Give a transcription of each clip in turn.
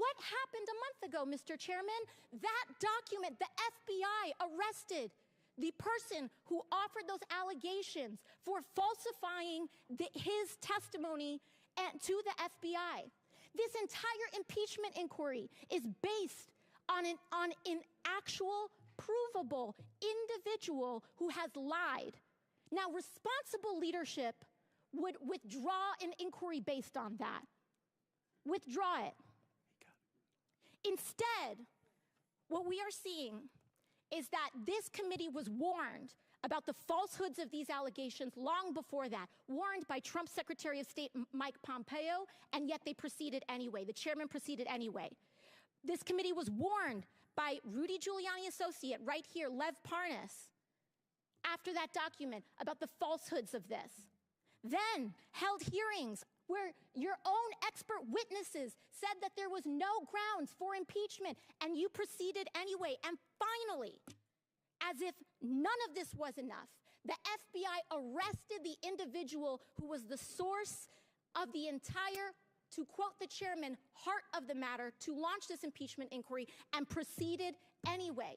What happened a month ago, Mr. Chairman? That document, the FBI arrested the person who offered those allegations for falsifying his testimony to the FBI. This entire impeachment inquiry is based on an actual, provable individual who has lied. Now, responsible leadership would withdraw an inquiry based on that. Withdraw it. Instead, what we are seeing is that this committee was warned about the falsehoods of these allegations long before that, warned by Trump's Secretary of State Mike Pompeo, and yet they proceeded anyway. The chairman proceeded anyway. This committee was warned by Rudy Giuliani associate right here, Lev Parnas, after that document about the falsehoods of this. Then held hearings where your own expert witnesses said that there was no grounds for impeachment, and you proceeded anyway. And finally, as if none of this was enough, the FBI arrested the individual who was the source of the entire, to quote the chairman, heart of the matter, to launch this impeachment inquiry, and proceeded anyway.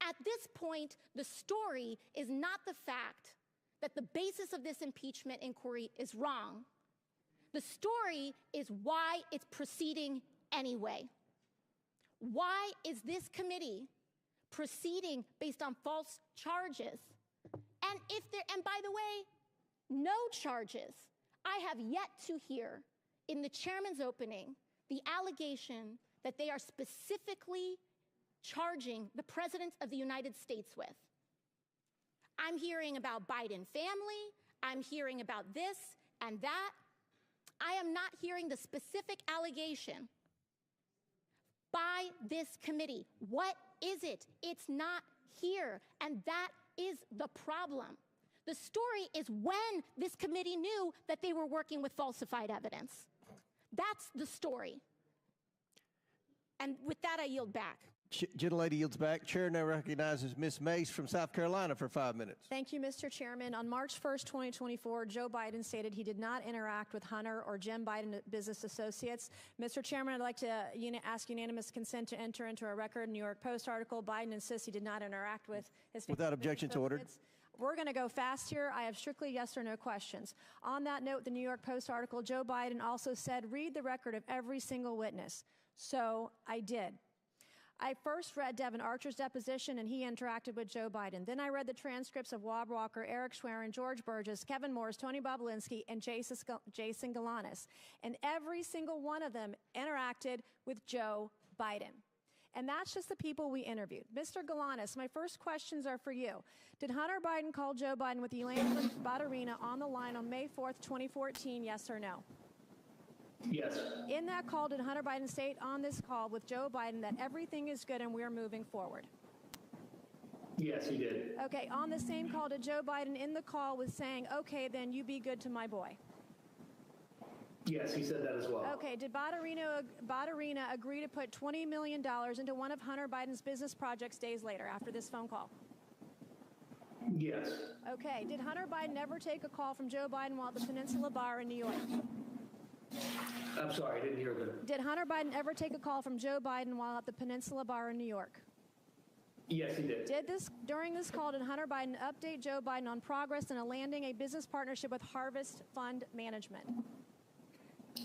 At this point, the story is not the fact that the basis of this impeachment inquiry is wrong. The story is why it's proceeding anyway. Why is this committee proceeding based on false charges? And by the way, no charges. I have yet to hear in the chairman's opening the allegation that they are specifically charging the President of the United States with. I'm hearing about Biden family. I'm hearing about this and that. I am not hearing the specific allegation by this committee. What is it? It's not here, and that is the problem. The story is when this committee knew that they were working with falsified evidence. That's the story. And with that, I yield back. Gentlelady yields back. Chair now recognizes Ms. Mace from South Carolina for 5 minutes. Thank you, Mr. Chairman. On March 1st, 2024, Joe Biden stated he did not interact with Hunter or Jim Biden business associates. Mr. Chairman, I'd like to ask unanimous consent to enter into a record New York Post article. Biden insists he did not interact with his without objection to ordered. We're going to go fast here. I have strictly yes or no questions. On that note, the New York Post article, Joe Biden also said, read the record of every single witness. So I did. I first read Devin Archer's deposition, and he interacted with Joe Biden. Then I read the transcripts of Wab Walker, Eric Schwerin, George Burgess, Kevin Morris, Tony Bobulinski, and Jason Galanis. And every single one of them interacted with Joe Biden. And that's just the people we interviewed. Mr. Galanis, my first questions are for you. Did Hunter Biden call Joe Biden with Elaine Badarina on the line on May 4th, 2014, yes or no? Yes. In that call, did Hunter Biden state on this call with Joe Biden that everything is good and we're moving forward? Yes, he did. Okay, on the same call, did Joe Biden in the call was saying, okay, then you be good to my boy? Yes, he said that as well. Okay, did Badarina agree to put $20 million into one of Hunter Biden's business projects days later after this phone call? Yes. Okay, did Hunter Biden ever take a call from Joe Biden while at the Peninsula Bar in New York? I'm sorry, I didn't hear that. Did Hunter Biden ever take a call from Joe Biden while at the Peninsula Bar in New York? Yes, he did. During this call, did Hunter Biden update Joe Biden on progress in landing a business partnership with Harvest Fund Management?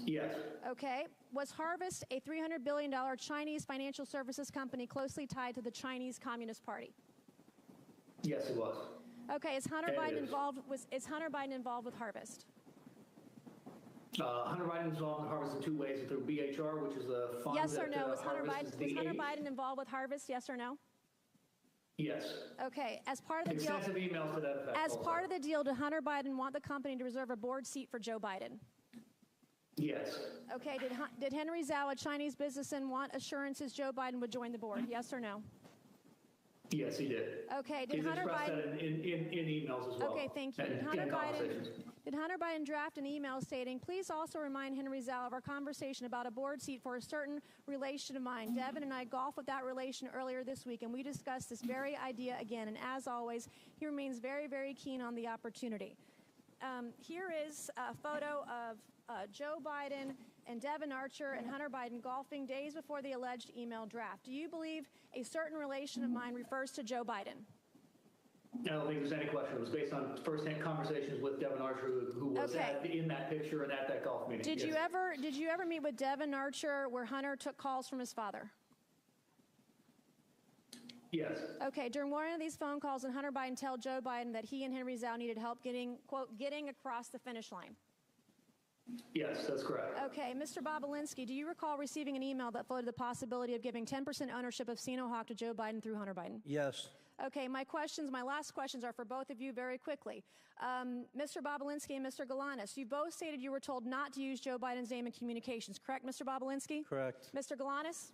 Yes. Okay. Was Harvest a $300 billion Chinese financial services company closely tied to the Chinese Communist Party? Yes, it was. Okay. Is Hunter Biden involved with Harvest? Hunter Biden is involved in Harvest in two ways: through BHR, which is a fund. Yes or no? Was Hunter Biden involved with Harvest? Yes or no? Yes. Okay. As part of the deal, extensive emails to that effect. As part of the deal, did Hunter Biden want the company to reserve a board seat for Joe Biden? Yes. Okay. Did Henry Zhao, a Chinese businessman, want assurances Joe Biden would join the board? Yes or no? Yes, he did. Okay. Did He's Hunter expressed Biden that in emails as well? Okay. Thank you. Did Hunter Biden draft an email stating, "Please also remind Henry Zhao of our conversation about a board seat for a certain relation of mine. Devin and I golfed with that relation earlier this week, and we discussed this very idea again. And as always, he remains very, very keen on the opportunity." Here is a photo of Joe Biden and Devin Archer and Hunter Biden golfing days before the alleged email draft. Do you believe a certain relation of mine refers to Joe Biden? I don't think there's any question. It was based on first-hand conversations with Devin Archer, who was in that picture and at that golf meeting. Did you ever meet with Devin Archer where Hunter took calls from his father? Yes. Okay. During one of these phone calls, did Hunter Biden tell Joe Biden that he and Henry Zhao needed help getting, quote, getting across the finish line? Yes, that's correct. Okay. Mr. Bobolinsky, do you recall receiving an email that floated the possibility of giving 10% ownership of Sinohawk to Joe Biden through Hunter Biden? Yes. Okay, my last questions are for both of you very quickly. Mr. Bobolinsky and Mr. Galanis, you both stated you were told not to use Joe Biden's name in communications, correct, Mr. Bobolinsky? Correct. Mr. Galanis?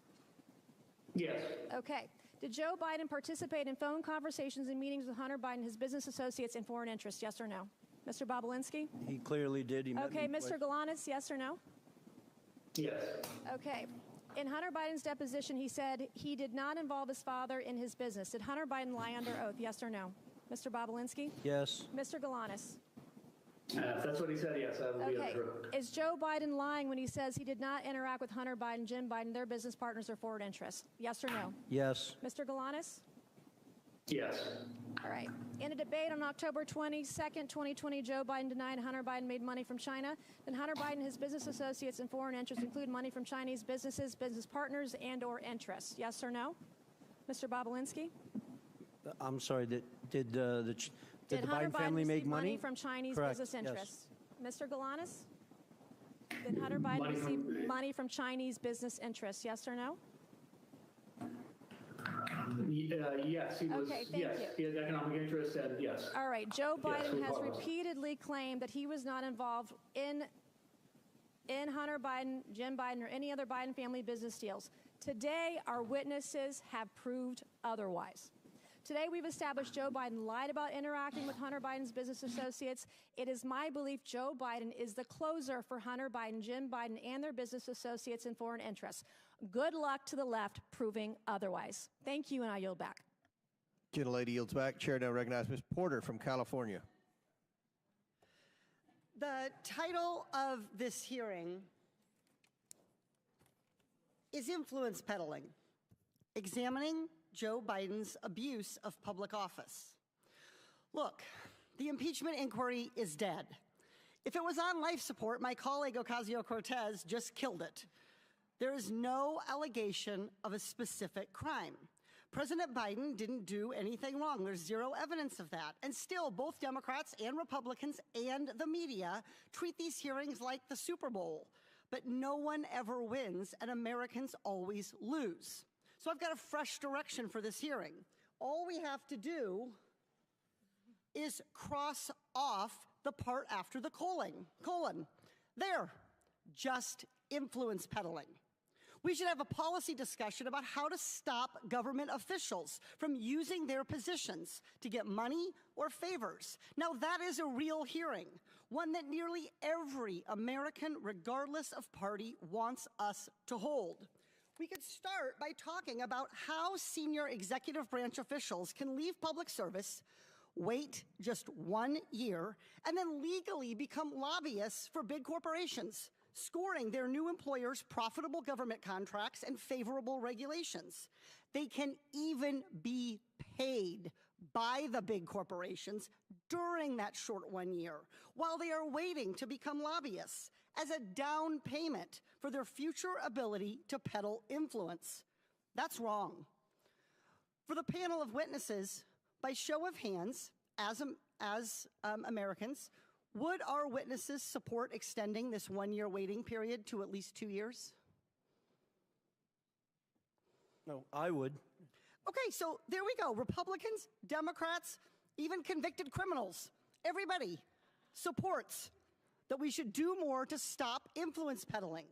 Yes. Okay. Did Joe Biden participate in phone conversations and meetings with Hunter Biden, his business associates, and foreign interests, yes or no? Mr. Bobolinsky? He clearly did. Okay, Mr. Galanis, yes or no? Yes. Okay. In Hunter Biden's deposition, he said he did not involve his father in his business. Did Hunter Biden lie under oath, yes or no? Mr. Bobolinsky? Yes. Mr. Galanis? If that's what he said, yes, I believe that's true. Is Joe Biden lying when he says he did not interact with Hunter Biden, Jim Biden, their business partners, or forward interests? Yes or no? Yes. Mr. Galanis? Yes. All right. In a debate on October 22nd, 2020, Joe Biden denied Hunter Biden made money from China. Then Hunter Biden and his business associates and foreign interests include money from Chinese businesses, business partners, and or interests. Yes or no? Mr. Bobolinsky? I'm sorry, did the Hunter Biden family make money from Chinese Correct. business interests? Yes. Mr. Galanis? Did Hunter Biden receive money from Chinese business interests? Yes or no? Yes, he was. Okay, thank yes, you. he had economic interests, and yes. All right. Joe Biden Yes, has repeatedly claimed that he was not involved in Hunter Biden, Jim Biden, or any other Biden family business deals. Today, our witnesses have proved otherwise. Today, we've established Joe Biden lied about interacting with Hunter Biden's business associates. It is my belief Joe Biden is the closer for Hunter Biden, Jim Biden, and their business associates and foreign interests. Good luck to the left proving otherwise. Thank you, and I yield back. Gentlelady yields back. Chair now recognizes Ms. Porter from California. The title of this hearing is Influence Peddling, Examining Joe Biden's Abuse of Public Office. Look, the impeachment inquiry is dead. If it was on life support, my colleague Ocasio-Cortez just killed it. There is no allegation of a specific crime. President Biden didn't do anything wrong. There's zero evidence of that. And still, both Democrats and Republicans and the media treat these hearings like the Super Bowl. But no one ever wins, and Americans always lose. So I've got a fresh direction for this hearing. All we have to do is cross off the part after the colon. There, just influence peddling. We should have a policy discussion about how to stop government officials from using their positions to get money or favors. Now, that is a real hearing, one that nearly every American, regardless of party, wants us to hold. We could start by talking about how senior executive branch officials can leave public service, wait just 1 year, and then legally become lobbyists for big corporations, scoring their new employers profitable government contracts and favorable regulations. They can even be paid by the big corporations during that short 1 year while they are waiting to become lobbyists as a down payment for their future ability to peddle influence. That's wrong. For the panel of witnesses, by show of hands, as Americans, would our witnesses support extending this 1 year waiting period to at least 2 years? No, I would. Okay, so there we go. Republicans, Democrats, even convicted criminals, everybody supports that we should do more to stop influence peddling.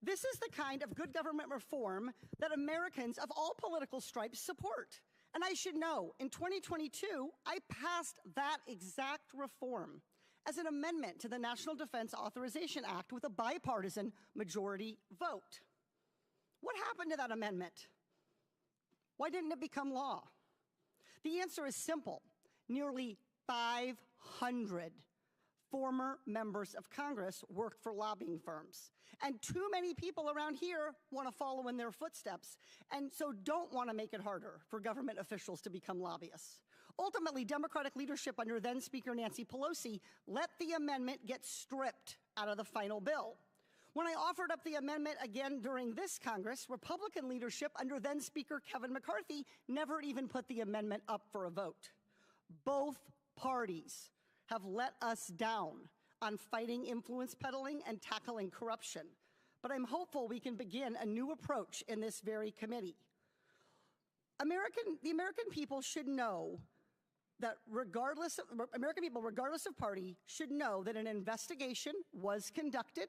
This is the kind of good government reform that Americans of all political stripes support. And I should know, in 2022, I passed that exact reform as an amendment to the National Defense Authorization Act with a bipartisan majority vote. What happened to that amendment? Why didn't it become law? The answer is simple. Nearly 500 former members of Congress work for lobbying firms. And too many people around here want to follow in their footsteps, and so don't want to make it harder for government officials to become lobbyists. Ultimately, Democratic leadership under then Speaker Nancy Pelosi let the amendment get stripped out of the final bill. When I offered up the amendment again during this Congress, Republican leadership under then Speaker Kevin McCarthy never even put the amendment up for a vote. Both parties have let us down on fighting influence peddling and tackling corruption. But I'm hopeful we can begin a new approach in this very committee. The American people should know that regardless of party, should know that an investigation was conducted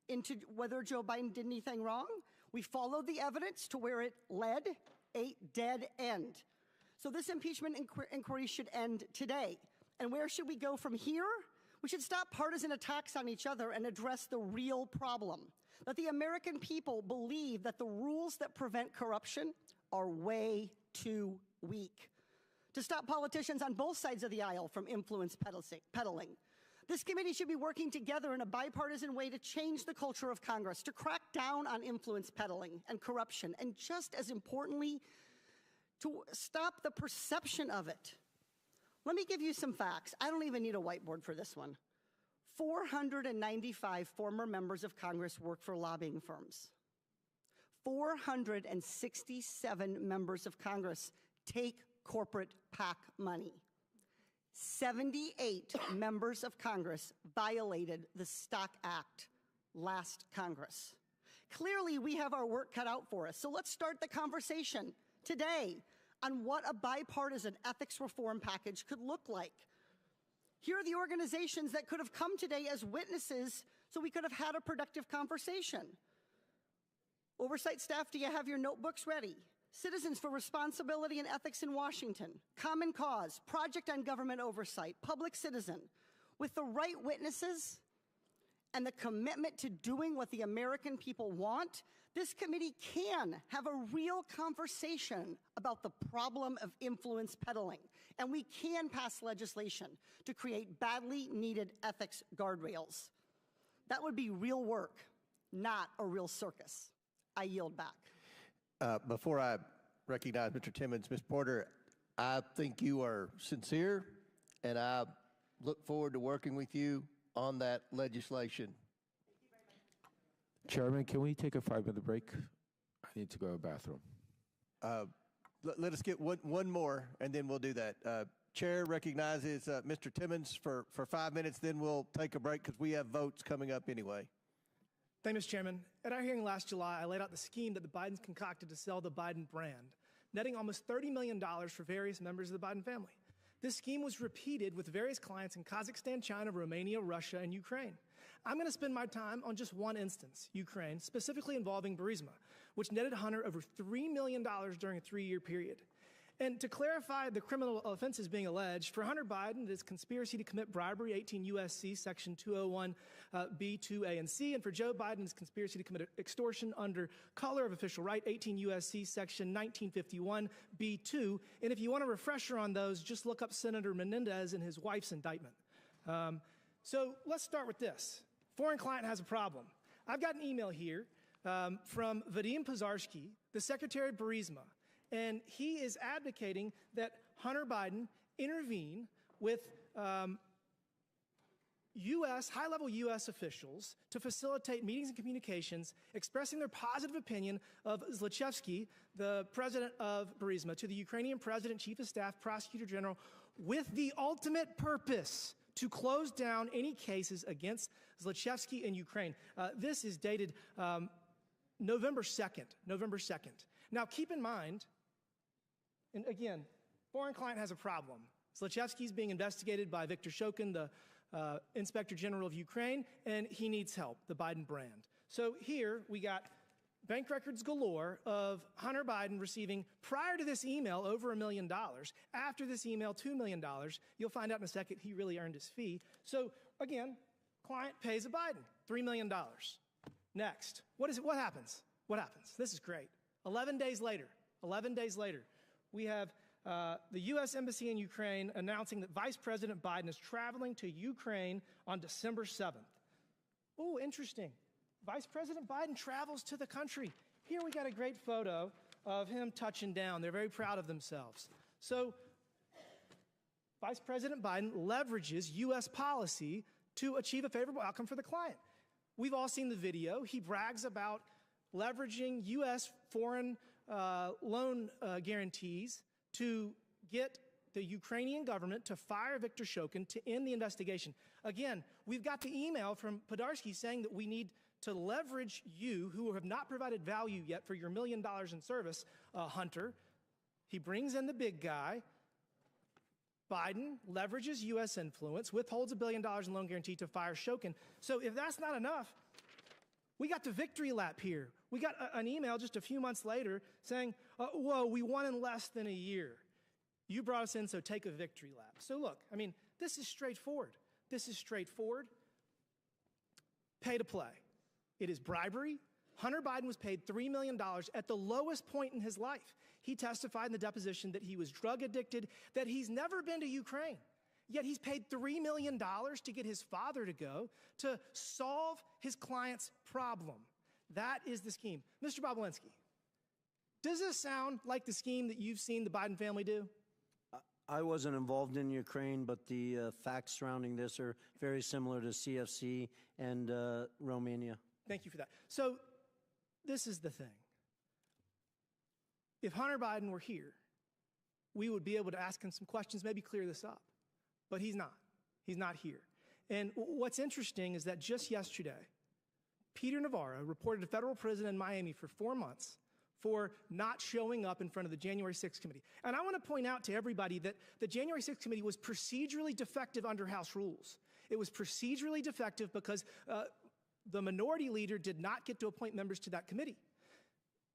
into whether Joe Biden did anything wrong. We followed the evidence to where it led, a dead end. So this impeachment inquiry should end today. And where should we go from here? We should stop partisan attacks on each other and address the real problem, that the American people believe that the rules that prevent corruption are way too weak. To stop politicians on both sides of the aisle from influence peddling. This committee should be working together in a bipartisan way to change the culture of Congress, to crack down on influence peddling and corruption, and just as importantly, to stop the perception of it. Let me give you some facts. I don't even need a whiteboard for this one. 495 former members of Congress work for lobbying firms. 467 members of Congress take corporate PAC money. 78 members of Congress violated the Stock Act last Congress. Clearly, we have our work cut out for us. So let's start the conversation today on what a bipartisan ethics reform package could look like. Here are the organizations that could have come today as witnesses so we could have had a productive conversation. Oversight staff, do you have your notebooks ready? Citizens for Responsibility and Ethics in Washington, Common Cause, Project on Government Oversight, Public Citizen. With the right witnesses and the commitment to doing what the American people want, this committee can have a real conversation about the problem of influence peddling. And we can pass legislation to create badly needed ethics guardrails. That would be real work, not a real circus. I yield back. Before I recognize Mr. Timmons, Ms. Porter, I think you are sincere, and I look forward to working with you on that legislation. Chairman, can we take a 5-minute break? I need to go to the bathroom. Let us get one more, and then we'll do that. Chair recognizes Mr. Timmons for 5 minutes, then we'll take a break because we have votes coming up anyway. Thank you, Mr. Chairman. At our hearing last July, I laid out the scheme that the Bidens concocted to sell the Biden brand, netting almost $30 million for various members of the Biden family. This scheme was repeated with various clients in Kazakhstan, China, Romania, Russia, and Ukraine. I'm going to spend my time on just one instance, Ukraine, specifically involving Burisma, which netted Hunter over $3 million during a 3-year period. And to clarify the criminal offenses being alleged, for Hunter Biden, it is conspiracy to commit bribery, 18 U.S.C. Section 201 B, 2A, and C. And for Joe Biden, it's conspiracy to commit extortion under color of official right, 18 U.S.C. Section 1951 B2. And if you want a refresher on those, just look up Senator Menendez and his wife's indictment. So let's start with this. Foreign client has a problem. I've got an email here from Vadim Pozharsky, the Secretary of Burisma. And he is advocating that Hunter Biden intervene with high-level U.S. officials to facilitate meetings and communications expressing their positive opinion of Zlochevsky, the president of Burisma, to the Ukrainian president, chief of staff, prosecutor general, with the ultimate purpose to close down any cases against Zlochevsky in Ukraine. This is dated November 2nd. Now, keep in mind, and again, foreign client has a problem. Zlochevsky is being investigated by Viktor Shokin, the Inspector General of Ukraine, and he needs help, the Biden brand. So here we got bank records galore of Hunter Biden receiving, prior to this email, over $1 million. After this email, $2 million. You'll find out in a second he really earned his fee. So again, client pays a Biden, $3 million. Next, what happens? What happens? This is great. 11 days later, we have the U.S. Embassy in Ukraine announcing that Vice President Biden is traveling to Ukraine on December 7th. Oh, interesting. Vice President Biden travels to the country. Here we got a great photo of him touching down. They're very proud of themselves. So Vice President Biden leverages U.S. policy to achieve a favorable outcome for the client. We've all seen the video. He brags about leveraging U.S. foreign loan guarantees to get the Ukrainian government to fire Viktor Shokin to end the investigation. Again, we've got the email from Podarsky saying that we need to leverage you, who have not provided value yet for your $1 million in service, Hunter. He brings in the big guy. Biden leverages U.S. influence, withholds $1 billion in loan guarantee to fire Shokin. So if that's not enough, we got the victory lap here. We got an email just a few months later saying, whoa, we won in less than a year. You brought us in, so take a victory lap. So look, I mean, this is straightforward. This is straightforward. Pay to play. It is bribery. Hunter Biden was paid $3 million at the lowest point in his life. He testified in the deposition that he was drug addicted, that he's never been to Ukraine. Yet he's paid $3 million to get his father to go to solve his client's problem. That is the scheme. Mr. Bobulinski, does this sound like the scheme that you've seen the Biden family do? I wasn't involved in Ukraine, but the facts surrounding this are very similar to CFC and Romania. Thank you for that. So this is the thing. If Hunter Biden were here, we would be able to ask him some questions, maybe clear this up. But he's not. He's not here. And what's interesting is that just yesterday, Peter Navarro reported to federal prison in Miami for 4 months for not showing up in front of the January 6th committee. And I want to point out to everybody that the January 6th committee was procedurally defective under House rules. It was procedurally defective because the minority leader did not get to appoint members to that committee.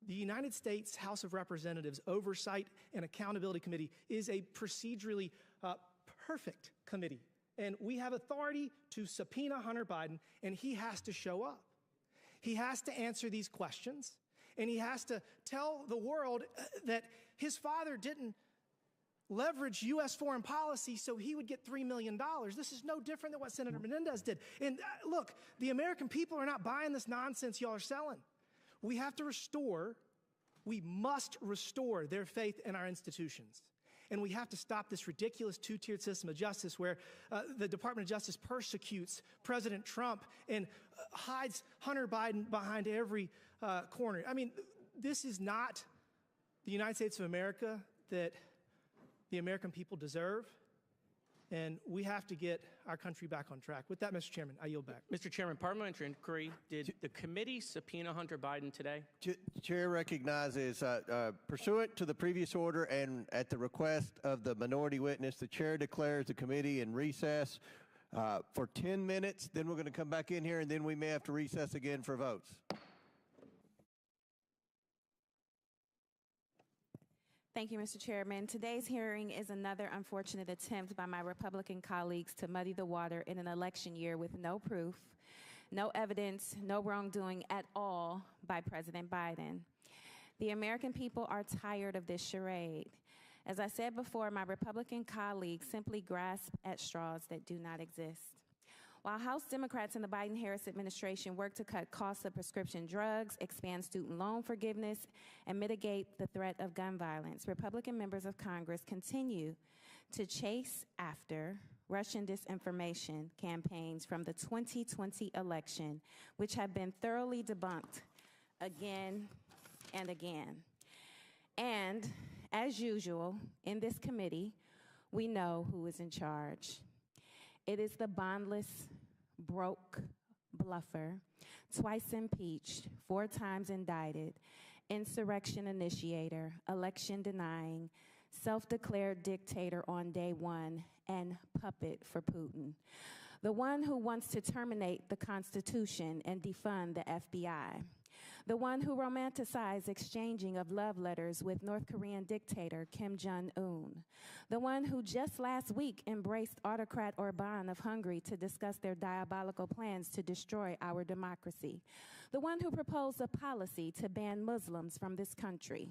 The United States House of Representatives Oversight and Accountability Committee is a procedurally perfect committee. And we have authority to subpoena Hunter Biden, and he has to show up. He has to answer these questions, and he has to tell the world that his father didn't leverage U.S. foreign policy so he would get $3 million. This is no different than what Senator Menendez did. And look, the American people are not buying this nonsense y'all are selling. We must restore their faith in our institutions. And we have to stop this ridiculous two-tiered system of justice where the Department of Justice persecutes President Trump and hides Hunter Biden behind every corner. I mean, this is not the United States of America that the American people deserve, and we have to get our country back on track. With that, Mr. Chairman, I yield back. Mr. Chairman, parliamentary inquiry. Did the committee subpoena Hunter Biden today? Chair recognizes, pursuant to the previous order and at the request of the minority witness, the chair declares the committee in recess for 10 minutes. Then we're going to come back in here, and then we may have to recess again for votes. Thank you, Mr. Chairman. Today's hearing is another unfortunate attempt by my Republican colleagues to muddy the water in an election year with no proof, no evidence, no wrongdoing at all by President Biden. The American people are tired of this charade. As I said before, my Republican colleagues simply grasp at straws that do not exist. While House Democrats in the Biden-Harris administration work to cut costs of prescription drugs, expand student loan forgiveness, and mitigate the threat of gun violence, Republican members of Congress continue to chase after Russian disinformation campaigns from the 2020 election, which have been thoroughly debunked again and again. And as usual, in this committee, we know who is in charge. It is the bondless, broke bluffer, twice impeached, 4 times indicted, insurrection initiator, election denying, self-declared dictator on day one, and puppet for Putin. The one who wants to terminate the Constitution and defund the FBI. The one who romanticized exchanging of love letters with North Korean dictator Kim Jong-un. The one who just last week embraced autocrat Orban of Hungary to discuss their diabolical plans to destroy our democracy. the one who proposed a policy to ban Muslims from this country,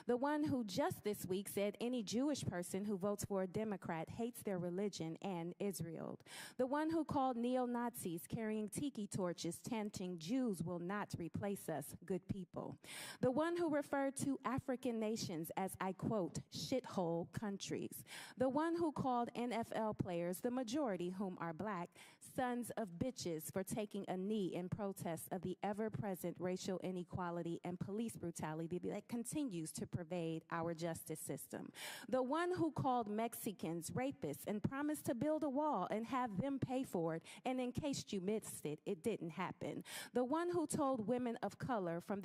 the one who just this week said any Jewish person who votes for a Democrat hates their religion and Israel, the one who called neo-Nazis carrying tiki torches chanting, "Jews will not replace us, good people," the one who referred to African nations as, I quote, shithole countries, the one who called NFL players, the majority whom are black, sons of bitches for taking a knee in protest of the ever-present racial inequality and police brutality that continues to pervade our justice system, the one who called Mexicans rapists and promised to build a wall and have them pay for it, and in case you missed it, it didn't happen, the one who told women of color from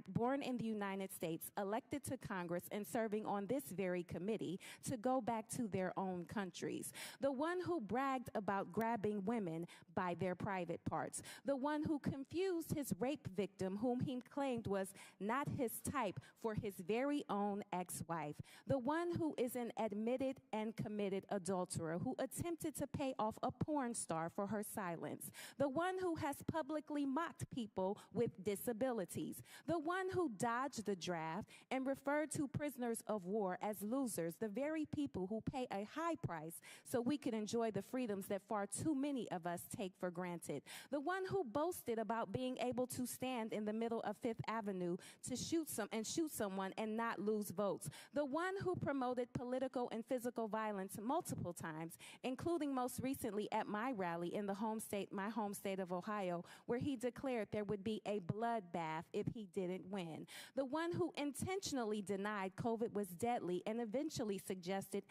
born in the United States, elected to Congress and serving on this very committee, to go back to their own countries, the one who bragged about grabbing women by their private parts, the one who confused his rape victim, whom he claimed was not his type, for his very own ex-wife, the one who is an admitted and committed adulterer who attempted to pay off a porn star for her silence, the one who has publicly mocked people with disabilities, the one who dodged the draft and referred to prisoners of war as losers, the very people who pay a high price so we can enjoy the freedoms that far too many of us take for granted, the one who boasted about being able to stand in the middle of Fifth Avenue to shoot someone and not lose votes, the one who promoted political and physical violence multiple times, including most recently at my rally in my home state of Ohio, where he declared there would be a bloodbath if he didn't win, the one who intentionally denied COVID was deadly and eventually suggested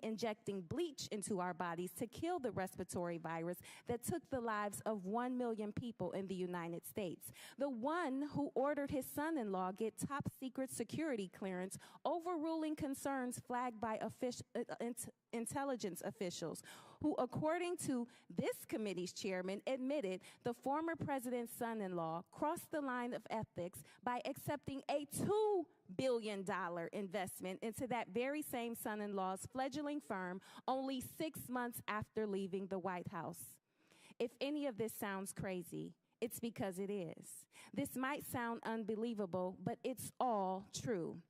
injecting bleach into our bodies to kill the respiratory virus that took the lives of 1 million people in the United States, the one who ordered his son-in-law get top secret security clearance, overruling concerns flagged by intelligence officials, who, according to this committee's chairman, admitted the former president's son-in-law crossed the line of ethics by accepting a $2 billion investment into that very same son-in-law's fledgling firm only 6 months after leaving the White House. If any of this sounds crazy, it's because it is. This might sound unbelievable, but it's all true.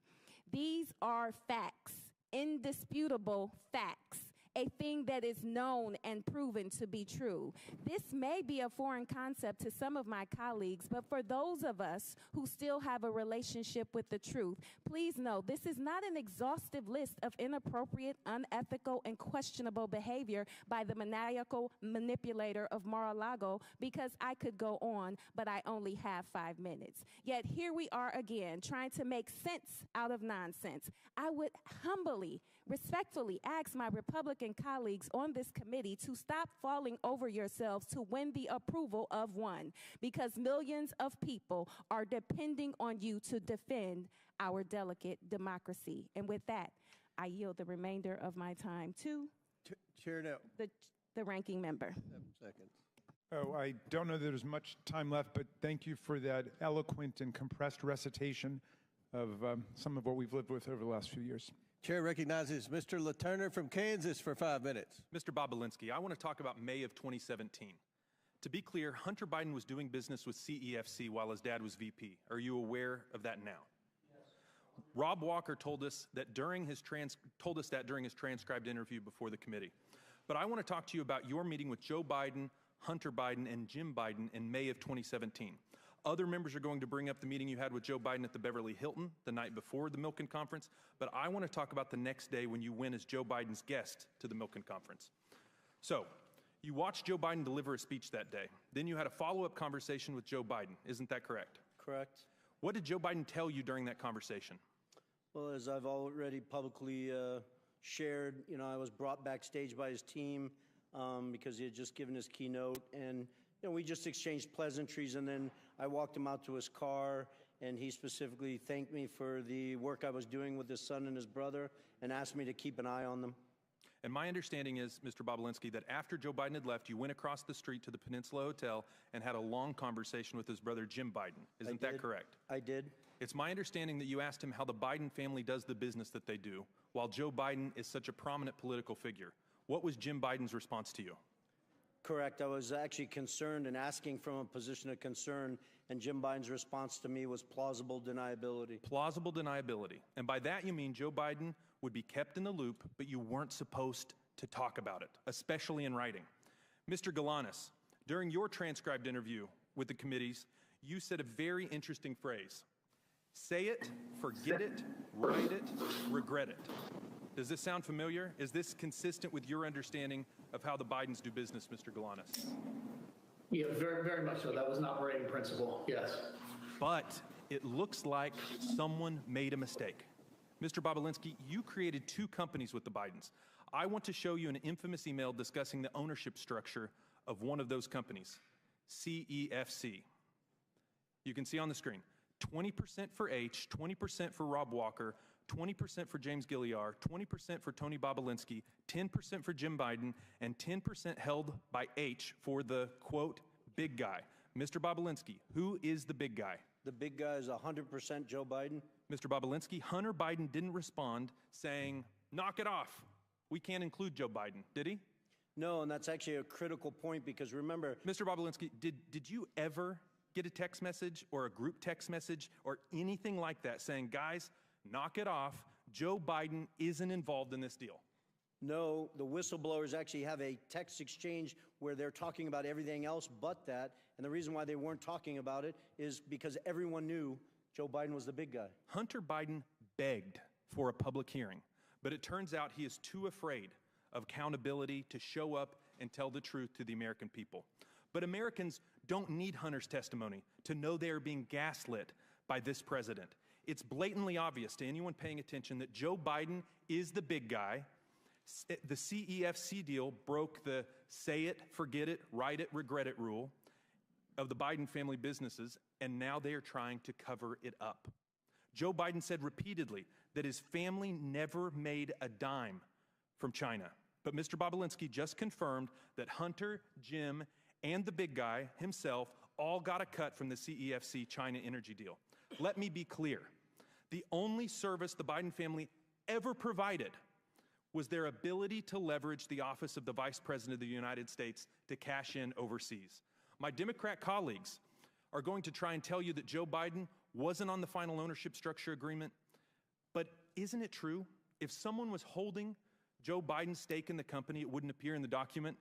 These are facts, indisputable facts, a thing that is known and proven to be true. This may be a foreign concept to some of my colleagues, but for those of us who still have a relationship with the truth, please know this is not an exhaustive list of inappropriate, unethical, and questionable behavior by the maniacal manipulator of Mar-a-Lago, because I could go on, but I only have 5 minutes. Yet here we are again, trying to make sense out of nonsense. I would humbly, respectfully ask my Republican colleagues on this committee to stop falling over yourselves to win the approval of one, because millions of people are depending on you to defend our delicate democracy. And with that, I yield the remainder of my time to Chair now. The ranking member. 7 seconds. Oh, I don't know that there's much time left, but thank you for that eloquent and compressed recitation of some of what we've lived with over the last few years. Chair recognizes Mr. LaTurner from Kansas for 5 minutes. Mr. Bobolinsky, I want to talk about May of 2017. To be clear, Hunter Biden was doing business with CEFC while his dad was VP. Are you aware of that now? Yes. Rob Walker told us that during his transcribed interview before the committee. But I want to talk to you about your meeting with Joe Biden, Hunter Biden, and Jim Biden in May of 2017. Other members are going to bring up the meeting you had with Joe Biden at the Beverly Hilton the night before the Milken Conference, but I want to talk about the next day when you went as Joe Biden's guest to the Milken Conference. So, you watched Joe Biden deliver a speech that day. Then you had a follow-up conversation with Joe Biden. Isn't that correct? Correct. What did Joe Biden tell you during that conversation? Well, as I've already publicly shared, I was brought backstage by his team because he had just given his keynote, and we just exchanged pleasantries, and then I walked him out to his car, and he specifically thanked me for the work I was doing with his son and his brother and asked me to keep an eye on them. And my understanding is, Mr. Bobolinsky, that after Joe Biden had left, you went across the street to the Peninsula Hotel and had a long conversation with his brother Jim Biden. Isn't that correct? I did. It's my understanding that you asked him how the Biden family does the business that they do, while Joe Biden is such a prominent political figure. What was Jim Biden's response to you? Correct. I was actually concerned and asking from a position of concern, and Jim Biden's response to me was plausible deniability. Plausible deniability. And by that you mean Joe Biden would be kept in the loop, but you weren't supposed to talk about it, especially in writing. Mr. Galanis, during your transcribed interview with the committees, you said a very interesting phrase. Say it, forget it, write it, regret it. Does this sound familiar? Is this consistent with your understanding of how the Bidens do business, Mr. Galanis? Yeah, very, very much so. That was an operating principle, yes. But it looks like someone made a mistake. Mr. Bobulinski, you created 2 companies with the Bidens. I want to show you an infamous email discussing the ownership structure of one of those companies, CEFC. You can see on the screen, 20% for H, 20% for Rob Walker, 20% for James Gilliar, 20% for Tony Bobulinski, 10% for Jim Biden, and 10% held by H for the, quote, big guy. Mr. Bobulinski, who is the big guy? The big guy is 100% Joe Biden. Mr. Bobulinski, Hunter Biden didn't respond saying, knock it off. We can't include Joe Biden, did he? No, and that's actually a critical point because remember... Mr. Bobulinski, did you ever get a text message or a group text message or anything like that saying, guys, knock it off, Joe Biden isn't involved in this deal? No, the whistleblowers actually have a text exchange where they're talking about everything else but that, and the reason why they weren't talking about it is because everyone knew Joe Biden was the big guy. Hunter Biden begged for a public hearing, but it turns out he is too afraid of accountability to show up and tell the truth to the American people. But Americans don't need Hunter's testimony to know they are being gaslit by this president. It's blatantly obvious to anyone paying attention that Joe Biden is the big guy. The CEFC deal broke the say it, forget it, write it, regret it rule of the Biden family businesses, and now they are trying to cover it up. Joe Biden said repeatedly that his family never made a dime from China. But Mr. Bobulinski just confirmed that Hunter, Jim, and the big guy himself all got a cut from the CEFC China energy deal. Let me be clear. The only service the Biden family ever provided was their ability to leverage the office of the Vice President of the United States to cash in overseas. My Democrat colleagues are going to try and tell you that Joe Biden wasn't on the final ownership structure agreement, but isn't it true? If someone was holding Joe Biden's stake in the company, it wouldn't appear in the document.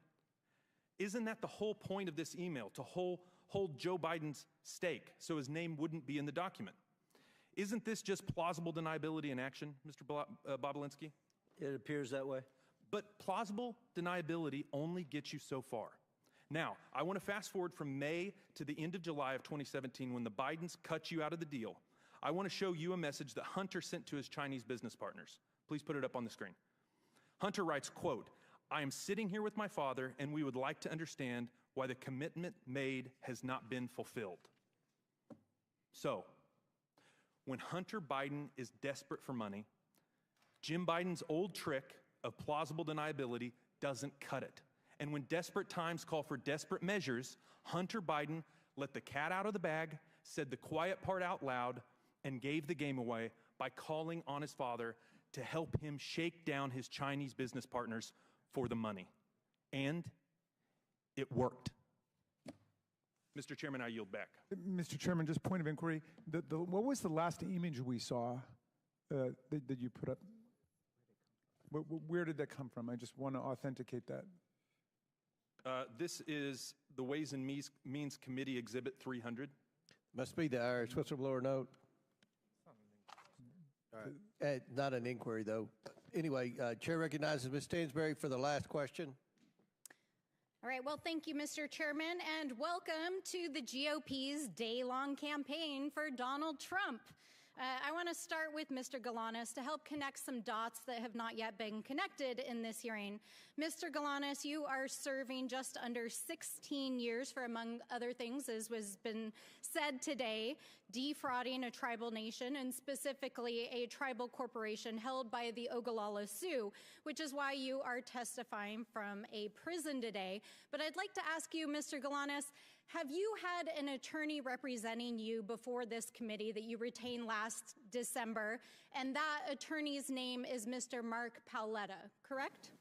Isn't that the whole point of this email, to hold Joe Biden's stake so his name wouldn't be in the document? Isn't this just plausible deniability in action, Mr. Bobulinski? It appears that way. But plausible deniability only gets you so far. Now, I want to fast forward from May to the end of July of 2017 when the Bidens cut you out of the deal. I want to show you a message that Hunter sent to his Chinese business partners. Please put it up on the screen. Hunter writes, quote, I am sitting here with my father and we would like to understand why the commitment made has not been fulfilled. So, when Hunter Biden is desperate for money, Jim Biden's old trick of plausible deniability doesn't cut it. And when desperate times call for desperate measures, Hunter Biden let the cat out of the bag, said the quiet part out loud, and gave the game away by calling on his father to help him shake down his Chinese business partners for the money. And it worked. Mr. Chairman, I yield back. Mr. Chairman, just point of inquiry. What was the last image we saw that you put up? Where did that come from? I just want to authenticate that. This is the Ways and Means Committee Exhibit 300. Must be the Irish whistleblower note. All right. Not an inquiry, though. Anyway, Chair recognizes Ms. Stansberry for the last question. All right, well, thank you, Mr. Chairman, and welcome to the GOP's day-long campaign for Donald Trump. I want to start with Mr. Galanis to help connect some dots that have not yet been connected in this hearing. Mr. Galanis, you are serving just under 16 years for, among other things, as was been said today, defrauding a tribal nation and specifically a tribal corporation held by the Ogallala Sioux, which is why you are testifying from a prison today. But I'd like to ask you, Mr. Galanis, have you had an attorney representing you before this committee that you retained last December? And that attorney's name is Mr. Mark Paoletta, correct?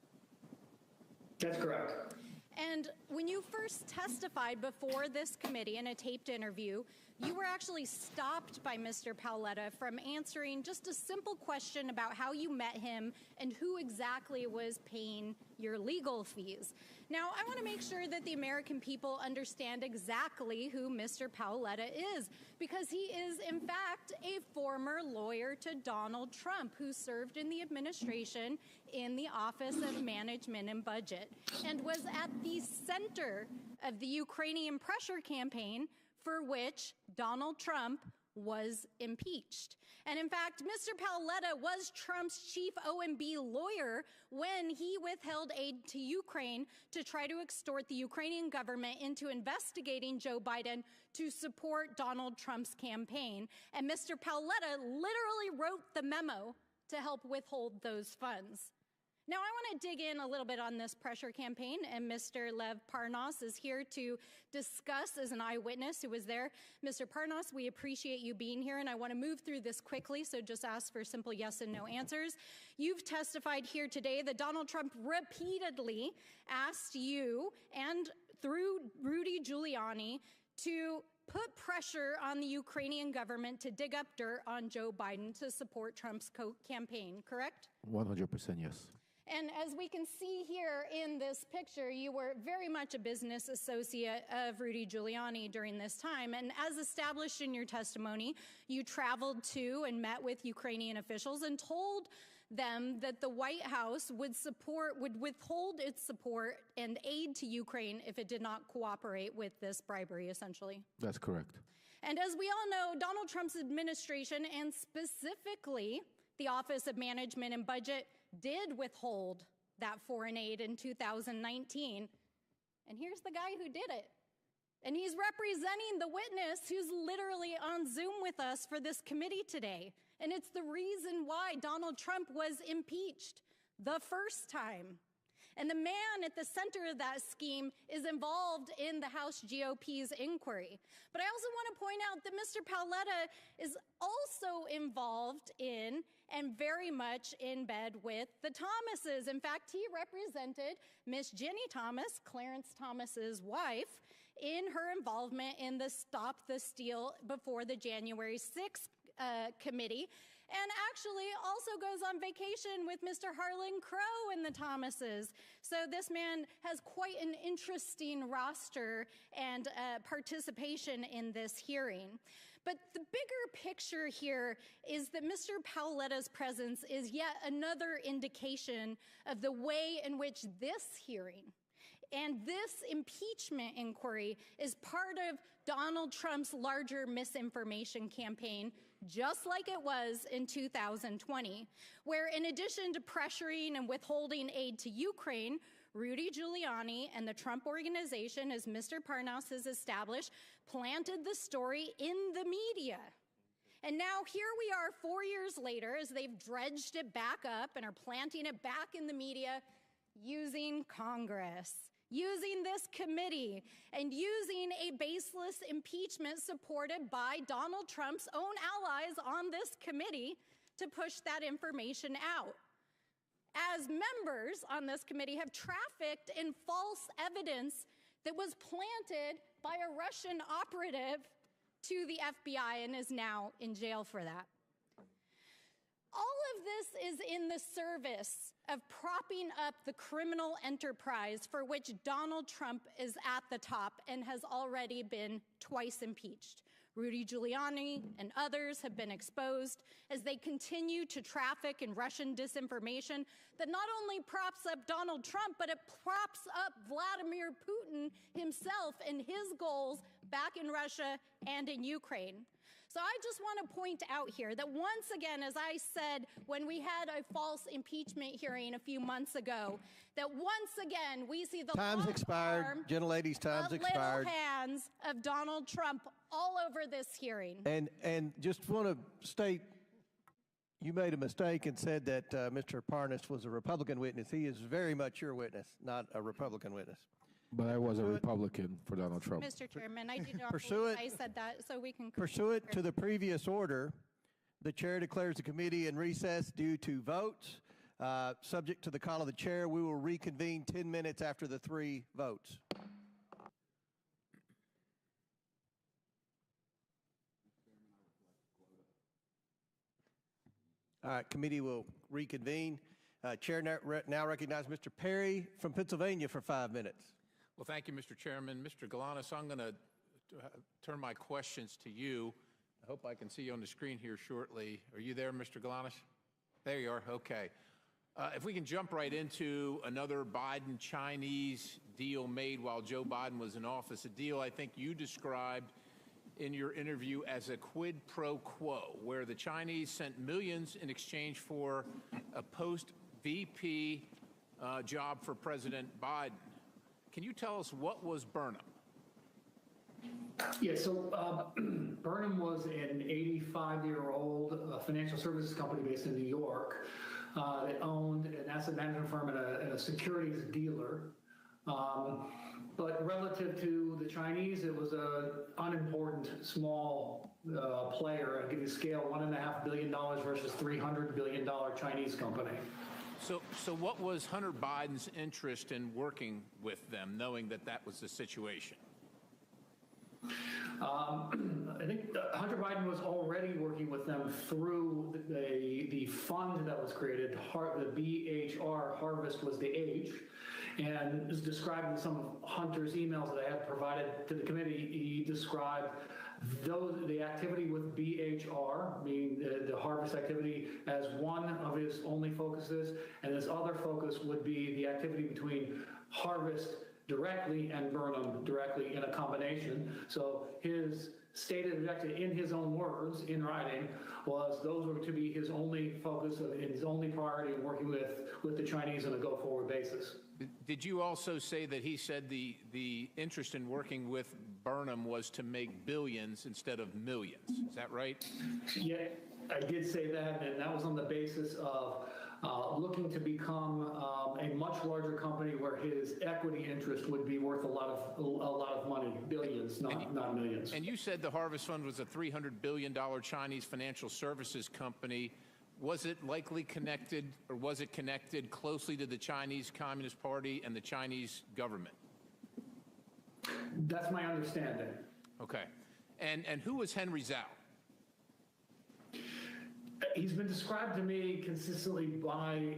That's correct. And when you first testified before this committee in a taped interview, you were actually stopped by Mr. Paoletta from answering just a simple question about how you met him and who exactly was paying your legal fees. Now, I want to make sure that the American people understand exactly who Mr. Paoletta is, because he is, in fact, a former lawyer to Donald Trump who served in the administration in the Office of Management and Budget and was at the center of the Ukrainian pressure campaign for which Donald Trump was impeached. And in fact, Mr. Paoletta was Trump's chief OMB lawyer when he withheld aid to Ukraine to try to extort the Ukrainian government into investigating Joe Biden to support Donald Trump's campaign. And Mr. Paoletta literally wrote the memo to help withhold those funds. Now, I want to dig in a little bit on this pressure campaign, and Mr. Lev Parnas is here to discuss as an eyewitness who was there. Mr. Parnas, we appreciate you being here, and I want to move through this quickly, so just ask for simple yes and no answers. You've testified here today that Donald Trump repeatedly asked you, and through Rudy Giuliani, to put pressure on the Ukrainian government to dig up dirt on Joe Biden to support Trump's campaign, correct? 100% yes. And as we can see here in this picture, you were very much a business associate of Rudy Giuliani during this time. And as established in your testimony, you traveled to and met with Ukrainian officials and told them that the White House would withhold its support and aid to Ukraine if it did not cooperate with this bribery, essentially. That's correct. And as we all know, Donald Trump's administration, and specifically the Office of Management and Budget, did withhold that foreign aid in 2019. And here's the guy who did it. And he's representing the witness who's literally on Zoom with us for this committee today. And it's the reason why Donald Trump was impeached the first time. And the man at the center of that scheme is involved in the House GOP's inquiry. But I also want to point out that Mr. Paoletta is also involved in and very much in bed with the Thomases. In fact, he represented Miss Ginny Thomas, Clarence Thomas's wife, in her involvement in the Stop the Steal before the January 6th committee, and actually also goes on vacation with Mr. Harlan Crow and the Thomases. So this man has quite an interesting roster and participation in this hearing. But the bigger picture here is that Mr. Paoletta's presence is yet another indication of the way in which this hearing and this impeachment inquiry is part of Donald Trump's larger misinformation campaign, just like it was in 2020, where in addition to pressuring and withholding aid to Ukraine, Rudy Giuliani and the Trump Organization, as Mr. Parnas has established, planted the story in the media. And now here we are 4 years later as they've dredged it back up and are planting it back in the media using Congress, using this committee, and using a baseless impeachment supported by Donald Trump's own allies on this committee to push that information out. As members on this committee have trafficked in false evidence that was planted by a Russian operative to the FBI and is now in jail for that. All of this is in the service of propping up the criminal enterprise for which Donald Trump is at the top and has already been twice impeached. Rudy Giuliani and others have been exposed as they continue to traffic in Russian disinformation that not only props up Donald Trump, but it props up Vladimir Putin himself and his goals back in Russia and in Ukraine. So I just want to point out here that once again, as I said when we had a false impeachment hearing a few months ago, that once again we see the time's expired, gentlelady's time's expired, little hands of Donald Trump all over this hearing. And just want to state, you made a mistake and said that Mr. Parnas was a Republican witness. He is very much your witness, not a Republican witness. But I was a Republican for Donald Trump. Mr. Chairman, I did not believe I said that, so we can... Pursuant to the previous order, the chair declares the committee in recess due to votes. Subject to the call of the chair, we will reconvene 10 minutes after the 3 votes. All right, committee will reconvene. Chair now recognize Mr. Perry from Pennsylvania for 5 minutes. Well, thank you, Mr. Chairman. Mr. Galanis, I'm going to turn my questions to you. I hope I can see you on the screen here shortly. Are you there, Mr. Galanis? There you are. Okay. If we can jump right into another Biden-Chinese deal made while Joe Biden was in office, a deal I think you described in your interview as a quid pro quo, where the Chinese sent millions in exchange for a post-VP job for President Biden. Can you tell us what was Burnham? Yeah, so Burnham was an 85-year-old financial services company based in New York that owned an asset management firm and a securities dealer. But relative to the Chinese, it was an unimportant, small player. I'll give you scale, $1.5 billion versus $300 billion Chinese company. So what was Hunter Biden's interest in working with them, knowing that that was the situation? I think Hunter Biden was already working with them through the fund that was created. The BHR, Harvest was the H, and is described in some of Hunter's emails that I had provided to the committee. He described the activity with BHR, meaning the harvest activity, as one of his only focuses, and his other focus would be the activity between Harvest directly and Burnham directly in a combination. So his stated objective, in his own words, in writing, was those were to be his only focus, his only priority in working with the Chinese on a go-forward basis. Did you also say that he said the interest in working with Burnham was to make billions instead of millions? Is that right? Yeah, I did say that, and that was on the basis of looking to become a much larger company where his equity interest would be worth a lot of money, billions, not millions. And you said the Harvest Fund was a $300 billion Chinese financial services company. Was it likely connected, or was it connected closely to the Chinese Communist Party and the Chinese government? That's my understanding. Okay. And who was Henry Zhao? He's been described to me consistently by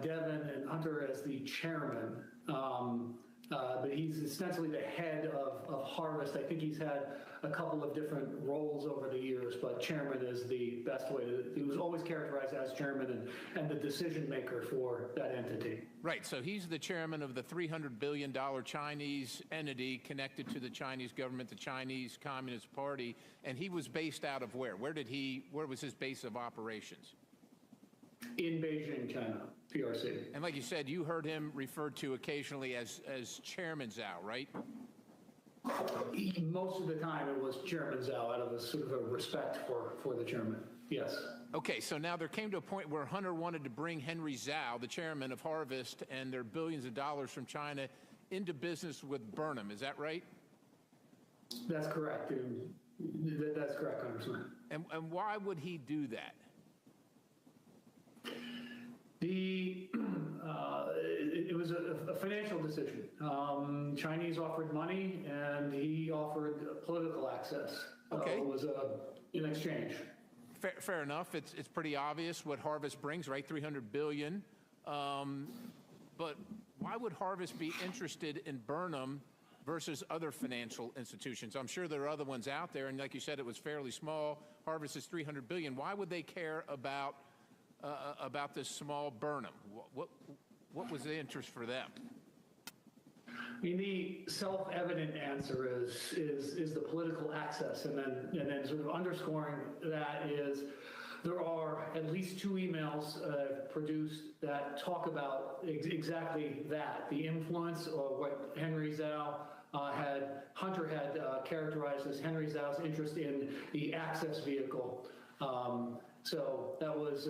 Devin and Hunter as the chairman, but he's essentially the head of Harvest. I think he's had a couple of different roles over the years, but chairman is the best way to, he was always characterized as chairman and the decision maker for that entity. Right, so he's the chairman of the $300 billion Chinese entity connected to the Chinese government, the Chinese Communist Party, and he was based out of where? Where was his base of operations? In Beijing, China, PRC. And like you said, you heard him referred to occasionally as Chairman Zhao, right? Most of the time it was Chairman Zhao out of a sort of a respect for the chairman, yes. Okay, so now there came to a point where Hunter wanted to bring Henry Zhao, the chairman of Harvest, and their billions of dollars from China into business with Burnham. Is that right? That's correct. That's correct, Congressman. And why would he do that? It was a financial decision. Chinese offered money, and he offered political access. Okay. It was in exchange. Fair enough. It's pretty obvious what Harvest brings, right? $300 billion. But why would Harvest be interested in Burnham versus other financial institutions? I'm sure there are other ones out there, and like you said, it was fairly small. Harvest is $300 billion. Why would they care about this small Burnham? What was the interest for them? I mean, the self-evident answer is the political access, and then sort of underscoring that is there are at least 2 emails produced that talk about exactly that, the influence or what Henry Zhao Hunter had characterized as Henry Zhao's interest in the access vehicle. So that was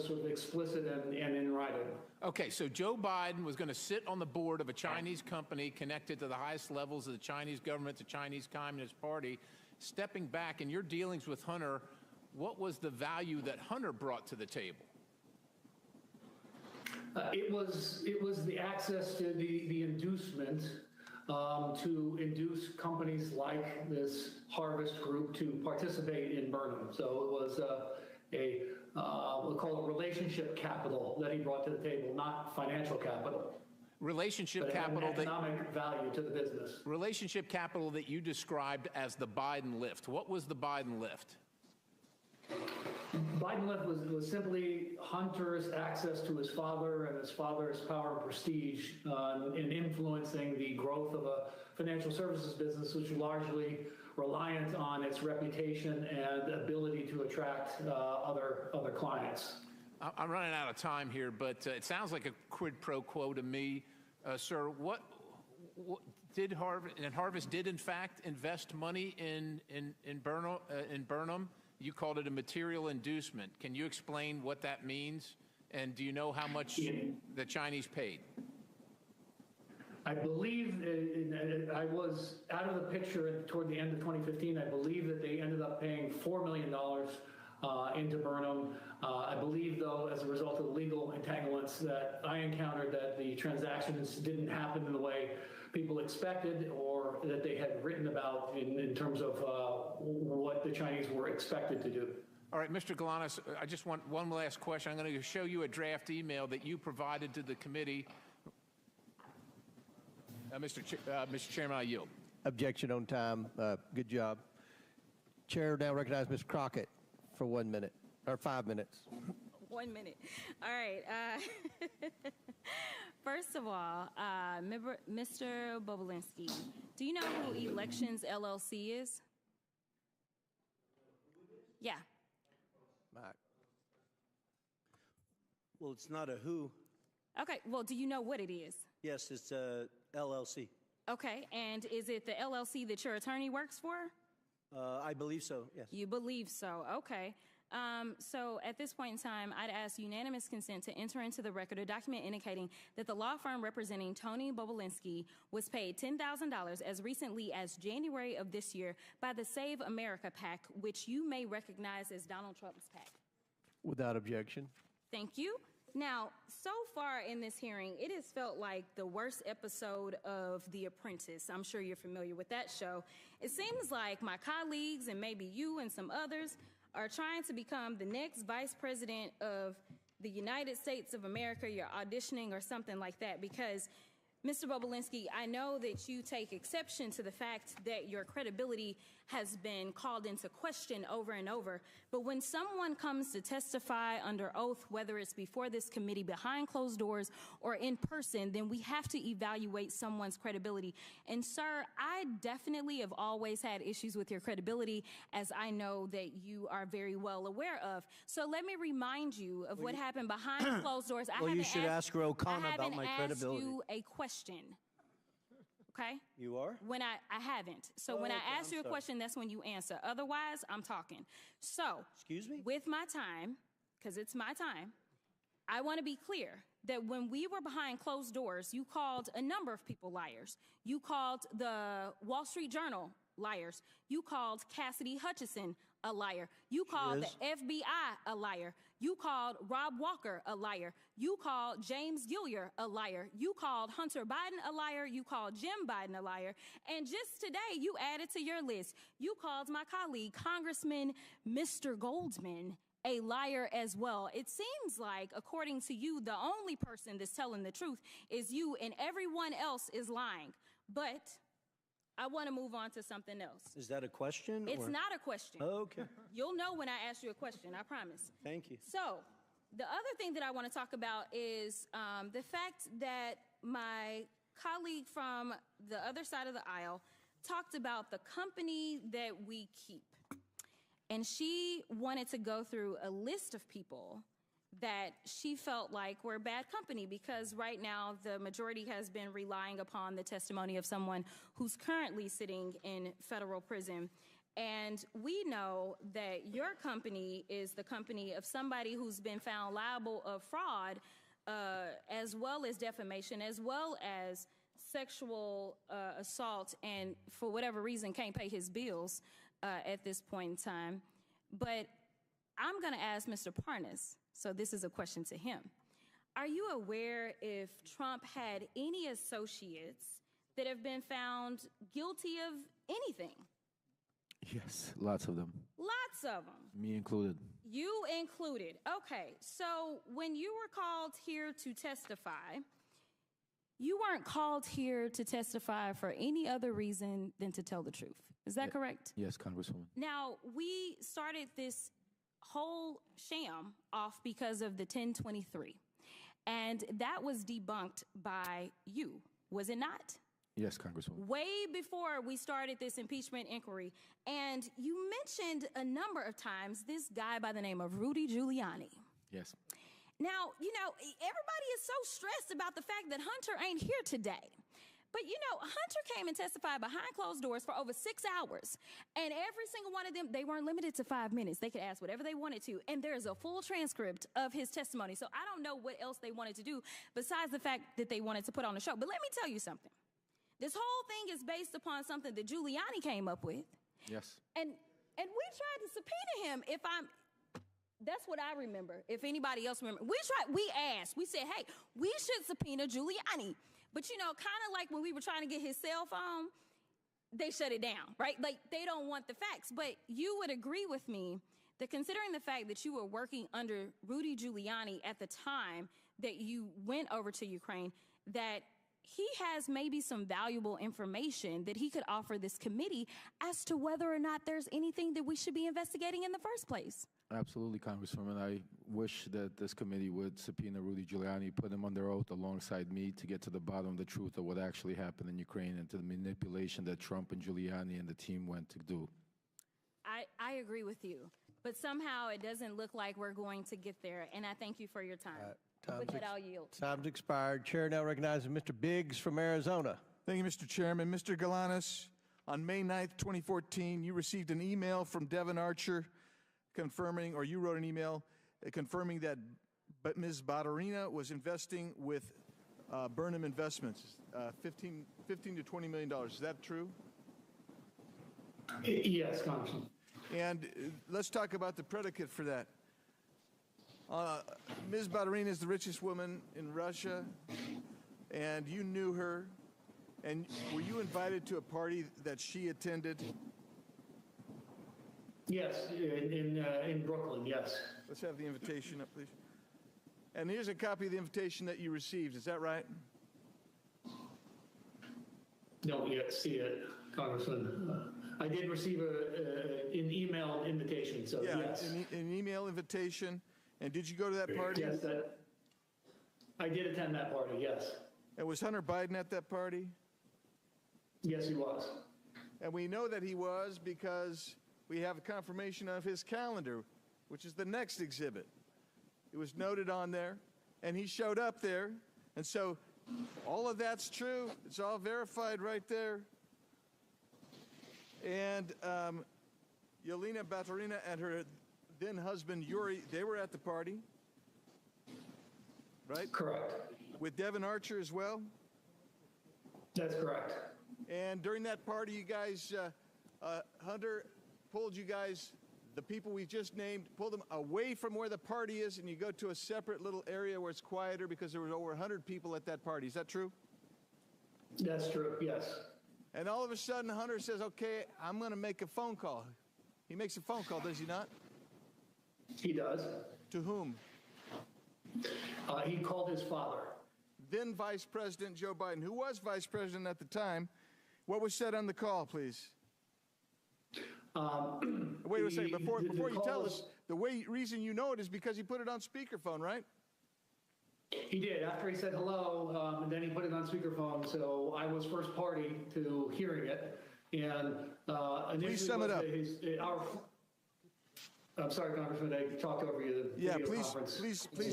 sort of explicit and in writing. Okay, so Joe Biden was going to sit on the board of a Chinese company connected to the highest levels of the Chinese government, the Chinese Communist Party. Stepping back in your dealings with Hunter, what was the value that Hunter brought to the table? It was the access to the inducement to induce companies like this Harvest Group to participate in Burnham. So it was relationship capital that he brought to the table, not financial capital. Relationship capital economic value to the business. Relationship capital that you described as the Biden lift. What was the Biden lift? Biden lift was simply Hunter's access to his father and his father's power and prestige in influencing the growth of a financial services business, which is largely reliant on its reputation and ability to attract other clients. I'm running out of time here, but it sounds like a quid pro quo to me. Sir, what did Harvest did in fact invest money in Burnham? You called it a material inducement. Can you explain what that means? And do you know how much the Chinese paid? I believe I was out of the picture toward the end of 2015. I believe that they ended up paying $4 million into Burnham. I believe, though, as a result of the legal entanglements that I encountered, that the transactions didn't happen in the way people expected or that they had written about in terms of what the Chinese were expected to do. All right, Mr. Galanis, I just want one last question. I'm going to show you a draft email that you provided to the committee. Mr. Chairman, I yield. Objection on time. Good job. Chair now recognizes Ms. Crockett for 1 minute, or 5 minutes. 1 minute. All right. First of all, Mr. Bobulinski, do you know who Elections LLC is? Yeah. Mike. Well, it's not a who. Okay. Well, do you know what it is? Yes, it's a LLC. Okay. And is it the LLC that your attorney works for? I believe so, yes. You believe so. Okay. So at this point in time, I'd ask unanimous consent to enter into the record a document indicating that the law firm representing Tony Bobulinski was paid $10,000 as recently as January of this year by the Save America PAC, which you may recognize as Donald Trump's PAC. Without objection. Thank you. Now, so far in this hearing, it has felt like the worst episode of The Apprentice. I'm sure you're familiar with that show. It seems like my colleagues and maybe you and some others are trying to become the next vice president of the United States of America. You're auditioning or something like that because, Mr. Bobulinski, I know that you take exception to the fact that your credibility has been called into question over and over. But when someone comes to testify under oath, whether it's before this committee, behind closed doors, or in person, then we have to evaluate someone's credibility. And, sir, I definitely have always had issues with your credibility, as I know that you are very well aware of. So let me remind you of what happened behind closed doors. Well, you should ask Ro-Khanna about my credibility. I haven't asked you a question. Okay? You are? When I haven't. So when I ask you a question, that's when you answer. Otherwise, I'm talking. So, excuse me? With my time, because it's my time, I want to be clear that when we were behind closed doors, you called a number of people liars. You called the Wall Street Journal liars. You called Cassidy Hutchinson a liar. You called the FBI a liar. You called Rob Walker a liar. You called James Gilliar a liar. You called Hunter Biden a liar. You called Jim Biden a liar. And just today, you added to your list, you called my colleague, Congressman Mr. Goldman, a liar as well. It seems like, according to you, the only person that's telling the truth is you, and everyone else is lying. But I want to move on to something else. Is that a question? It's not a question. Oh, okay. You'll know when I ask you a question, I promise. Thank you. So, the other thing that I want to talk about is the fact that my colleague from the other side of the aisle talked about the company that we keep. And she wanted to go through a list of people that she felt like were bad company because right now the majority has been relying upon the testimony of someone who's currently sitting in federal prison. And we know that your company is the company of somebody who's been found liable of fraud, as well as defamation, as well as sexual assault, and for whatever reason can't pay his bills at this point in time. But I'm going to ask Mr. Parnas, so this is a question to him. Are you aware if Trump had any associates that have been found guilty of anything? Yes, lots of them. Lots of them. Me included. You included. Okay, so when you were called here to testify, you weren't called here to testify for any other reason than to tell the truth. Is that correct? Yes, Congresswoman. Now, we started this whole sham off because of the 1023, and that was debunked by you, was it not? Yes, Congresswoman. Way before we started this impeachment inquiry. And you mentioned a number of times this guy by the name of Rudy Giuliani. Yes. Now, you know, everybody is so stressed about the fact that Hunter ain't here today. But, you know, Hunter came and testified behind closed doors for over 6 hours. And every single one of them, they weren't limited to 5 minutes. They could ask whatever they wanted to. And there's a full transcript of his testimony. So I don't know what else they wanted to do besides the fact that they wanted to put on a show. But let me tell you something. This whole thing is based upon something that Giuliani came up with. Yes. And we tried to subpoena him that's what I remember, if anybody else remember. We asked, we said, hey, we should subpoena Giuliani. But, you know, kind of like when we were trying to get his cell phone, they shut it down, right? Like, they don't want the facts. But you would agree with me that considering the fact that you were working under Rudy Giuliani at the time that you went over to Ukraine, that he has maybe some valuable information that he could offer this committee as to whether or not there's anything that we should be investigating in the first place. Absolutely, Congresswoman. I wish that this committee would subpoena Rudy Giuliani, put him under oath alongside me to get to the bottom of the truth of what actually happened in Ukraine and to the manipulation that Trump and Giuliani and the team went to do. I agree with you, but somehow it doesn't look like we're going to get there, and I thank you for your time. With that, I'll yield. Time's expired. Chair now recognizes Mr. Biggs from Arizona. Thank you, Mr. Chairman. Mr. Galanis, on May 9th, 2014, you received an email from Devin Archer confirming, or you wrote an email confirming that Ms. Badarina was investing with Burnham Investments, $15 to $20 million. Is that true? Yes, Congressman. And let's talk about the predicate for that. Ms. Badarina is the richest woman in Russia, and you knew her. And were you invited to a party that she attended? Yes, in Brooklyn, yes. Let's have the invitation up, please. And here's a copy of the invitation that you received. Is that right? Don't yet see it, Congressman. I did receive an email invitation, so yes. An email invitation. And did you go to that party? Yes, I did attend that party, yes. And was Hunter Biden at that party? Yes, he was. And we know that he was because we have a confirmation of his calendar, which is the next exhibit. It was noted on there, and he showed up there. And so all of that's true. It's all verified right there. And Yelena Baturina and her then husband Yuri, they were at the party, right? Correct. With Devin Archer as well? That's correct. And during that party, you guys, Hunter pulled you guys, the people we just named, pulled them away from where the party is, and you go to a separate little area where it's quieter because there were over 100 people at that party. Is that true? That's true, yes. And all of a sudden, Hunter says, okay, I'm going to make a phone call. He makes a phone call, does he not? He does. To whom? He called his father. Then Vice President Joe Biden, who was Vice President at the time. What was said on the call, please? Wait a second. Before you tell us, the reason you know it is because he put it on speakerphone, right? He did. After he said hello, and then he put it on speakerphone. So I was first party to hearing it. And please sum it up. I'm sorry, Congressman, I talked over you. Yeah, please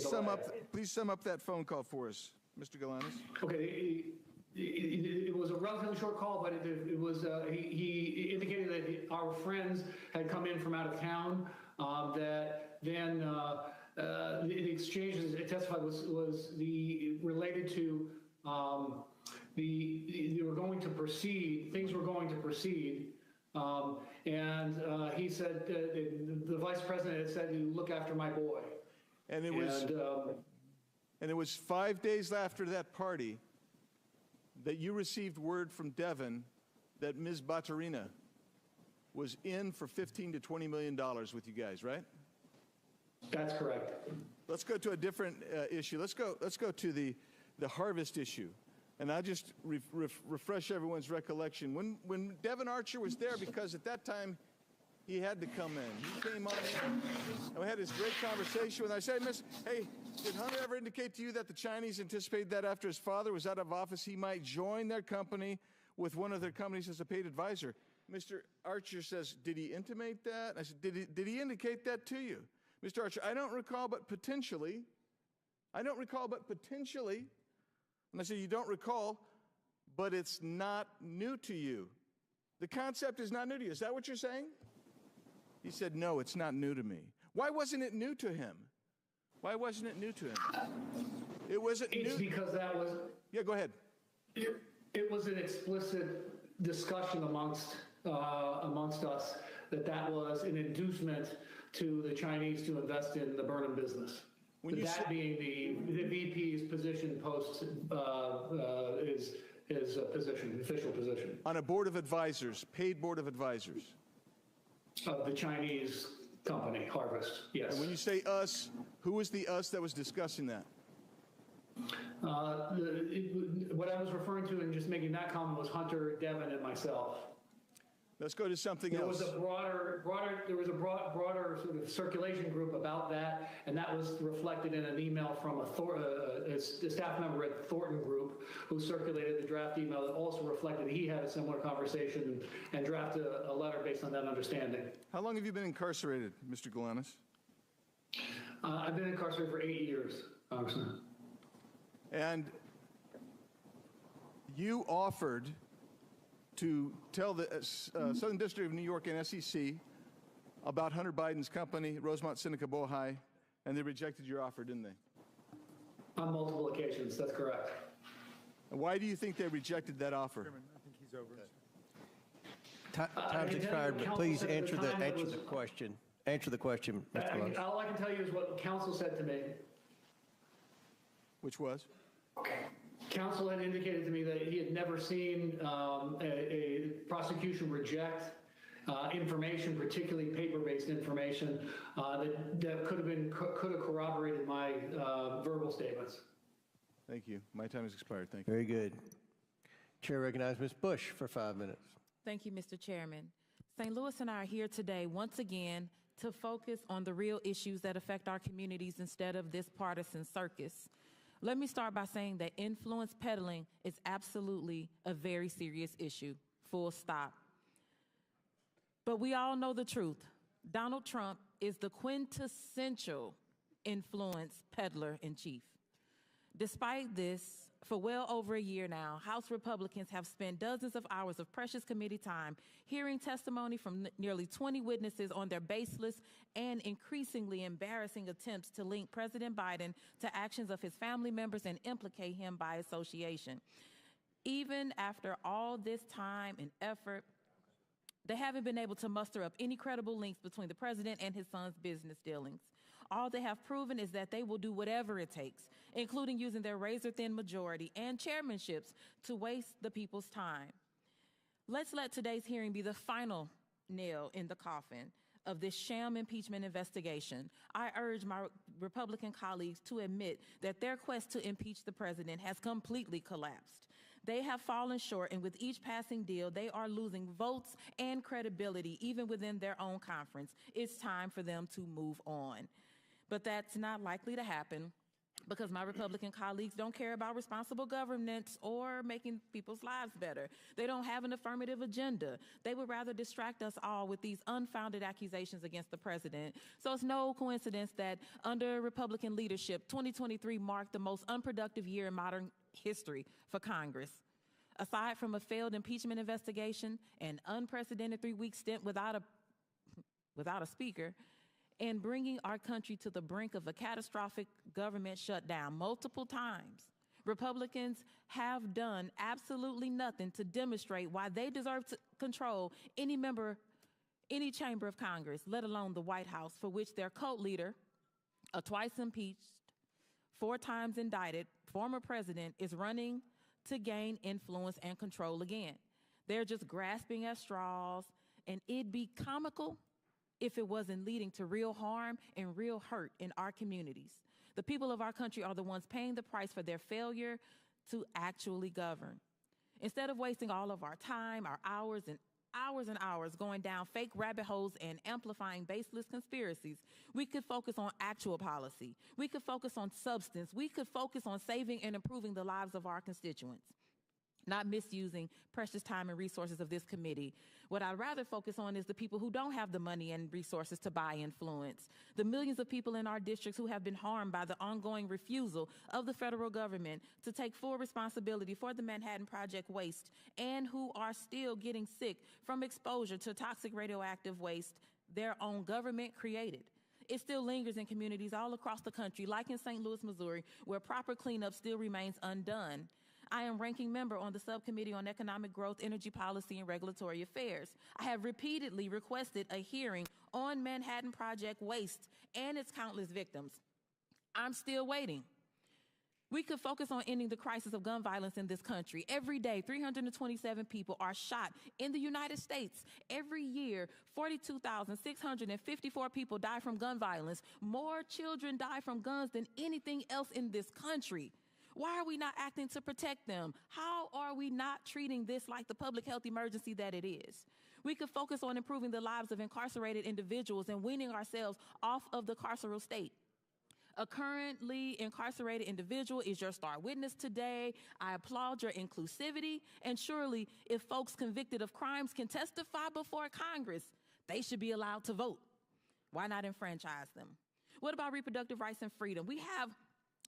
sum up that phone call for us, Mr. Galanis. Okay, it was a relatively short call, but it was he indicated that our friends had come in from out of town. That then the exchange, as it testified, was related to they were going to proceed. Things were going to proceed. And he said, the vice president had said, "You look after my boy." And it was 5 days after that party that you received word from Devin that Ms. Baturina was in for $15 to $20 million with you guys, right? That's correct. Let's go to a different issue. Let's go to the harvest issue. And I'll just refresh everyone's recollection. When Devin Archer was there, because at that time he had to come in. He came on in, and we had this great conversation with him. I said, hey, did Hunter ever indicate to you that the Chinese anticipated that after his father was out of office, he might join their company with one of their companies as a paid advisor? Mr. Archer says, did he intimate that? I said, did he indicate that to you? Mr. Archer, I don't recall, but potentially. I don't recall, but potentially. And I said, you don't recall, but it's not new to you. The concept is not new to you. Is that what you're saying? He said, no, it's not new to me. Why wasn't it new to him? Why wasn't it new to him? It wasn't new. It's because that was... Yeah, go ahead. It was an explicit discussion amongst us that was an inducement to the Chinese to invest in the Burnham business. That being the VP's position post his position, official position. On a board of advisors, paid board of advisors. Of the Chinese company, Harvest, yes. And when you say us, who was the us that was discussing that? What I was referring to and just making that comment was Hunter, Devin, and myself. Let's go to something there else. Was a broader sort of circulation group about that, and that was reflected in an email from a staff member at Thornton Group who circulated the draft email that also reflected he had a similar conversation and drafted a letter based on that understanding. How long have you been incarcerated, Mr. Galanis? I've been incarcerated for 8 years, Congressman. And you offered to tell the Southern District of New York and SEC about Hunter Biden's company, Rosemont Seneca Bohai, and they rejected your offer, didn't they? On multiple occasions, that's correct. And why do you think they rejected that offer? Chairman, I think he's over. Time's expired, but please answer the question. Answer the question, Mr. Galanis. All I can tell you is what counsel said to me. Which was? Counsel had indicated to me that he had never seen a prosecution reject information, particularly paper-based information, that could have corroborated my verbal statements. Thank you. My time has expired. Thank you. Very good. Chair recognizes Ms. Bush for 5 minutes. Thank you, Mr. Chairman. St. Louis and I are here today once again to focus on the real issues that affect our communities instead of this partisan circus. Let me start by saying that influence peddling is absolutely a very serious issue, full stop. But we all know the truth. Donald Trump is the quintessential influence peddler in chief. Despite this, for well over a year now, House Republicans have spent dozens of hours of precious committee time hearing testimony from nearly 20 witnesses on their baseless and increasingly embarrassing attempts to link President Biden to actions of his family members and implicate him by association. Even after all this time and effort, they haven't been able to muster up any credible links between the president and his son's business dealings. All they have proven is that they will do whatever it takes, including using their razor-thin majority and chairmanships to waste the people's time. Let's let today's hearing be the final nail in the coffin of this sham impeachment investigation. I urge my Republican colleagues to admit that their quest to impeach the president has completely collapsed. They have fallen short, and with each passing deal, they are losing votes and credibility, even within their own conference. It's time for them to move on. But that's not likely to happen because my Republican colleagues don't care about responsible governance or making people's lives better. They don't have an affirmative agenda. They would rather distract us all with these unfounded accusations against the president. So it's no coincidence that under Republican leadership, 2023 marked the most unproductive year in modern history for Congress. Aside from a failed impeachment investigation, an unprecedented 3-week stint without a speaker, and bringing our country to the brink of a catastrophic government shutdown multiple times, Republicans have done absolutely nothing to demonstrate why they deserve to control any chamber of Congress, let alone the White House, for which their cult leader, a twice impeached, 4 times indicted former president, is running to gain influence and control again. They're just grasping at straws, and it'd be comical if it wasn't leading to real harm and real hurt in our communities. The people of our country are the ones paying the price for their failure to actually govern. Instead of wasting all of our time, our hours and hours going down fake rabbit holes and amplifying baseless conspiracies, we could focus on actual policy. We could focus on substance. We could focus on saving and improving the lives of our constituents, not misusing precious time and resources of this committee. What I'd rather focus on is the people who don't have the money and resources to buy influence, the millions of people in our districts who have been harmed by the ongoing refusal of the federal government to take full responsibility for the Manhattan Project waste and who are still getting sick from exposure to toxic radioactive waste their own government created. It still lingers in communities all across the country, like in St. Louis, Missouri, where proper cleanup still remains undone. I am ranking member on the Subcommittee on Economic Growth, Energy Policy, and Regulatory Affairs. I have repeatedly requested a hearing on Manhattan Project waste and its countless victims. I'm still waiting. We could focus on ending the crisis of gun violence in this country. Every day, 327 people are shot in the United States. Every year, 42,654 people die from gun violence. More children die from guns than anything else in this country. Why are we not acting to protect them? How are we not treating this like the public health emergency that it is? We could focus on improving the lives of incarcerated individuals and weaning ourselves off of the carceral state. A currently incarcerated individual is your star witness today. I applaud your inclusivity. And surely, if folks convicted of crimes can testify before Congress, they should be allowed to vote. Why not enfranchise them? What about reproductive rights and freedom? We have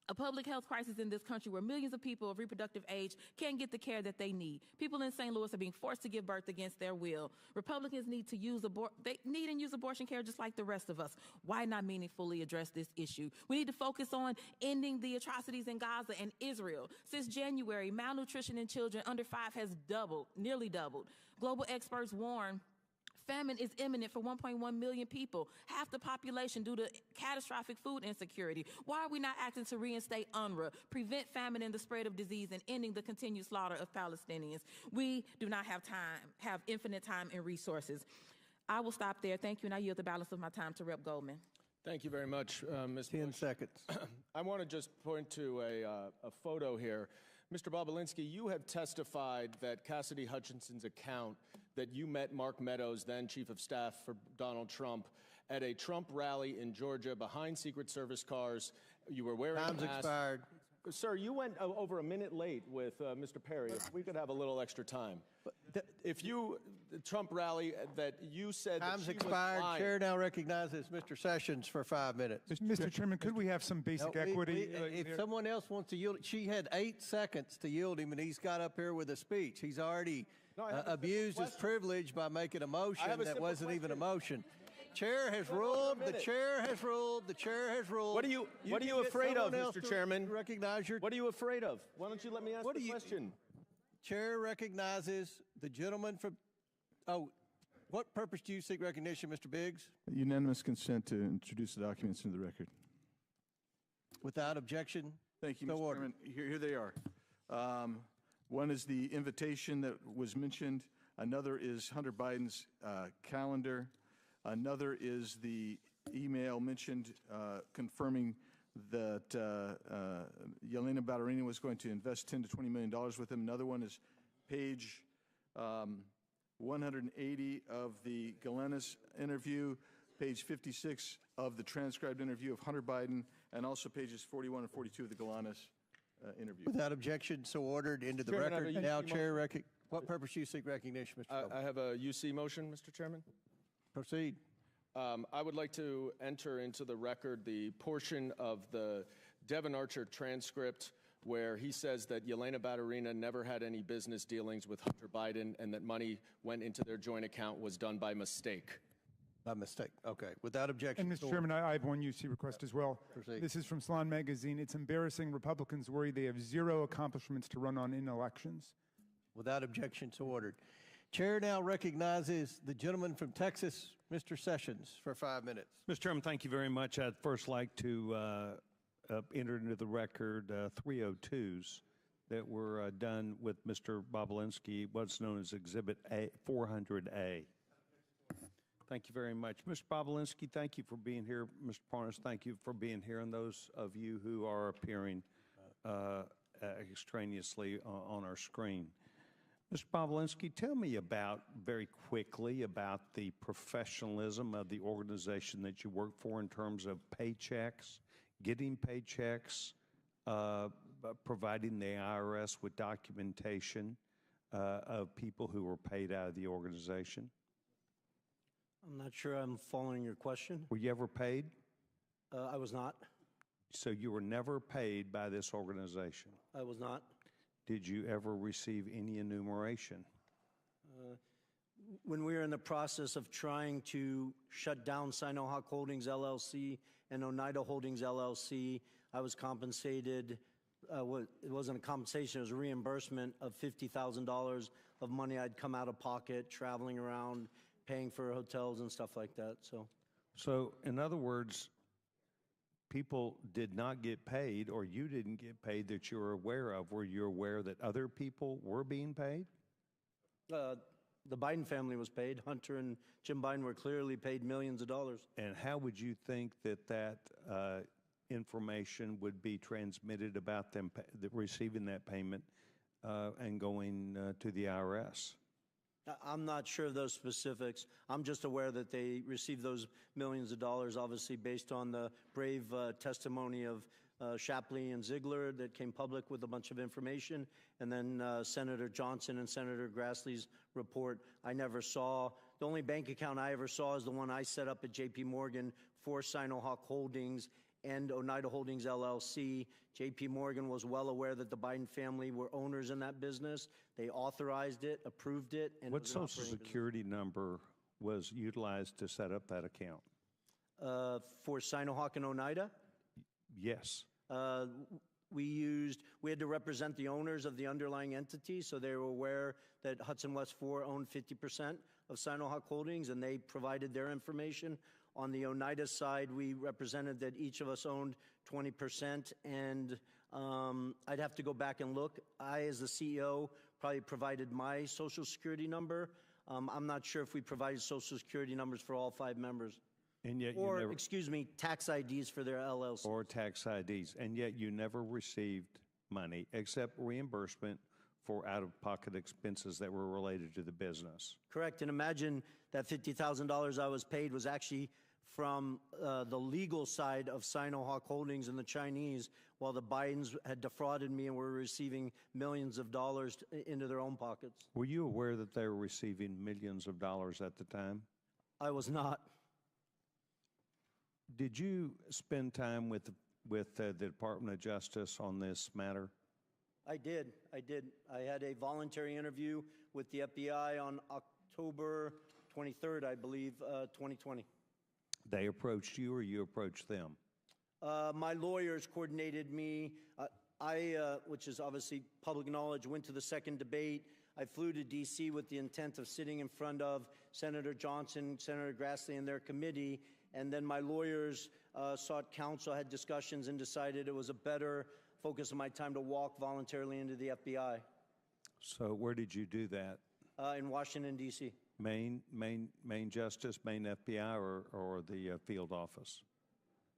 a public health crisis in this country where millions of people of reproductive age can't get the care that they need. People in St. Louis are being forced to give birth against their will. Republicans need to use abortion care just like the rest of us. Why not meaningfully address this issue? We need to focus on ending the atrocities in Gaza and Israel. Since January, malnutrition in children under 5 has nearly doubled. Global experts warn famine is imminent for 1.1 million people, half the population due to catastrophic food insecurity. Why are we not acting to reinstate UNRWA, prevent famine and the spread of disease, and ending the continued slaughter of Palestinians? We do not have infinite time and resources. I will stop there. Thank you, and I yield the balance of my time to Rep. Goldman. Thank you very much, Ms. 10 seconds. I want to just point to a photo here. Mr. Bobolinsky, you have testified that Cassidy Hutchinson's account that you met Mark Meadows, then Chief of Staff for Donald Trump, at a Trump rally in Georgia behind Secret Service cars. You were wearing Time's a mask. expired. Sir, you went over a minute late with Mr. Perry. If we could have a little extra time. If you, the Trump rally that you said Time's that she expired. was lying. Chair now recognizes Mr. Sessions for 5 minutes. Mr. Chairman, could we have some basic equity? If someone else wants to yield, she had 8 seconds to yield him, and he's got up here with a speech. He's already abused his privilege by making a motion that wasn't even a motion. Chair has ruled. The chair has ruled. The chair has ruled. What are you afraid of, Mr. Chairman? Recognize your. What are you afraid of? Why don't you let me ask the question? Chair recognizes the gentleman from. Oh, what purpose do you seek recognition, Mr. Biggs? Unanimous consent to introduce the documents into the record. Without objection. Thank you, Mr. Chairman. Here they are. One is the invitation that was mentioned. Another is Hunter Biden's calendar. Another is the email mentioned confirming that Yelena Baturina was going to invest $10 to $20 million with him. Another one is page 180 of the Galenis interview, page 56 of the transcribed interview of Hunter Biden, and also pages 41 and 42 of the Galenis interview. Without objection, so ordered into the Chairman, record. Now, Chair, what purpose do you seek recognition, Mr. Goldman? I have a UC motion, Mr. Chairman. Proceed. I would like to enter into the record the portion of the Devin Archer transcript where he says that Yelena Baturina never had any business dealings with Hunter Biden and that money went into their joint account was done by mistake. By mistake. Okay. Without objection. And Mr. Chairman, I have one UC request as well. Proceed. This is from Salon Magazine. It's embarrassing. Republicans worry they have 0 accomplishments to run on in elections. Without objection, so ordered. Chair now recognizes the gentleman from Texas, Mr. Sessions, for 5 minutes. Mr. Chairman, thank you very much. I'd first like to enter into the record 302s that were done with Mr. Bobolinsky, what's known as Exhibit 400A. Thank you very much. Mr. Bobolinsky, thank you for being here. Mr. Parnas, thank you for being here. And those of you who are appearing extraneously on our screen. Mr. Bobolinsky, tell me very quickly about the professionalism of the organization that you work for in terms of paychecks, getting paychecks, providing the IRS with documentation of people who were paid out of the organization. I'm not sure I'm following your question. Were you ever paid? I was not. So you were never paid by this organization? I was not. Did you ever receive any enumeration? When we were in the process of trying to shut down Sino-Hawk Holdings LLC and Oneida Holdings LLC, I was compensated. It wasn't a compensation, it was a reimbursement of $50,000 of money I'd come out of pocket, traveling around, paying for hotels and stuff like that. So in other words, people did not get paid, or you didn't get paid that you're aware of. Were you aware that other people were being paid? The Biden family was paid. Hunter and Jim Biden were clearly paid millions of dollars. And how would you think that information would be transmitted about them receiving that payment and going to the IRS? I'm not sure of those specifics. I'm just aware that they received those millions of dollars, obviously based on the brave testimony of Shapley and Ziegler that came public with a bunch of information, and then Senator Johnson and Senator Grassley's report. I never saw. The only bank account I ever saw is the one I set up at J.P. Morgan for Sino-Hawk Holdings and Oneida Holdings LLC. J.P. Morgan was well aware that the Biden family were owners in that business. They authorized it, approved it. And what Social Security number was utilized to set up that account? For Sino-Hawk and Oneida? Yes. We had to represent the owners of the underlying entity, so they were aware that Hudson West 4 owned 50% of Sino-Hawk Holdings, and they provided their information. On the Oneida side, we represented that each of us owned 20%, and I'd have to go back and look. I, as the CEO, probably provided my Social Security number. I'm not sure if we provided Social Security numbers for all 5 members. And yet or, excuse me, tax IDs for their LLC. Or tax IDs. And yet you never received money except reimbursement for out-of-pocket expenses that were related to the business. Correct. And imagine that $50,000 I was paid was actually from the legal side of Sino-Hawk Holdings and the Chinese, while the Bidens had defrauded me and were receiving millions of dollars into their own pockets. Were you aware that they were receiving millions of dollars at the time? I was not. Did you spend time with the Department of Justice on this matter? I did. I had a voluntary interview with the FBI on October 23rd, I believe, 2020. They approached you or you approached them? My lawyers coordinated me. Which is obviously public knowledge, went to the second debate. I flew to D.C. with the intent of sitting in front of Senator Johnson, Senator Grassley, and their committee. And then my lawyers sought counsel, had discussions, and decided it was a better focus of my time to walk voluntarily into the FBI. So where did you do that? In Washington, D.C. Main Justice, Main FBI, or the field office?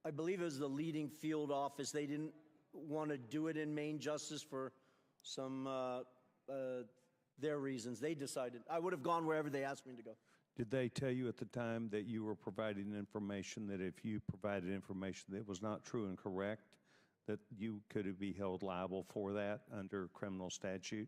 I believe it was the leading field office. They didn't want to do it in Main Justice for some their reasons. They decided. I would have gone wherever they asked me to go. Did they tell you at the time that you were providing information, that if you provided information that was not true and correct, that you could be held liable for that under criminal statute?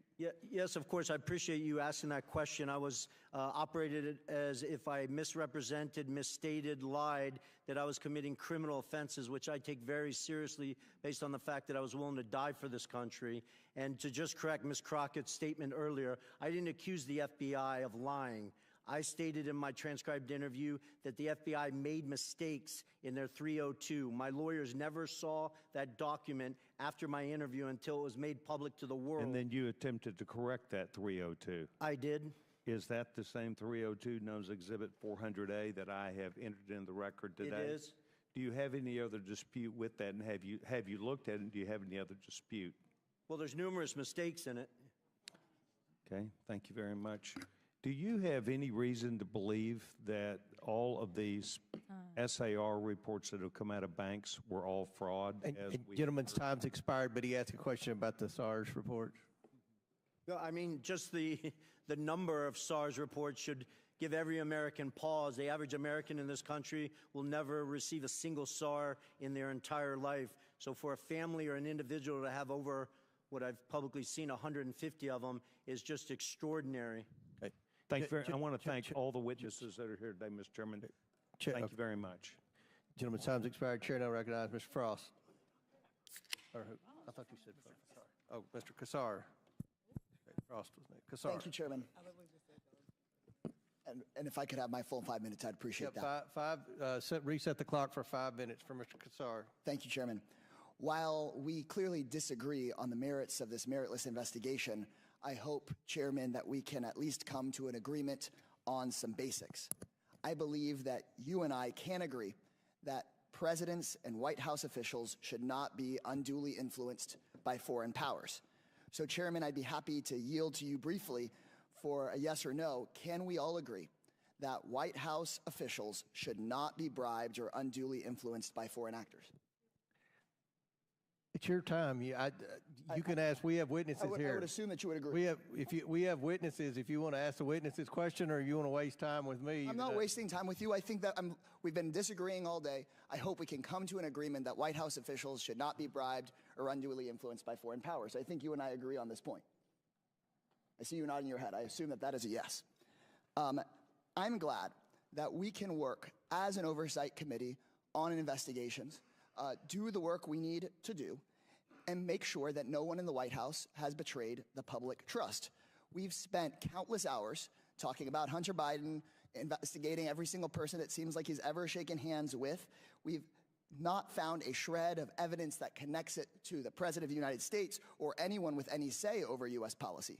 Yes, of course. I appreciate you asking that question. I was operated as if I misrepresented, misstated, lied, that I was committing criminal offenses, which I take very seriously based on the fact that I was willing to die for this country. And to just correct Ms. Crockett's statement earlier, I didn't accuse the FBI of lying. I stated in my transcribed interview that the FBI made mistakes in their 302. My lawyers never saw that document after my interview until it was made public to the world. And then you attempted to correct that 302. I did. Is that the same 302 known as Exhibit 400A that I have entered in the record today? It is. Do you have any other dispute with that? And have you looked at it, and do you have any other dispute? Well, there's numerous mistakes in it. Okay, thank you very much. Do you have any reason to believe that all of these SAR reports that have come out of banks were all fraud? And gentleman's time's expired, but he asked a question about the SARS reports. No, I mean, just the number of SARS reports should give every American pause. The average American in this country will never receive a single SAR in their entire life. So for a family or an individual to have over what I've publicly seen 150 of them is just extraordinary. Okay. Thank you very, I want to thank all the witnesses that are here today, Mr. Chairman. Thank you very much. Gentleman's time's expired. Chair now recognizes Mr. Frost. Or who? I thought you said Frost. Oh, Mr. Kassar. Okay, Frost was next. Kassar. Thank you, Chairman. And if I could have my full 5 minutes, I'd appreciate that. Reset the clock for 5 minutes for Mr. Kassar. Thank you, Chairman. While we clearly disagree on the merits of this meritless investigation, I hope, Chairman, that we can at least come to an agreement on some basics. I believe that you and I can agree that presidents and White House officials should not be unduly influenced by foreign powers. So, Chairman, I'd be happy to yield to you briefly for a yes or no. Can we all agree that White House officials should not be bribed or unduly influenced by foreign actors? It's your time. You can ask. We have witnesses here. I would assume that you would agree. We have witnesses. If you want to ask the witnesses question, or you want to waste time with me, I'm not wasting time with you. I think that we've been disagreeing all day. I hope we can come to an agreement that White House officials should not be bribed or unduly influenced by foreign powers. I think you and I agree on this point. I see you nodding your head. I assume that that is a yes. I'm glad that we can work as an oversight committee on investigations, do the work we need to do, and make sure that no one in the White House has betrayed the public trust. We've spent countless hours talking about Hunter Biden, investigating every single person it seems like he's ever shaken hands with. We've not found a shred of evidence that connects it to the President of the United States or anyone with any say over U.S. policy.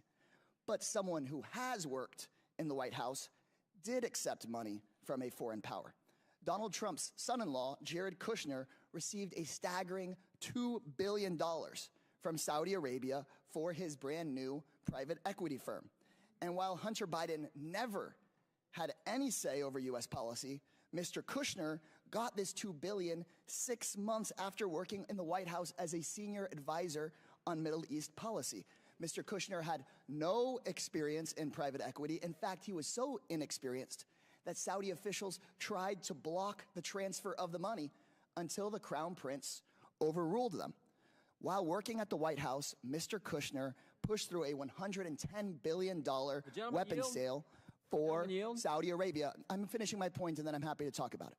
But someone who has worked in the White House did accept money from a foreign power. Donald Trump's son-in-law, Jared Kushner, received a staggering $2 billion from Saudi Arabia for his brand new private equity firm. And while Hunter Biden never had any say over U.S. policy, Mr. Kushner got this $2 billion 6 months after working in the White House as a senior advisor on Middle East policy. Mr. Kushner had no experience in private equity. In fact, he was so inexperienced that Saudi officials tried to block the transfer of the money until the Crown Prince overruled them. While working at the White House, Mr. Kushner pushed through a $110 billion weapons sale for Saudi Arabia. I'm finishing my point and then I'm happy to talk about it.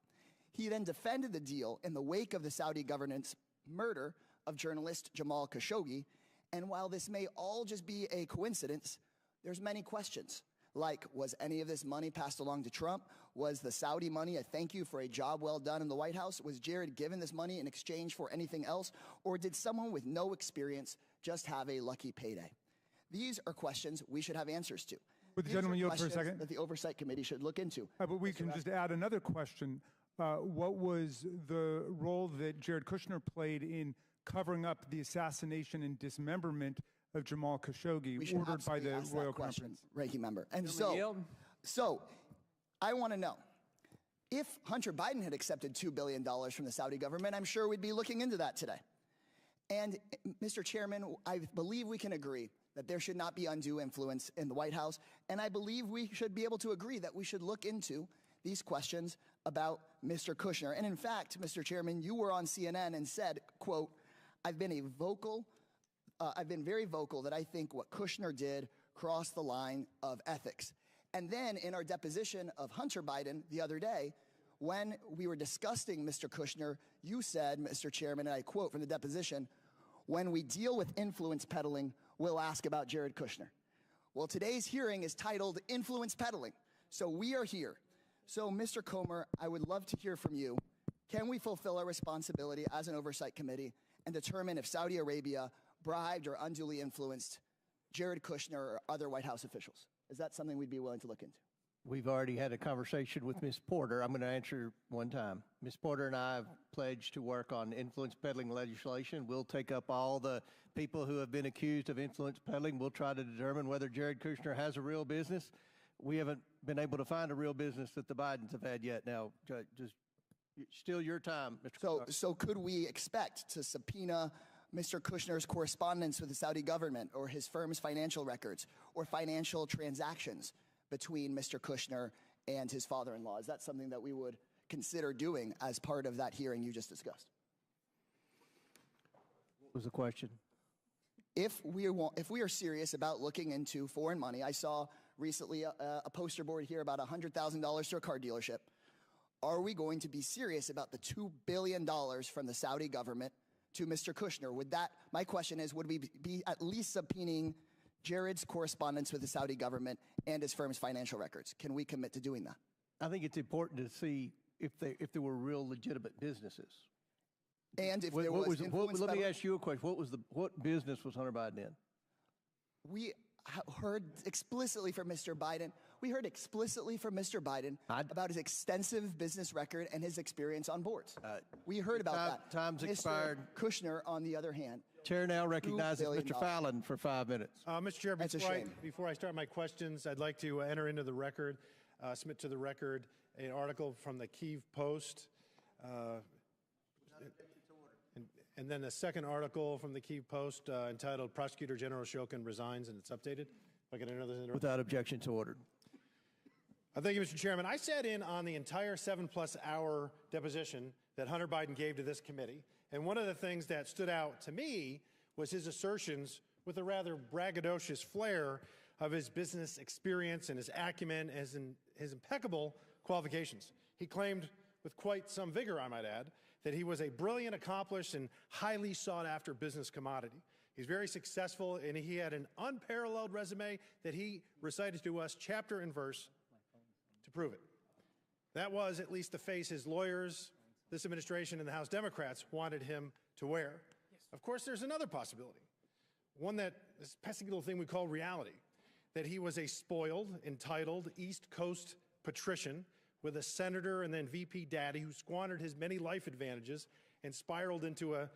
He then defended the deal in the wake of the Saudi government's murder of journalist Jamal Khashoggi. And while this may all just be a coincidence, there's many questions. Like, was any of this money passed along to Trump? Was the Saudi money a thank you for a job well done in the White House? Was Jared given this money in exchange for anything else? Or did someone with no experience just have a lucky payday? These are questions we should have answers to. Would the gentleman yield for a second? That the Oversight Committee should look into. But we can just add another question. What was the role that Jared Kushner played in covering up the assassination and dismemberment of Jamal Khashoggi, ordered by the Royal Conference? Ranking member. And so I want to know, if Hunter Biden had accepted $2 billion from the Saudi government, I'm sure we'd be looking into that today. And Mr. Chairman, I believe we can agree that there should not be undue influence in the White House. And I believe we should be able to agree that we should look into these questions about Mr. Kushner. And in fact, Mr. Chairman, you were on CNN and said, quote, I've been very vocal that I think what Kushner did crossed the line of ethics. And then in our deposition of Hunter Biden the other day, when we were discussing Mr. Kushner, you said, Mr. Chairman, and I quote from the deposition, when we deal with influence peddling, we'll ask about Jared Kushner. Well, today's hearing is titled Influence Peddling. So we are here. So, Mr. Comer, I would love to hear from you. Can we fulfill our responsibility as an oversight committee and determine if Saudi Arabia bribed or unduly influenced Jared Kushner or other White House officials? Is that something we'd be willing to look into? We've already had a conversation with Ms. Porter. I'm going to answer one time. Ms. Porter and I have pledged to work on influence peddling legislation. We'll take up all the people who have been accused of influence peddling. We'll try to determine whether Jared Kushner has a real business. We haven't been able to find a real business that the Bidens have had yet. Now, just still your time, Mr. So could we expect to subpoena Mr. Kushner's correspondence with the Saudi government or his firm's financial records or financial transactions between Mr. Kushner and his father-in-law? Is that something that we would consider doing as part of that hearing you just discussed? What was the question? If we are serious about looking into foreign money, I saw recently a poster board here about $100,000 to a car dealership. Are we going to be serious about the $2 billion from the Saudi government to Mr. Kushner? My question is, would we be at least subpoenaing Jared's correspondence with the Saudi government and his firm's financial records? Can we commit to doing that? I think it's important to see if there were real legitimate businesses. And if there was influence let me ask you a question. What business was Hunter Biden in? We heard explicitly from Mr. Biden. We heard explicitly from Mr. Biden about his extensive business record and his experience on boards. We heard about that. Time's expired. Mr. Kushner, on the other hand. Chair now recognizes Mr. Fallon for 5 minutes. Mr. Chair, before I start my questions, I'd like to enter into the record, submit to the record an article from the Kyiv Post, and then a second article from the Kyiv Post entitled "Prosecutor General Shokin Resigns," and it's updated. If I get another without objection to order. Thank you, Mr. Chairman. I sat in on the entire 7+ hour deposition that Hunter Biden gave to this committee, and one of the things that stood out to me was his assertions with a rather braggadocious flair of his business experience and his acumen and his impeccable qualifications. He claimed with quite some vigor, I might add, that he was a brilliant, accomplished, and highly sought-after business commodity. He's very successful, and he had an unparalleled resume that he recited to us chapter and verse to prove it. That was at least the face his lawyers, this administration, and the House Democrats wanted him to wear. Of course, there's another possibility, one that this pesky little thing we call reality, that he was a spoiled, entitled East Coast patrician with a senator and then VP daddy who squandered his many life advantages and spiraled into a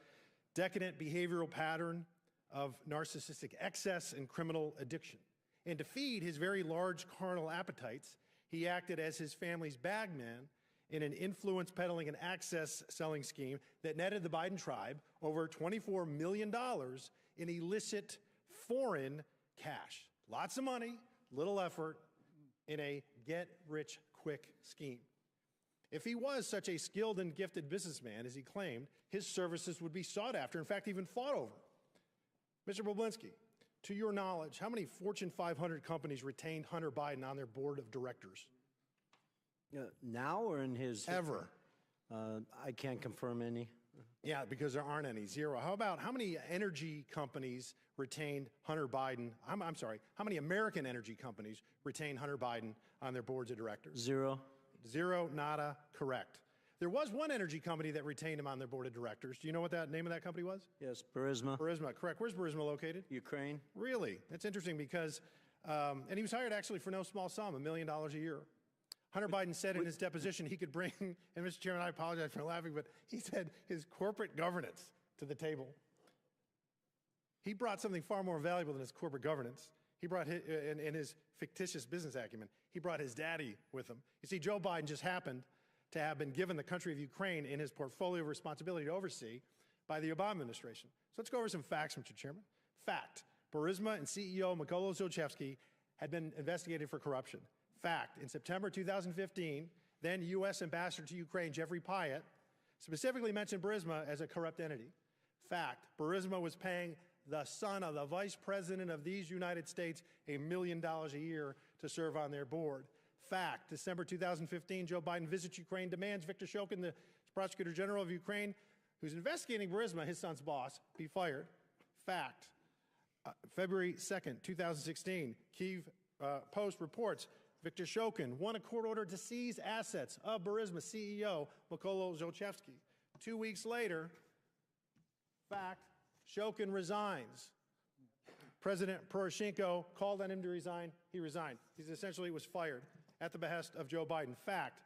decadent behavioral pattern of narcissistic excess and criminal addiction. And to feed his very large carnal appetites, he acted as his family's bagman in an influence peddling and access selling scheme that netted the Biden tribe over $24 million in illicit foreign cash. Lots of money, little effort, in a get-rich-quick scheme. If he was such a skilled and gifted businessman as he claimed, his services would be sought after, in fact, even fought over. Mr. Boblinski, to your knowledge, how many Fortune 500 companies retained Hunter Biden on their board of directors? Now or in his... Ever. I can't confirm any. Yeah, because there aren't any. Zero. How many energy companies retained Hunter Biden? I'm sorry, how many American energy companies retained Hunter Biden on their boards of directors? Zero. Zero, nada, correct. There was one energy company that retained him on their board of directors. Do you know what that name of that company was? Yes, Burisma. Burisma, correct. Where's Burisma located? Ukraine. Really? That's interesting because, and he was hired actually for no small sum, $1 million a year. Hunter Biden said in his deposition he could bring, and Mr. Chairman, I apologize for laughing, but he said his corporate governance to the table. He brought something far more valuable than his corporate governance. He brought his, and his fictitious business acumen. He brought his daddy with him. You see, Joe Biden just happened to have been given the country of Ukraine in his portfolio of responsibility to oversee by the Obama administration. So let's go over some facts, Mr. Chairman. Fact, Burisma and CEO Mykola Zlochevsky had been investigated for corruption. Fact, in September 2015, then U.S. Ambassador to Ukraine Jeffrey Pyatt specifically mentioned Burisma as a corrupt entity. Fact, Burisma was paying the son of the Vice President of these United States $1 million a year to serve on their board. Fact, December 2015, Joe Biden visits Ukraine, demands Viktor Shokin, the Prosecutor General of Ukraine, who's investigating Burisma, his son's boss, be fired. Fact, February 2nd, 2016, Kyiv Post reports Viktor Shokin won a court order to seize assets of Burisma CEO Mykola Zlochevsky. 2 weeks later, fact, Shokin resigns. President Poroshenko called on him to resign. He resigned. He essentially was fired at the behest of Joe Biden. Fact,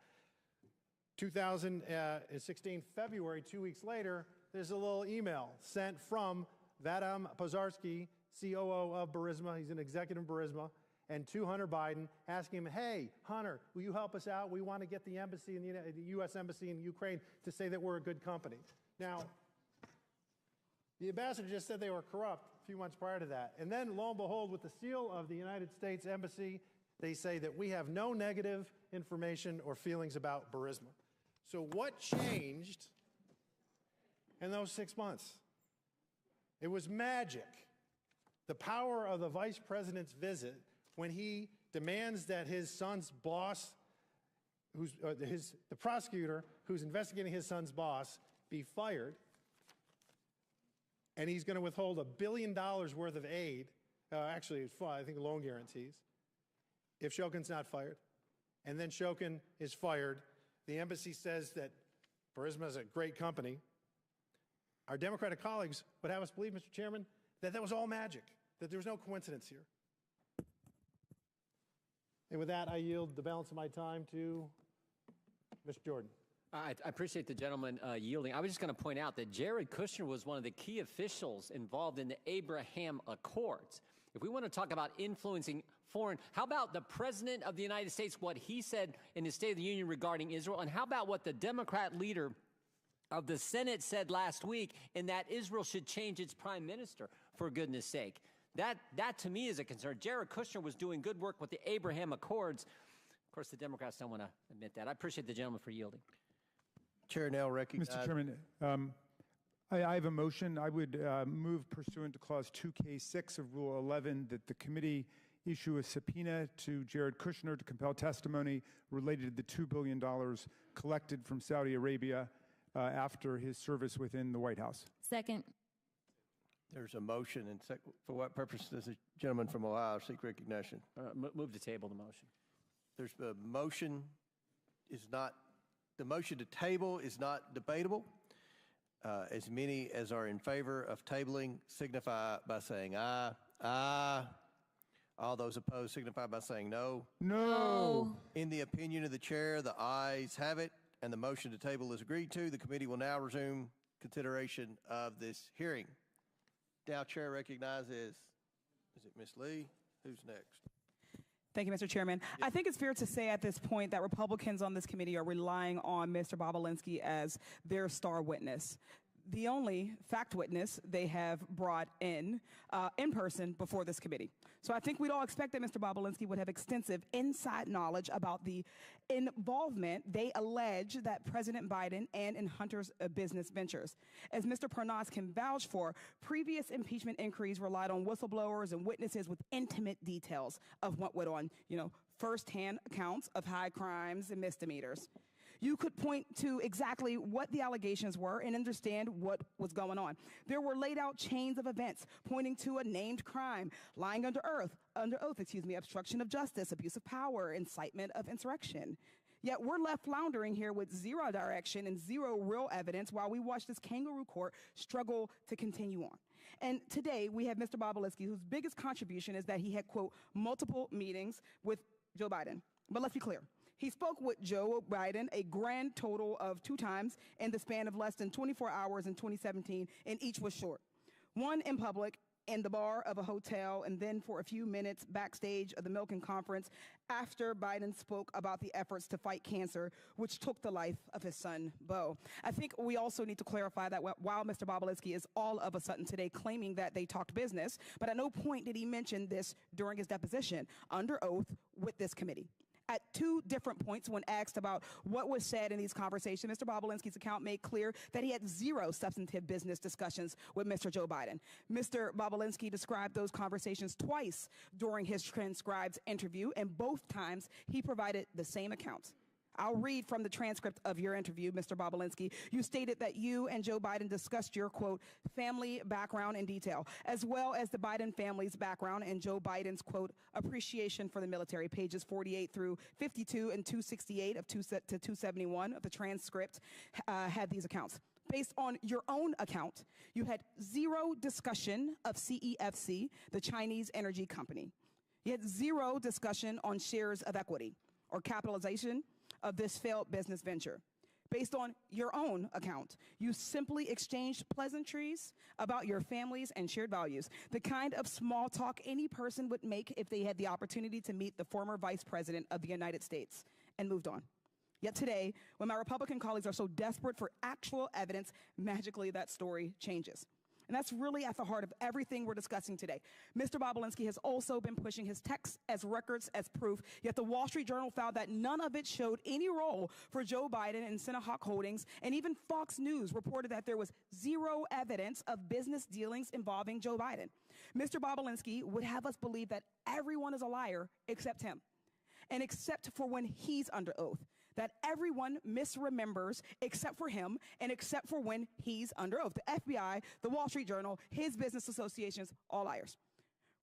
2016, February, 2 weeks later, there's a little email sent from Vadim Pozharsky, COO of Burisma. He's an executive of Burisma. and to Hunter Biden, asking him, hey, Hunter, will you help us out? We want to get the embassy in the U.S. Embassy in Ukraine to say that we're a good company. Now, the ambassador just said they were corrupt a few months prior to that. And then, lo and behold, with the seal of the United States Embassy, they say that we have no negative information or feelings about Burisma. So what changed in those 6 months? It was magic. The power of the vice president's visit when he demands that his son's boss, the prosecutor who's investigating his son's boss, be fired. And he's going to withhold $1 billion worth of aid. Actually, I think loan guarantees, if Shokin's not fired. And then Shokin is fired. The embassy says that Burisma is a great company. Our Democratic colleagues would have us believe, Mr. Chairman, that that was all magic, that there was no coincidence here. And with that, I yield the balance of my time to Mr. Jordan. I appreciate the gentleman yielding. I was just going to point out that Jared Kushner was one of the key officials involved in the Abraham Accords. If we want to talk about influencing foreign, how about the President of the United States, what he said in his State of the Union regarding Israel, and how about what the Democrat leader of the Senate said last week, in that Israel should change its prime minister, for goodness sake. That to me is a concern. Jared Kushner was doing good work with the Abraham Accords. Of course, the Democrats don't want to admit that. I appreciate the gentleman for yielding. Chair now recognizes. Mr. Chairman, I have a motion. I would move pursuant to Clause 2K6 of Rule 11 that the committee issue a subpoena to Jared Kushner to compel testimony related to the $2 billion collected from Saudi Arabia after his service within the White House. Second. There's a motion, and for what purpose does the gentleman from Ohio seek recognition? Move to table the motion. There's a motion is not. The motion to table is not debatable. As many as are in favor of tabling signify by saying aye. Aye. All those opposed signify by saying no. No. In the opinion of the chair, the ayes have it, and the motion to table is agreed to. The committee will now resume consideration of this hearing. Now, chair recognizes, is it Ms. Lee? Who's next? Thank you, Mr. Chairman. I think it's fair to say at this point that Republicans on this committee are relying on Mr. Bobulinski as their star witness, the only fact witness they have brought in person before this committee. So I think we'd all expect that Mr. Bobulinski would have extensive inside knowledge about the involvement they allege that President Biden and in Hunter's business ventures. As Mr. Pernas can vouch for, previous impeachment inquiries relied on whistleblowers and witnesses with intimate details of what went on, firsthand accounts of high crimes and misdemeanors. You could point to exactly what the allegations were and understand what was going on. There were laid out chains of events pointing to a named crime, lying under oath, obstruction of justice, abuse of power, incitement of insurrection. Yet we're left floundering here with zero direction and zero real evidence while we watch this kangaroo court struggle to continue on. And today we have Mr. Bobulinski, whose biggest contribution is that he had, quote, multiple meetings with Joe Biden. But let's be clear. He spoke with Joe Biden a grand total of 2 times in the span of less than 24 hours in 2017, and each was short. One in public, in the bar of a hotel, and then for a few minutes backstage of the Milken Conference after Biden spoke about the efforts to fight cancer, which took the life of his son, Beau. I think we also need to clarify that while Mr. Bobulinski is all of a sudden today claiming that they talked business, but at no point did he mention this during his deposition under oath with this committee. At 2 different points when asked about what was said in these conversations, Mr. Bobulinski's account made clear that he had 0 substantive business discussions with Mr. Joe Biden. Mr. Bobulinski described those conversations twice during his transcribed interview, and both times he provided the same accounts. I'll read from the transcript of your interview, Mr. Bobulinski. You stated that you and Joe Biden discussed your, quote, family background in detail, as well as the Biden family's background and Joe Biden's, quote, appreciation for the military. Pages 48 through 52 and 268 to 271 of the transcript had these accounts. Based on your own account, you had 0 discussion of CEFC, the Chinese energy company. You had 0 discussion on shares of equity or capitalization of this failed business venture. based on your own account. You simply exchanged pleasantries about your families and shared values, the kind of small talk any person would make if they had the opportunity to meet the former Vice President of the United States, and moved on. Yet today, when my Republican colleagues are so desperate for actual evidence, magically that story changes. And that's really at the heart of everything we're discussing today. Mr. Bobulinski has also been pushing his texts as records as proof, yet the Wall Street Journal found that none of it showed any role for Joe Biden and Sinohawk Holdings, and even Fox News reported that there was zero evidence of business dealings involving Joe Biden. Mr. Bobulinski would have us believe that everyone is a liar except him, and except for when he's under oath. That everyone misremembers except for him and except for when he's under oath. The FBI, the Wall Street Journal, his business associations, all liars.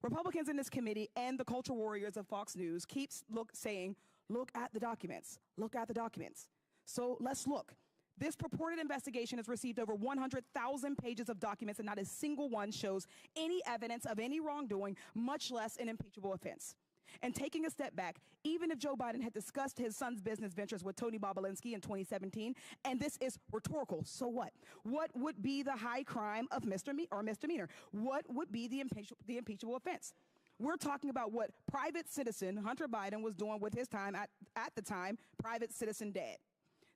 Republicans in this committee and the culture warriors of Fox News keep saying, look at the documents, look at the documents. So let's look. This purported investigation has received over 100,000 pages of documents, and not a single one shows any evidence of any wrongdoing, much less an impeachable offense. And taking a step back, even if Joe Biden had discussed his son's business ventures with Tony Bobulinski in 2017, and this is rhetorical, so what? What would be the high crime of misdemeanor? What would be the impeachable offense? We're talking about what private citizen Hunter Biden was doing with his time at the time, private citizen dad.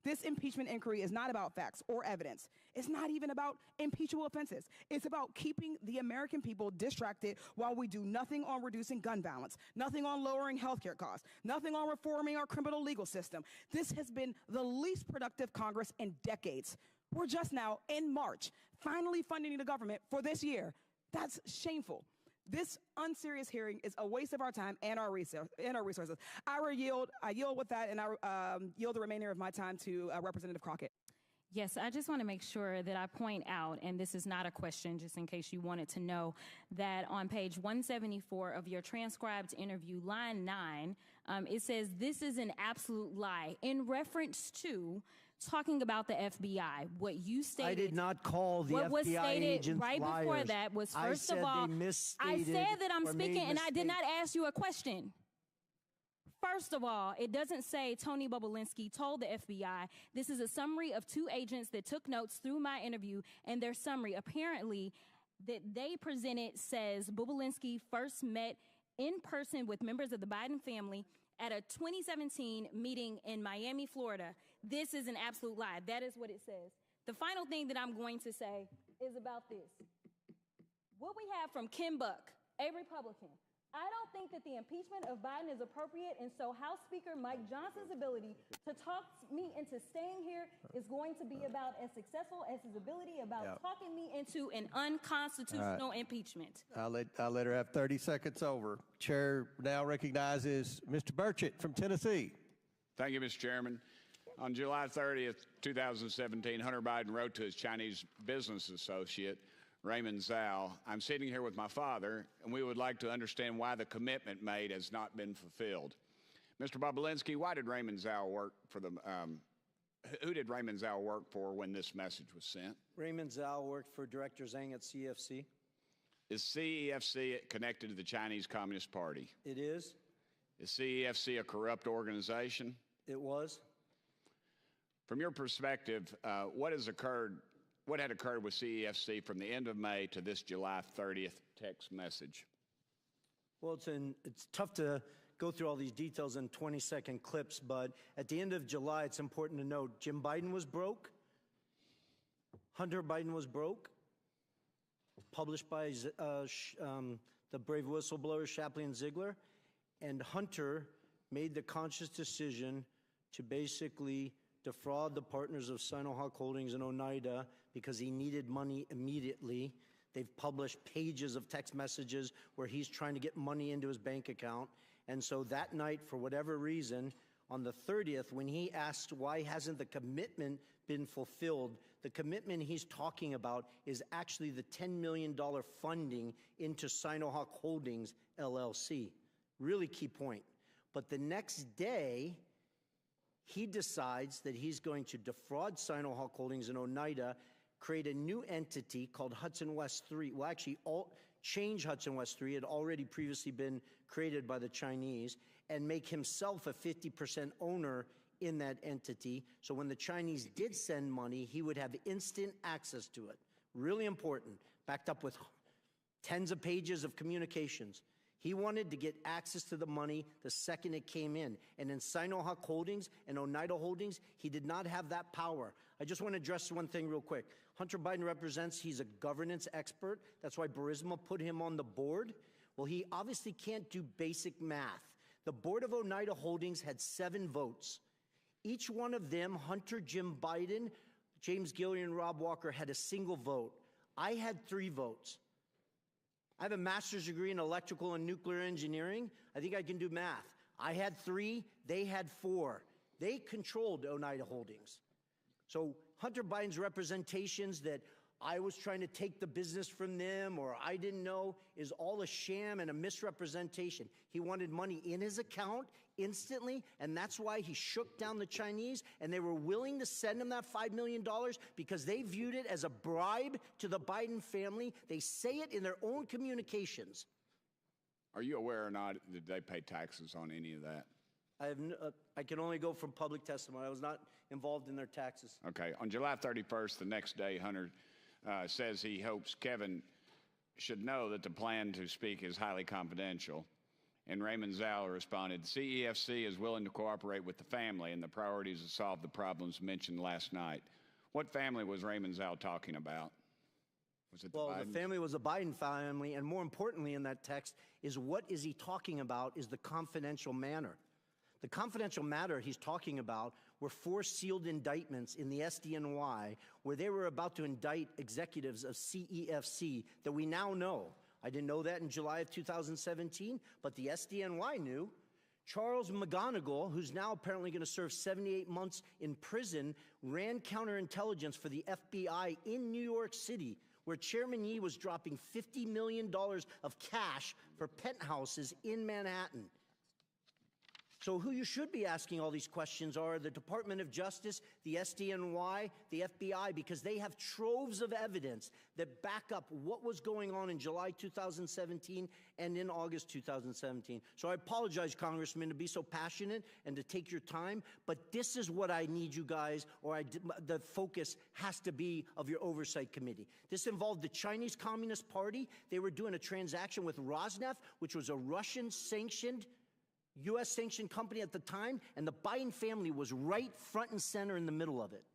This impeachment inquiry is not about facts or evidence. It's not even about impeachable offenses. It's about keeping the American people distracted while we do nothing on reducing gun violence, nothing on lowering healthcare costs, nothing on reforming our criminal legal system. This has been the least productive Congress in decades. We're just now, in March, finally funding the government for this year. That's shameful. This unserious hearing is a waste of our time and our resources. I yield with that, and I yield the remainder of my time to Representative Crockett. Yes, I just want to make sure that I point out, and this is not a question, just in case you wanted to know, that on page 174 of your transcribed interview, line 9, it says, "This is an absolute lie," in reference to talking about the FBI. What you stated, I did not call the what was FBI stated agents right liars. before that was, first of all, I said that I'm speaking, and I did not ask you a question. First of all, it doesn't say Tony Bobulinski told the FBI. This is a summary of 2 agents that took notes through my interview, and their summary apparently that they presented says Bobulinski first met in person with members of the Biden family at a 2017 meeting in Miami, Florida. This is an absolute lie. That is what it says. The final thing that I'm going to say is about this. What we have from Kim Buck, a Republican, I don't think that the impeachment of Biden is appropriate, and so House Speaker Mike Johnson's ability to talk me into staying here is going to be about as successful as his ability about talking me into an unconstitutional impeachment. I'll let her have 30 seconds over. Chair now recognizes Mr. Burchett from Tennessee. Thank you, Mr. Chairman. On July 30th, 2017, Hunter Biden wrote to his Chinese business associate, Raymond Zhao, "I'm sitting here with my father, and we would like to understand why the commitment made has not been fulfilled." Mr. Bobulinski, why did Raymond Zhao work for the, who did Raymond Zhao work for when this message was sent? Raymond Zhao worked for Director Zhang at CEFC. Is CEFC connected to the Chinese Communist Party? It is. Is CEFC a corrupt organization? It was. From your perspective, what had occurred with CEFC from the end of May to this July 30th text message? Well, it's tough to go through all these details in 20-second clips, but at the end of July, it's important to note Jim Biden was broke. Hunter Biden was broke. Published by the brave whistleblower Shapley and Ziegler. And Hunter made the conscious decision to basically defraud the partners of Sinohawk Holdings and Oneida because he needed money immediately. They've published pages of text messages where he's trying to get money into his bank account. And so that night, for whatever reason, on the 30th, when he asked why hasn't the commitment been fulfilled, the commitment he's talking about is actually the $10 million funding into Sinohawk Holdings, LLC. Really key point. But the next day, he decides that he's going to defraud Sinohawk Holdings and Oneida, create a new entity called Hudson West 3. Well, actually, change Hudson West 3. It had already previously been created by the Chinese, and make himself a 50% owner in that entity. So when the Chinese did send money, he would have instant access to it. Really important, backed up with tens of pages of communications. He wanted to get access to the money the second it came in. And in Sinohawk Holdings and Oneida Holdings, he did not have that power. I just want to address one thing real quick. Hunter Biden represents, he's a governance expert. That's why Burisma put him on the board. Well, he obviously can't do basic math. The board of Oneida Holdings had 7 votes. Each one of them, Hunter, Jim Biden, James Gillian, and Rob Walker, had a single vote. I had 3 votes. I have a master's degree in electrical and nuclear engineering. I think I can do math. I had 3, they had 4. They controlled Oneida Holdings. So Hunter Biden's representations that I was trying to take the business from them or I didn't know is all a sham and a misrepresentation. He wanted money in his account instantly, and that's why he shook down the Chinese, and they were willing to send him that $5 million because they viewed it as a bribe to the Biden family. They say it in their own communications. Are you aware or not that they pay taxes on any of that? I can only go from public testimony. I was not involved in their taxes. Okay. On July 31st, the next day, Hunter says he hopes Kevin should know that the plan to speak is highly confidential. And Raymond Zhao responded, CEFC is willing to cooperate with the family and the priorities to solve the problems mentioned last night. What family was Raymond Zhao talking about? Was it the family was the Biden family, and more importantly in that text is what is he talking about is the confidential matter. The confidential matter he's talking about were 4 sealed indictments in the SDNY where they were about to indict executives of CEFC that we now know. I didn't know that in July of 2017, but the SDNY knew. Charles McGonigal, who's now apparently going to serve 78 months in prison, ran counterintelligence for the FBI in New York City, where Chairman Yi was dropping $50 million of cash for penthouses in Manhattan. So who you should be asking all these questions are the Department of Justice, the SDNY, the FBI, because they have troves of evidence that back up what was going on in July 2017 and in August 2017. So I apologize, Congressman, to be so passionate and to take your time, but this is what I need you guys, or the focus has to be of your oversight committee. This involved the Chinese Communist Party. They were doing a transaction with Rosneft, which was a Russian-sanctioned U.S.-sanctioned company at the time, and the Biden family was right front and center in the middle of it.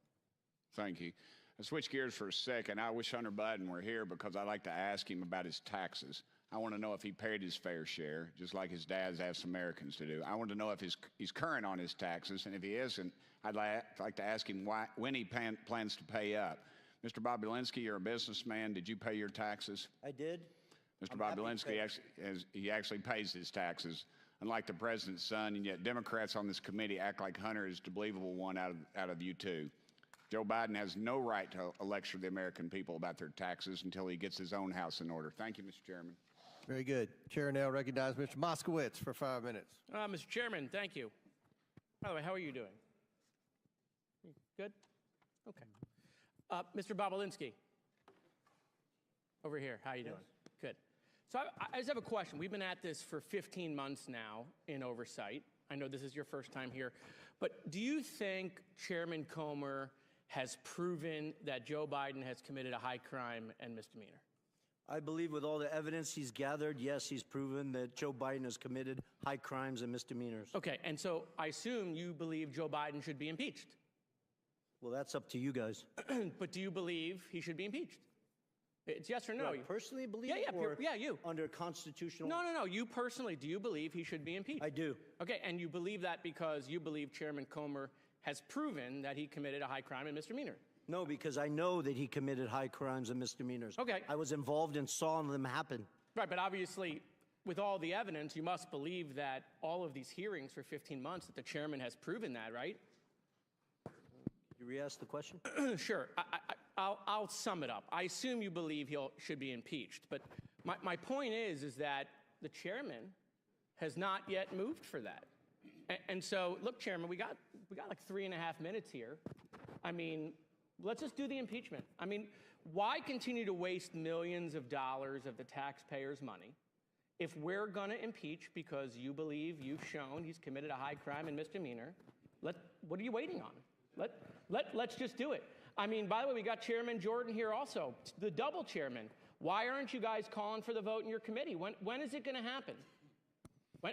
Thank you. I'll switch gears for a second. I wish Hunter Biden were here because I'd like to ask him about his taxes. I want to know if he paid his fair share, just like his dad's asked Americans to do. I want to know if he's current on his taxes, and if he isn't, I'd like to ask him when he plans to pay up. Mr. Bobulinski, you're a businessman. Did you pay your taxes? I did. Mr. Bobulinski actually pays his taxes, unlike the president's son, and yet Democrats on this committee act like Hunter is the believable one out of you two. Joe Biden has no right to lecture the American people about their taxes until he gets his own house in order. Thank you, Mr. Chairman. Very good. Chair now recognizes Mr. Moskowitz for 5 minutes. Mr. Chairman, thank you. By the way, how are you doing? Good? Okay. Mr. Bobulinski, over here, how are you doing? Good. So I just have a question. We've been at this for 15 months now in oversight. I know this is your first time here. But do you think Chairman Comer has proven that Joe Biden has committed a high crime and misdemeanor? I believe with all the evidence he's gathered, yes, he's proven that Joe Biden has committed high crimes and misdemeanors. Okay, and so I assume you believe Joe Biden should be impeached. Well, that's up to you guys. But do you believe he should be impeached? It's yes or no. You personally believe you. Under constitutional... No. You personally, do you believe he should be impeached? I do. Okay, and you believe that because you believe Chairman Comer has proven that he committed a high crime and misdemeanor? No, because I know that he committed high crimes and misdemeanors. Okay. I was involved and saw them happen. Right, but obviously, with all the evidence, you must believe that all of these hearings for 15 months, that the chairman has proven that, right? You re-ask the question? Sure. I'll sum it up. I assume you believe he should be impeached, but my point is that the chairman has not yet moved for that. And so, look, Chairman, we got like 3.5 minutes here. I mean, let's just do the impeachment. I mean, why continue to waste millions of dollars of the taxpayers' money if we're going to impeach because you believe you've shown he's committed a high crime and misdemeanor? what are you waiting on? Let's just do it. I mean, by the way, we got Chairman Jordan here also, the double chairman. Why aren't you guys calling for the vote in your committee? When is it going to happen?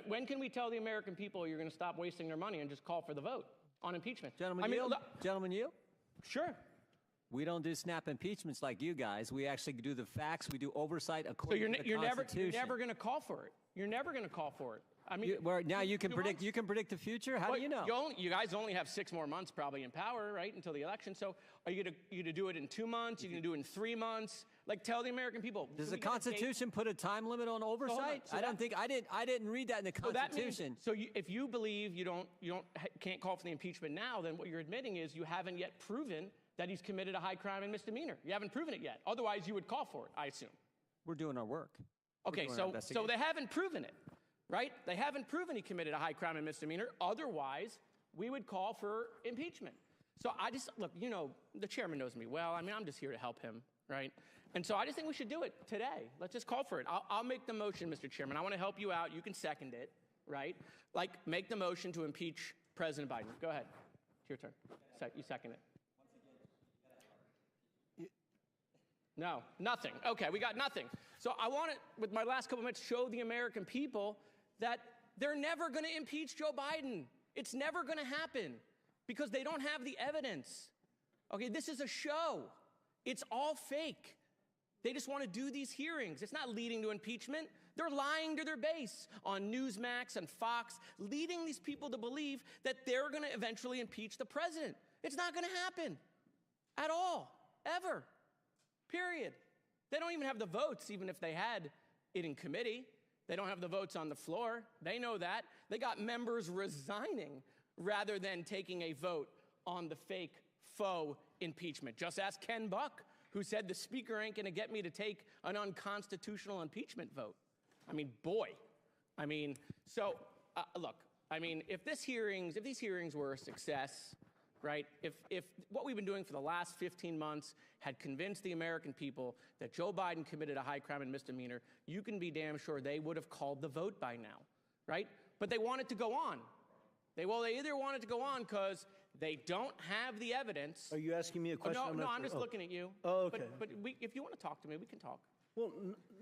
When can we tell the American people you're going to stop wasting their money and just call for the vote on impeachment? Gentlemen, yield? Sure. We don't do snap impeachments like you guys. We actually do the facts. We do oversight according to the Constitution. You're never going to call for it. You're never going to call for it. I mean, now you can predict. You can predict the future. How do you know? You guys only have 6 more months probably in power, right, until the election. So, are you going to do it in 2 months? Are you going to do it in 3 months? Like, tell the American people. Does the Constitution put a time limit on oversight? I didn't read that in the Constitution. So if you believe you can't call for the impeachment now, then what you're admitting is you haven't yet proven that he's committed a high crime and misdemeanor. You haven't proven it yet. Otherwise, you would call for it, I assume. We're doing our work. Okay, so they haven't proven it, right? They haven't proven he committed a high crime and misdemeanor. Otherwise, we would call for impeachment. So look, the chairman knows me well. I mean, I'm just here to help him, right? And so I just think we should do it today. Let's just call for it. I'll make the motion, Mr. Chairman. I want to help you out. You can second it, right? Like, make the motion to impeach President Biden. Go ahead. It's your turn. You second it. No, nothing. Okay, we got nothing. So I want to, with my last couple minutes, show the American people that they're never going to impeach Joe Biden. It's never going to happen because they don't have the evidence. Okay, this is a show. It's all fake. They just want to do these hearings. It's not leading to impeachment. They're lying to their base on Newsmax and Fox, leading these people to believe that they're going to eventually impeach the president. It's not going to happen at all, ever. Period. They don't even have the votes, even if they had it in committee. They don't have the votes on the floor. They know that. They got members resigning rather than taking a vote on the fake, faux impeachment. Just ask Ken Buck, who said the speaker ain't going to get me to take an unconstitutional impeachment vote. I mean, boy. I mean, so, look, I mean, if these hearings were a success, right, if what we've been doing for the last 15 months had convinced the American people that Joe Biden committed a high crime and misdemeanor, you can be damn sure they would have called the vote by now, right? But they want it to go on. They either want it to go on because they don't have the evidence. Are you asking me a question? No, I'm just looking at you. Oh, okay. But if you want to talk to me, we can talk. Well,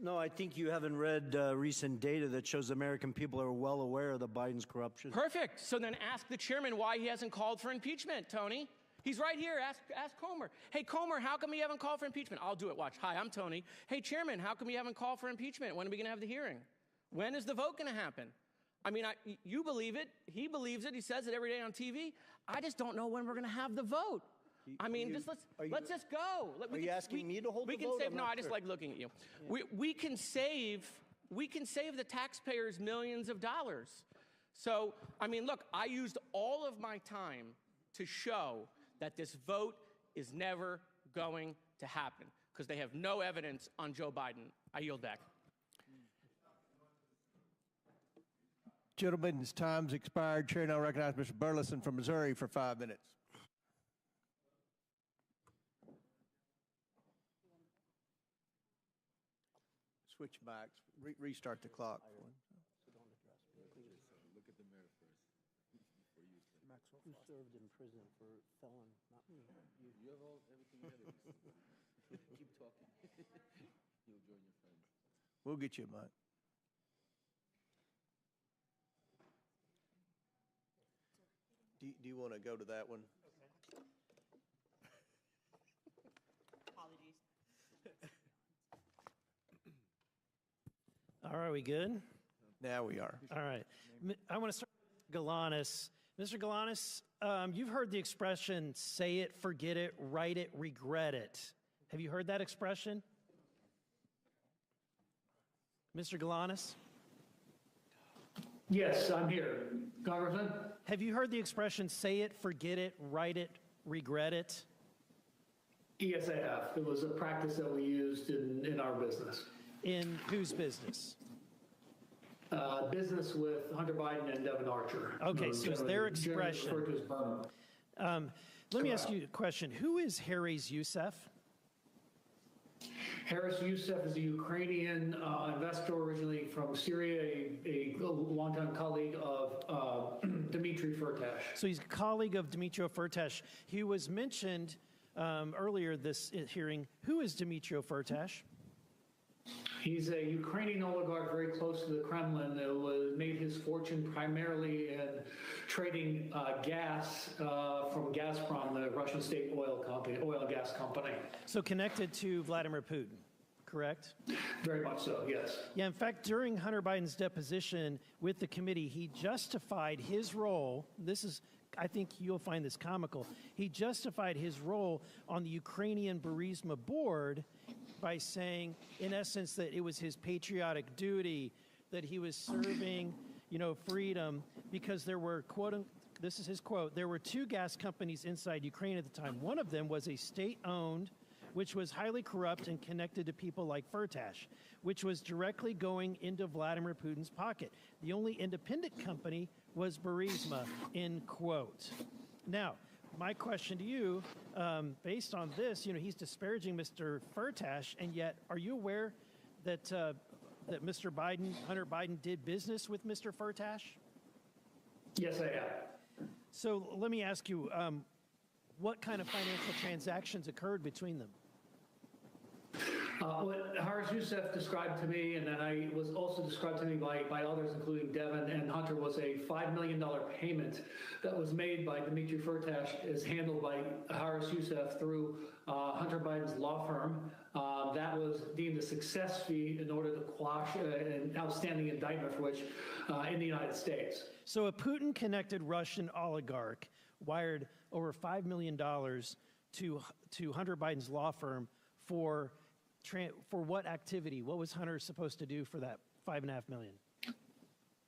no, I think you haven't read recent data that shows American people are well aware of the Biden's corruption. Perfect. So then ask the chairman why he hasn't called for impeachment, Tony. He's right here. Ask Comer. Hey, Comer, how come you haven't called for impeachment? I'll do it. Watch. Hi, I'm Tony. Hey, chairman, how come you haven't called for impeachment? When are we going to have the hearing? When is the vote going to happen? I mean, you believe it. He believes it. He says it every day on TV. I just don't know when we're going to have the vote. I mean, let's just go. Are you asking me to hold the vote? No, I just like looking at you. Yeah. We can save the taxpayers millions of dollars. So, I mean, look, I used all of my time to show that this vote is never going to happen because they have no evidence on Joe Biden. I yield back. Gentlemen's time's expired. Chair now recognizes Mr. Burleson from Missouri for 5 minutes. Switch backs. Restart the clock. Look at the mayor first. Who served in prison for felon? Not me. You have everything evidence. Keep talking. You'll join your friends. We'll get you a mic. Do you want to go to that one? Okay. Apologies. All right, we good? Now we are. All right. I want to start with Galanis. Mr. Galanis, you've heard the expression, say it, forget it, write it, regret it. Have you heard that expression? Mr. Galanis? Yes, I'm here. Congressman? Have you heard the expression, say it, forget it, write it, regret it? Yes, I have. It was a practice that we used in our business. In whose business? Business with Hunter Biden and Devin Archer. Okay, so it's their expression. Let me ask you a question. Who is Harry's Youssef? Harris Youssef is a Ukrainian investor originally from Syria, a longtime colleague of Dmitry Firtash. So he's a colleague of Dmitry Firtash. He was mentioned earlier this hearing. Who is Dmitry Firtash? He's a Ukrainian oligarch very close to the Kremlin that made his fortune primarily in trading gas from Gazprom, the Russian state oil and gas company. So connected to Vladimir Putin, correct? Very much so, yes. Yeah, in fact, during Hunter Biden's deposition with the committee, he justified his role. I think you'll find this comical. He justified his role on the Ukrainian Burisma board by saying, in essence, that it was his patriotic duty, that he was serving, freedom, because there were, this is his quote, there were two gas companies inside Ukraine at the time. One of them was a state-owned, which was highly corrupt and connected to people like Firtash, which was directly going into Vladimir Putin's pocket. The only independent company was Burisma, end quote. Now, my question to you, based on this, he's disparaging Mr. Firtash, and yet, are you aware that that Mr. Biden, Hunter Biden, did business with Mr. Firtash? Yes, I have. So let me ask you, what kind of financial transactions occurred between them? What Harris Youssef described to me, and then I was also described to me by others, including Devin and Hunter, was a $5 million payment that was made by Dmitry Firtash, is handled by Harris Youssef through Hunter Biden's law firm. That was deemed a success fee in order to quash an outstanding indictment for which in the United States. So a Putin-connected Russian oligarch wired over $5 million to Hunter Biden's law firm for what activity? What was Hunter supposed to do for that $5.5 million?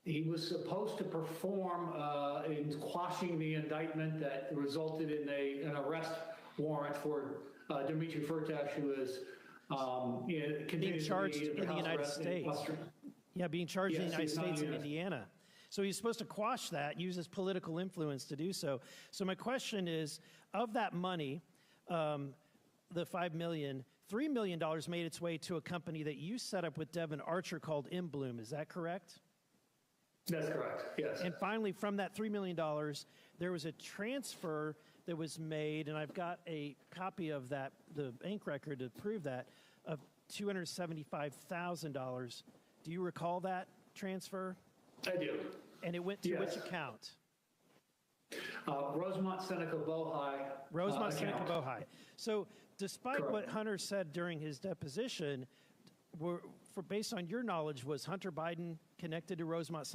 He was supposed to perform in quashing the indictment that resulted in an arrest warrant for Dmitry Firtash, who is being charged in the United States. Yeah, being charged in the United States in Indiana. So he's supposed to quash that, use his political influence to do so. So my question is, of that money, the $5 million, $3 million made its way to a company that you set up with Devin Archer called Bloom. Is that correct? That's correct, yes. And finally, from that $3 million, there was a transfer that was made, and I've got a copy of that, the bank record to prove that, of $275,000. Do you recall that transfer? I do. And it went to which account? Rosemont Seneca Bohai. Rosemont Seneca Bohai. So despite what Hunter said during his deposition, based on your knowledge, was Hunter Biden connected to Rosemont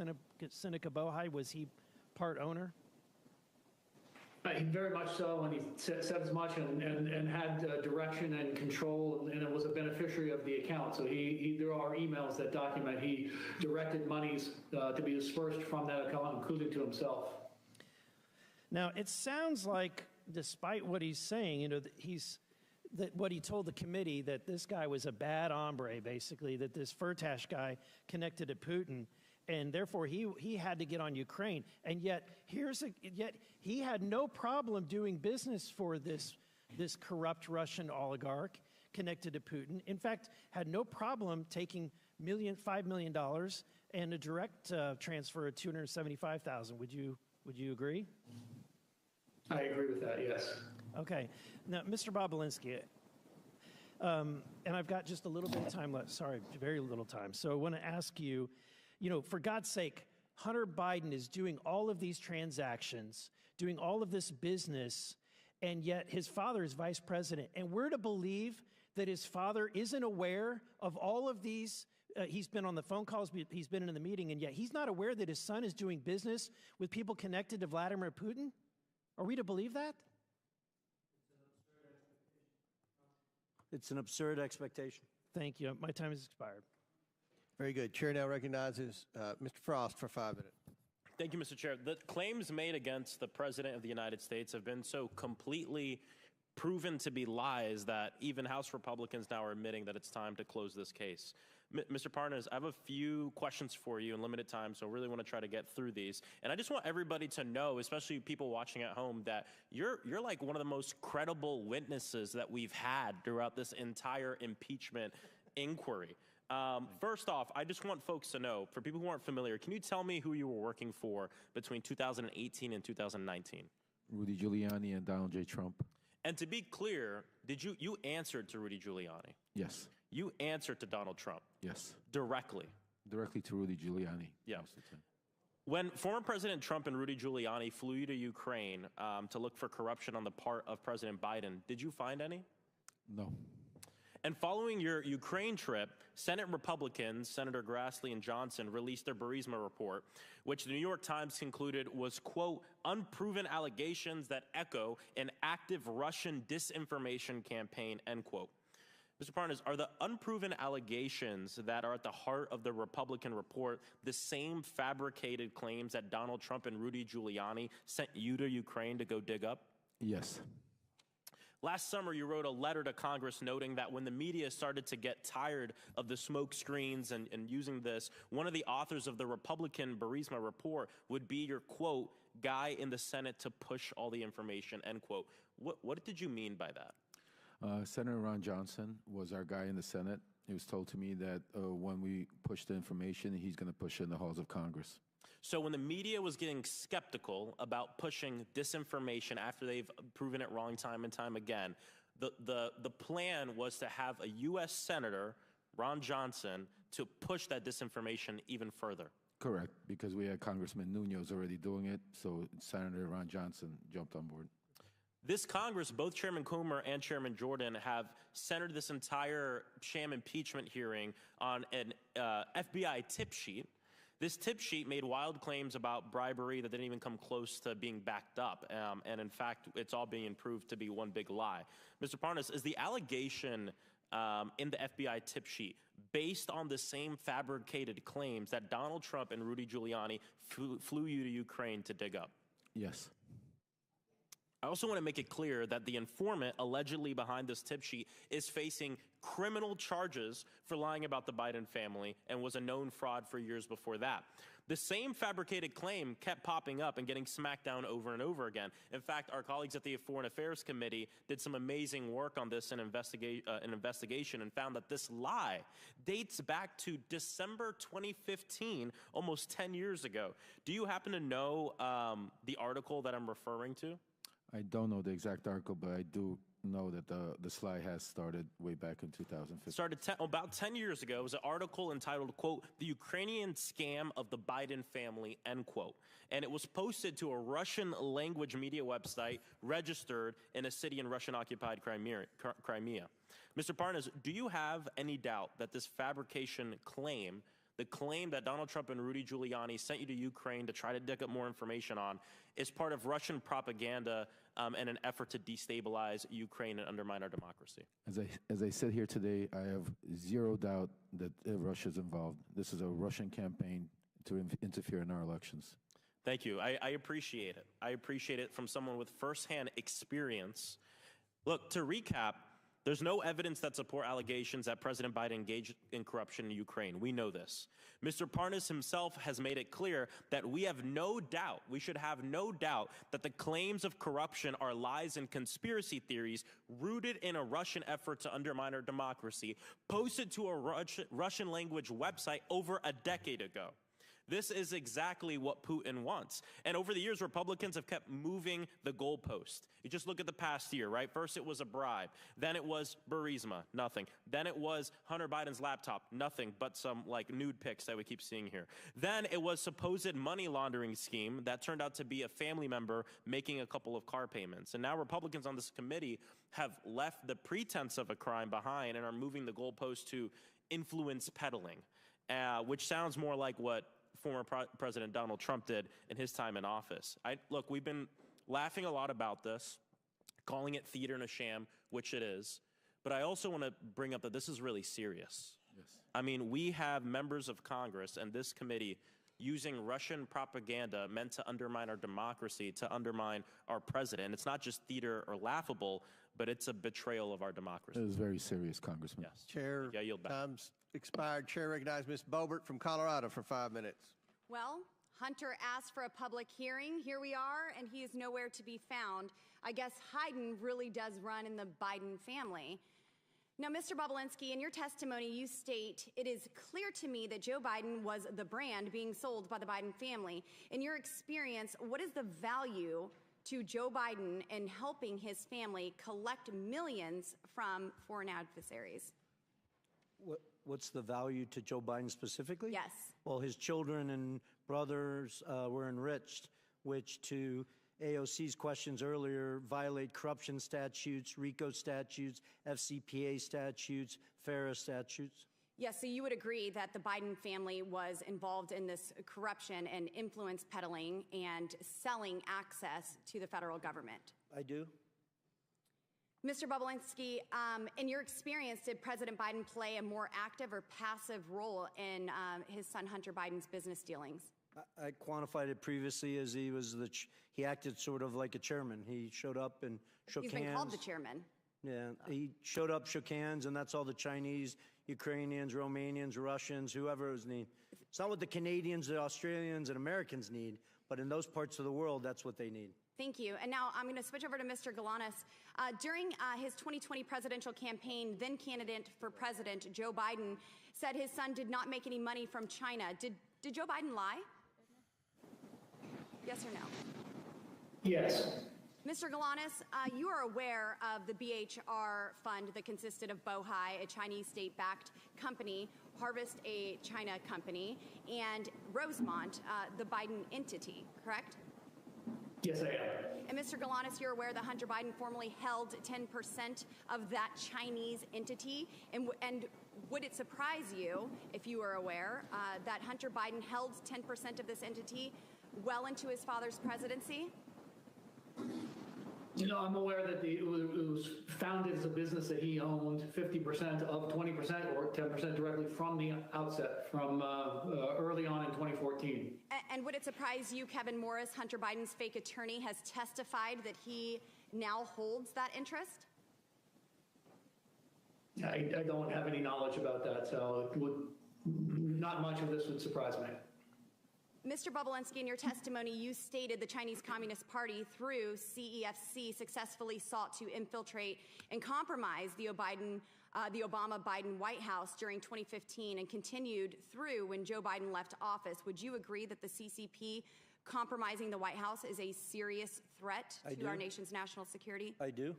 Seneca Bohai? Was he part owner? Very much so, and he said as much and had direction and control, and it was a beneficiary of the account. So there are emails that document he directed monies to be dispersed from that account, including to himself. Now, it sounds like, despite what he's saying, that what he told the committee, that this guy was a bad hombre, basically, that this Firtash guy connected to Putin, and therefore he had to get on Ukraine. And yet he had no problem doing business for this corrupt Russian oligarch connected to Putin. In fact, had no problem taking $5 million and a direct transfer of $275,000. Would you agree? I agree with that, yes. Okay. Now, Mr. Bobulinski, and I've got just a little bit of time left. Sorry, very little time. So I want to ask you, for God's sake, Hunter Biden is doing all of these transactions, doing all of this business, and yet his father is vice president. And we're to believe that his father isn't aware of all of these. He's been on the phone calls, he's been in the meeting, and yet he's not aware that his son is doing business with people connected to Vladimir Putin? Are we to believe that? It's an absurd expectation. Thank you. My time has expired. Very good. Chair now recognizes Mr. Frost for 5 minutes. Thank you, Mr. Chair. The claims made against the President of the United States have been so completely proven to be lies that even House Republicans now are admitting that it's time to close this case. Mr. Parnas, I have a few questions for you in limited time, so I really want to try to get through these. And I just want everybody to know, especially people watching at home, that you're like one of the most credible witnesses that we've had throughout this entire impeachment inquiry. First off, I just want folks to know, for people who aren't familiar, can you tell me who you were working for between 2018 and 2019? Rudy Giuliani and Donald J. Trump. And to be clear, you answered to Rudy Giuliani? Yes. You answered to Donald Trump? Yes. Directly? Directly to Rudy Giuliani. Yeah. When former President Trump and Rudy Giuliani flew you to Ukraine to look for corruption on the part of President Biden, did you find any? No. And following your Ukraine trip, Senate Republicans, Senator Grassley and Johnson, released their Burisma report, which the New York Times concluded was, quote, unproven allegations that echo an active Russian disinformation campaign, end quote. Mr. Parnas, are the unproven allegations that are at the heart of the Republican report the same fabricated claims that Donald Trump and Rudy Giuliani sent you to Ukraine to go dig up? Yes. Last summer, you wrote a letter to Congress noting that when the media started to get tired of the smoke screens and using this, one of the authors of the Republican Burisma report would be your, quote, guy in the Senate to push all the information, end quote. What did you mean by that? Senator Ron Johnson was our guy in the Senate. It was told to me that when we push the information, he's going to push it in the halls of Congress. So when the media was getting skeptical about pushing disinformation after they've proven it wrong time and time again, the plan was to have a U.S. Senator, Ron Johnson, to push that disinformation even further. Correct, because we had Congressman Nunes already doing it, so Senator Ron Johnson jumped on board. This Congress, both Chairman Comer and Chairman Jordan, have centered this entire sham impeachment hearing on an FBI tip sheet. This tip sheet made wild claims about bribery that didn't even come close to being backed up. And in fact, it's all being proved to be one big lie. Mr. Parnas, is the allegation in the FBI tip sheet based on the same fabricated claims that Donald Trump and Rudy Giuliani flew you to Ukraine to dig up? Yes. I also want to make it clear that the informant allegedly behind this tip sheet is facing criminal charges for lying about the Biden family and was a known fraud for years before that. The same fabricated claim kept popping up and getting smacked down over and over again. In fact, our colleagues at the Foreign Affairs Committee did some amazing work on this in investigation and found that this lie dates back to December 2015, almost 10 years ago. Do you happen to know the article that I'm referring to? I don't know the exact article, but I do know that the slide has started way back in 2015. Started about 10 years ago. It was an article entitled, quote, The Ukrainian Scam of the Biden Family, end quote. And it was posted to a Russian language media website registered in a city in Russian-occupied Crimea. Mr. Parnas, do you have any doubt that this fabrication claim, the claim that Donald Trump and Rudy Giuliani sent you to Ukraine to try to dig up more information on, is part of Russian propaganda and an effort to destabilize Ukraine and undermine our democracy? As I said here today, I have zero doubt that Russia's involved. This is a Russian campaign to interfere in our elections. Thank you. I appreciate it. I appreciate it from someone with firsthand experience. Look, to recap, there's no evidence that support allegations that President Biden engaged in corruption in Ukraine. We know this. Mr. Parnas himself has made it clear that we have no doubt, we should have no doubt, that the claims of corruption are lies and conspiracy theories rooted in a Russian effort to undermine our democracy, posted to a Russian language website over a decade ago. This is exactly what Putin wants. And over the years, Republicans have kept moving the goalpost. You just look at the past year, right? First, it was a bribe. Then it was Burisma, nothing. Then it was Hunter Biden's laptop, nothing but some like nude pics that we keep seeing here. Then it was supposed money laundering scheme that turned out to be a family member making a couple of car payments. And now Republicans on this committee have left the pretense of a crime behind and are moving the goalpost to influence peddling, which sounds more like what former President Donald Trump did in his time in office. Look, we've been laughing a lot about this, calling it theater and a sham, which it is. But I also want to bring up that this is really serious. Yes. I mean, we have members of Congress and this committee using Russian propaganda meant to undermine our democracy, to undermine our president. It's not just theater or laughable, but it's a betrayal of our democracy. It is very serious, Congressman. Yes. Chair, I yield back. time's expired. Chair recognizes Ms. Boebert from Colorado for 5 minutes. Well, Hunter asked for a public hearing. Here we are, and he is nowhere to be found. I guess Hayden really does run in the Biden family. Now, Mr. Bobulinski, in your testimony, you state, "It is clear to me that Joe Biden was the brand being sold by the Biden family." In your experience, what is the value to Joe Biden in helping his family collect millions from foreign adversaries? What's the value to Joe Biden specifically? Yes. Well, his children and brothers were enriched, which to AOC's questions earlier violate corruption statutes, RICO statutes, FCPA statutes, FARA statutes. Yes, so you would agree that the Biden family was involved in this corruption and influence peddling and selling access to the federal government? I do. Mr. Bobulinski, in your experience, did President Biden play a more active or passive role in his son Hunter Biden's business dealings? I quantified it previously as he acted sort of like a chairman. He showed up and shook hands. He's been called the chairman. Yeah, he showed up, shook hands, and that's all the Chinese, Ukrainians, Romanians, Russians, whoever is need. It's not what the Canadians, the Australians, and Americans need, but in those parts of the world, that's what they need. Thank you. And now I'm going to switch over to Mr. Galanis. During his 2020 presidential campaign, then candidate for president Joe Biden said his son did not make any money from China. Did Joe Biden lie? Yes or no? Yes. Mr. Galanis, you are aware of the BHR fund that consisted of Bohai, a Chinese state-backed company, Harvest, a China company, and Rosemont, the Biden entity, correct? Yes, I am. And Mr. Galanis, you're aware that Hunter Biden formerly held 10% of that Chinese entity, and would it surprise you, if you were aware, that Hunter Biden held 10% of this entity well into his father's presidency? You know, I'm aware that it was founded as a business that he owned 50% of 20% or 10% directly from the outset, from early on in 2014. And would it surprise you, Kevin Morris, Hunter Biden's fake attorney, has testified that he now holds that interest? I don't have any knowledge about that, so not much of this would surprise me. Mr. Bobulinski, in your testimony, you stated the Chinese Communist Party, through CEFC, successfully sought to infiltrate and compromise the Obama-Biden White House during 2015 and continued through when Joe Biden left office. Would you agree that the CCP compromising the White House is a serious threat to our nation's national security? I do.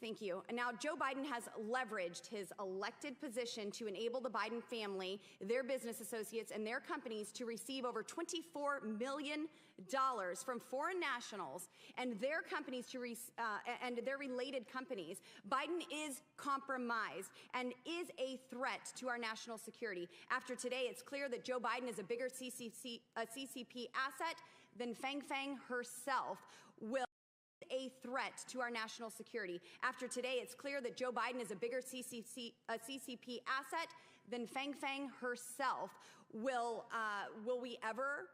Thank you. And now Joe Biden has leveraged his elected position to enable the Biden family, their business associates, and their companies to receive over $24 million from foreign nationals and their companies and their related companies. Biden is compromised and is a threat to our national security. After today, it's clear that Joe Biden is a bigger CCP asset than Fang Fang herself will. A threat to our national security. After today, it's clear that Joe Biden is a bigger CCP asset than Fang Fang herself. Will we ever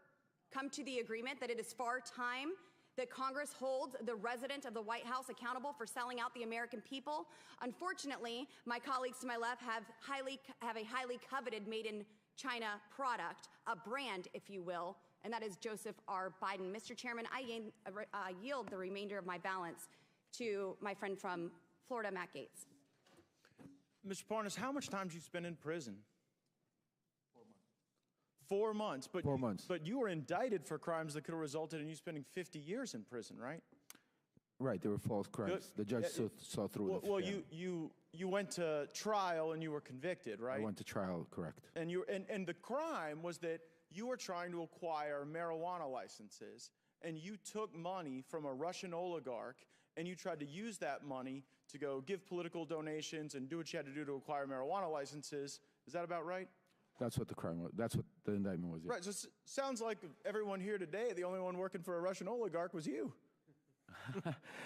come to the agreement that it is far time that Congress holds the resident of the White House accountable for selling out the American people? Unfortunately, my colleagues to my left have a highly coveted made in China product, a brand, if you will, and that is Joseph R. Biden. Mr. Chairman, I yield the remainder of my balance to my friend from Florida, Matt Gaetz. Mr. Parnas, how much time did you spend in prison? 4 months. 4 months. But you were indicted for crimes that could have resulted in you spending 50 years in prison, right? Right, they were false crimes. The judge saw through it. Well, you went to trial and you were convicted, right? I went to trial, correct. And the crime was that you were trying to acquire marijuana licenses, and you took money from a Russian oligarch, and you tried to use that money to go give political donations and do what you had to do to acquire marijuana licenses. Is that about right? That's what the crime was. That's what the indictment was. Yeah. Right. So it sounds like everyone here today, the only one working for a Russian oligarch was you.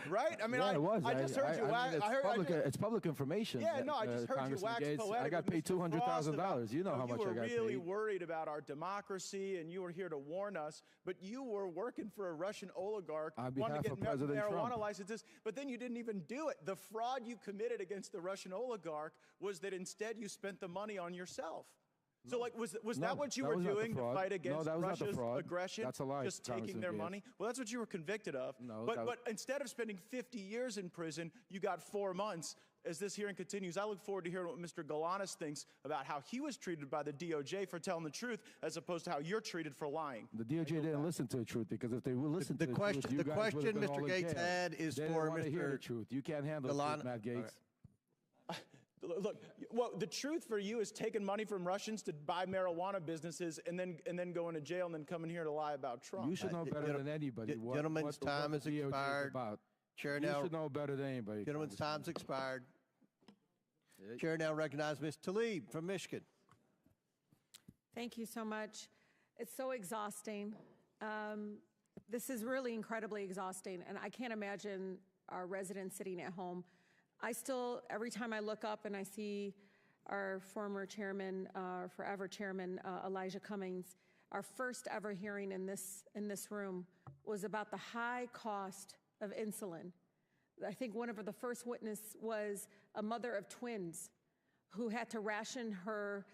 Right? I mean, yeah, it was. I just heard you. It's public information. Yeah, no, I just heard you wax poetic. I got paid $200,000. You know how much I got paid. You were really worried about our democracy, and you were here to warn us, but you were working for a Russian oligarch on wanting behalf to of get President marijuana Trump. licenses, but then you didn't even do it. The fraud you committed against the Russian oligarch was that instead you spent the money on yourself. So, like, was that what you were doing to fight against Russia's aggression? That's a lie. Just taking their money? Well, that's what you were convicted of. No, but instead of spending 50 years in prison, you got 4 months. As this hearing continues, I look forward to hearing what Mr. Galanis thinks about how he was treated by the DOJ for telling the truth, as opposed to how you're treated for lying. The DOJ didn't listen to the truth, because if they would listen to the question, truth, the question Mr. Gates had is for Mr. Hear the truth. You can't handle the truth, Matt Gates. Look, well, the truth for you is taking money from Russians to buy marijuana businesses and then go into jail and then coming here to lie about Trump. You should know better than anybody. Gentlemen's time has expired. Chair You now. should know better than anybody. Gentlemen's time's expired. Chair now recognizes Ms. Tlaib from Michigan. Thank you so much. It's so exhausting. This is really incredibly exhausting, and I can't imagine our residents sitting at home. I still, every time I look up and I see our former chairman, forever chairman, Elijah Cummings, our first ever hearing in this room was about the high cost of insulin. I think one of the first witnesses was a mother of twins who had to ration her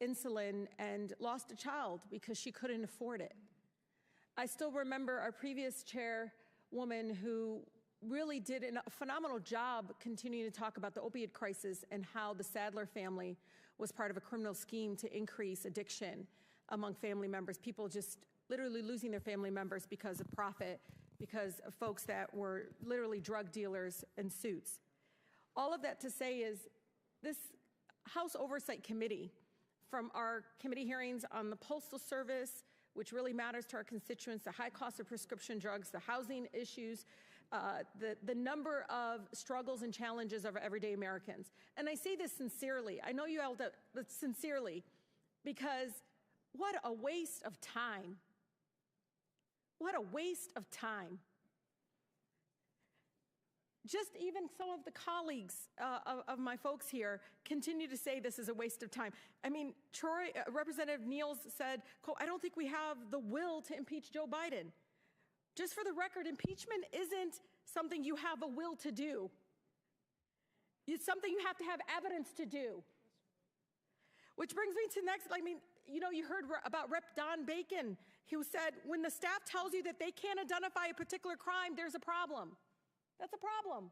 insulin and lost a child because she couldn't afford it. I still remember our previous chairwoman who really did a phenomenal job continuing to talk about the opioid crisis and how the Sadler family was part of a criminal scheme to increase addiction among family members, people just literally losing their family members because of profit, because of folks that were literally drug dealers in suits. All of that to say is this House Oversight Committee, from our committee hearings on the Postal Service, which really matters to our constituents, the high cost of prescription drugs, the housing issues, the number of struggles and challenges of everyday Americans. And I say this sincerely. I know you all do, but sincerely, because what a waste of time. What a waste of time. Just even some of the colleagues of my folks here continue to say this is a waste of time. I mean, Representative Niels said, quote, I don't think we have the will to impeach Joe Biden. Just for the record, impeachment isn't something you have a will to do. It's something you have to have evidence to do. Which brings me to next, I mean, you know, you heard about Rep. Don Bacon, who said, when the staff tells you that they can't identify a particular crime, there's a problem. That's a problem.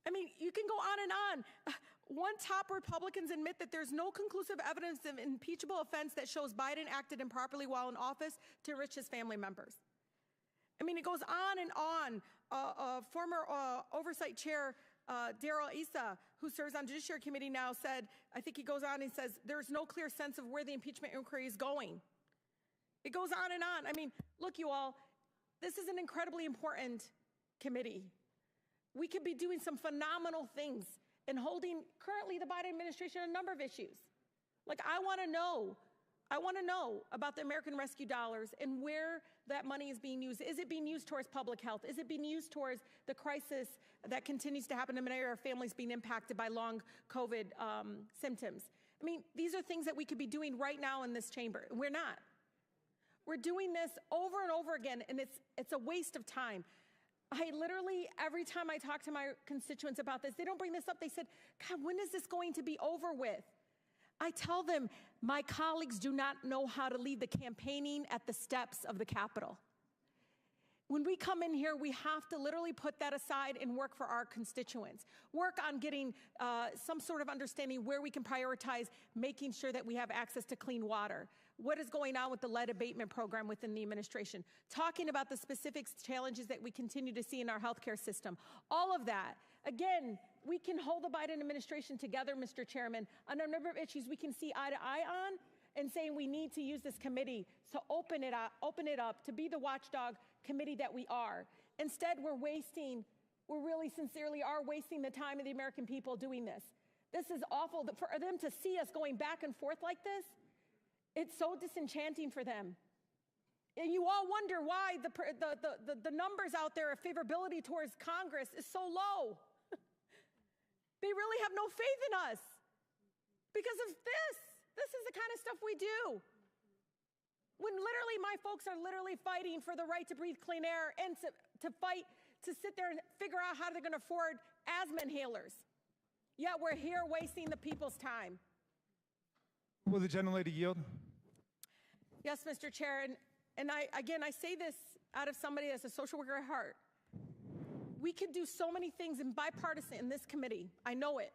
I mean, you can go on and on. One top Republicans admit that there's no conclusive evidence of impeachable offense that shows Biden acted improperly while in office to enrich his family members. I mean, it goes on and on. Former Oversight Chair Darrell Issa, who serves on Judiciary Committee now, said, I think he goes on and says, there's no clear sense of where the impeachment inquiry is going. It goes on and on. I mean, look, you all, this is an incredibly important committee. We could be doing some phenomenal things and holding currently the Biden administration a number of issues. Like, I want to know about the American Rescue dollars and where that money is being used. Is it being used towards public health? Is it being used towards the crisis that continues to happen in many of our families being impacted by long COVID symptoms? I mean, these are things that we could be doing right now in this chamber. We're not. We're doing this over and over again, and it's a waste of time. I literally, every time I talk to my constituents about this, they don't bring this up. They said, God, when is this going to be over with? I tell them, my colleagues do not know how to lead the campaigning at the steps of the Capitol. When we come in here, we have to literally put that aside and work for our constituents. Work on getting some sort of understanding where we can prioritize making sure that we have access to clean water. What is going on with the lead abatement program within the administration? Talking about the specific challenges that we continue to see in our healthcare system. All of that. Again, we can hold the Biden administration together, Mr. Chairman, on a number of issues we can see eye to eye on, and saying we need to use this committee to open it up, to be the watchdog committee that we are. Instead, we really sincerely are wasting the time of the American people doing this. This is awful. For them to see us going back and forth like this, it's so disenchanting for them. And you all wonder why the numbers out there of favorability towards Congress is so low. They really have no faith in us because of this. This is the kind of stuff we do. When literally my folks are literally fighting for the right to breathe clean air and to fight to sit there and figure out how they're going to afford asthma inhalers. Yet we're here wasting the people's time. Will the gentlelady yield? Yes, Mr. Chair, and I say this out of somebody that's a social worker at heart. We could do so many things in bipartisan in this committee. I know it.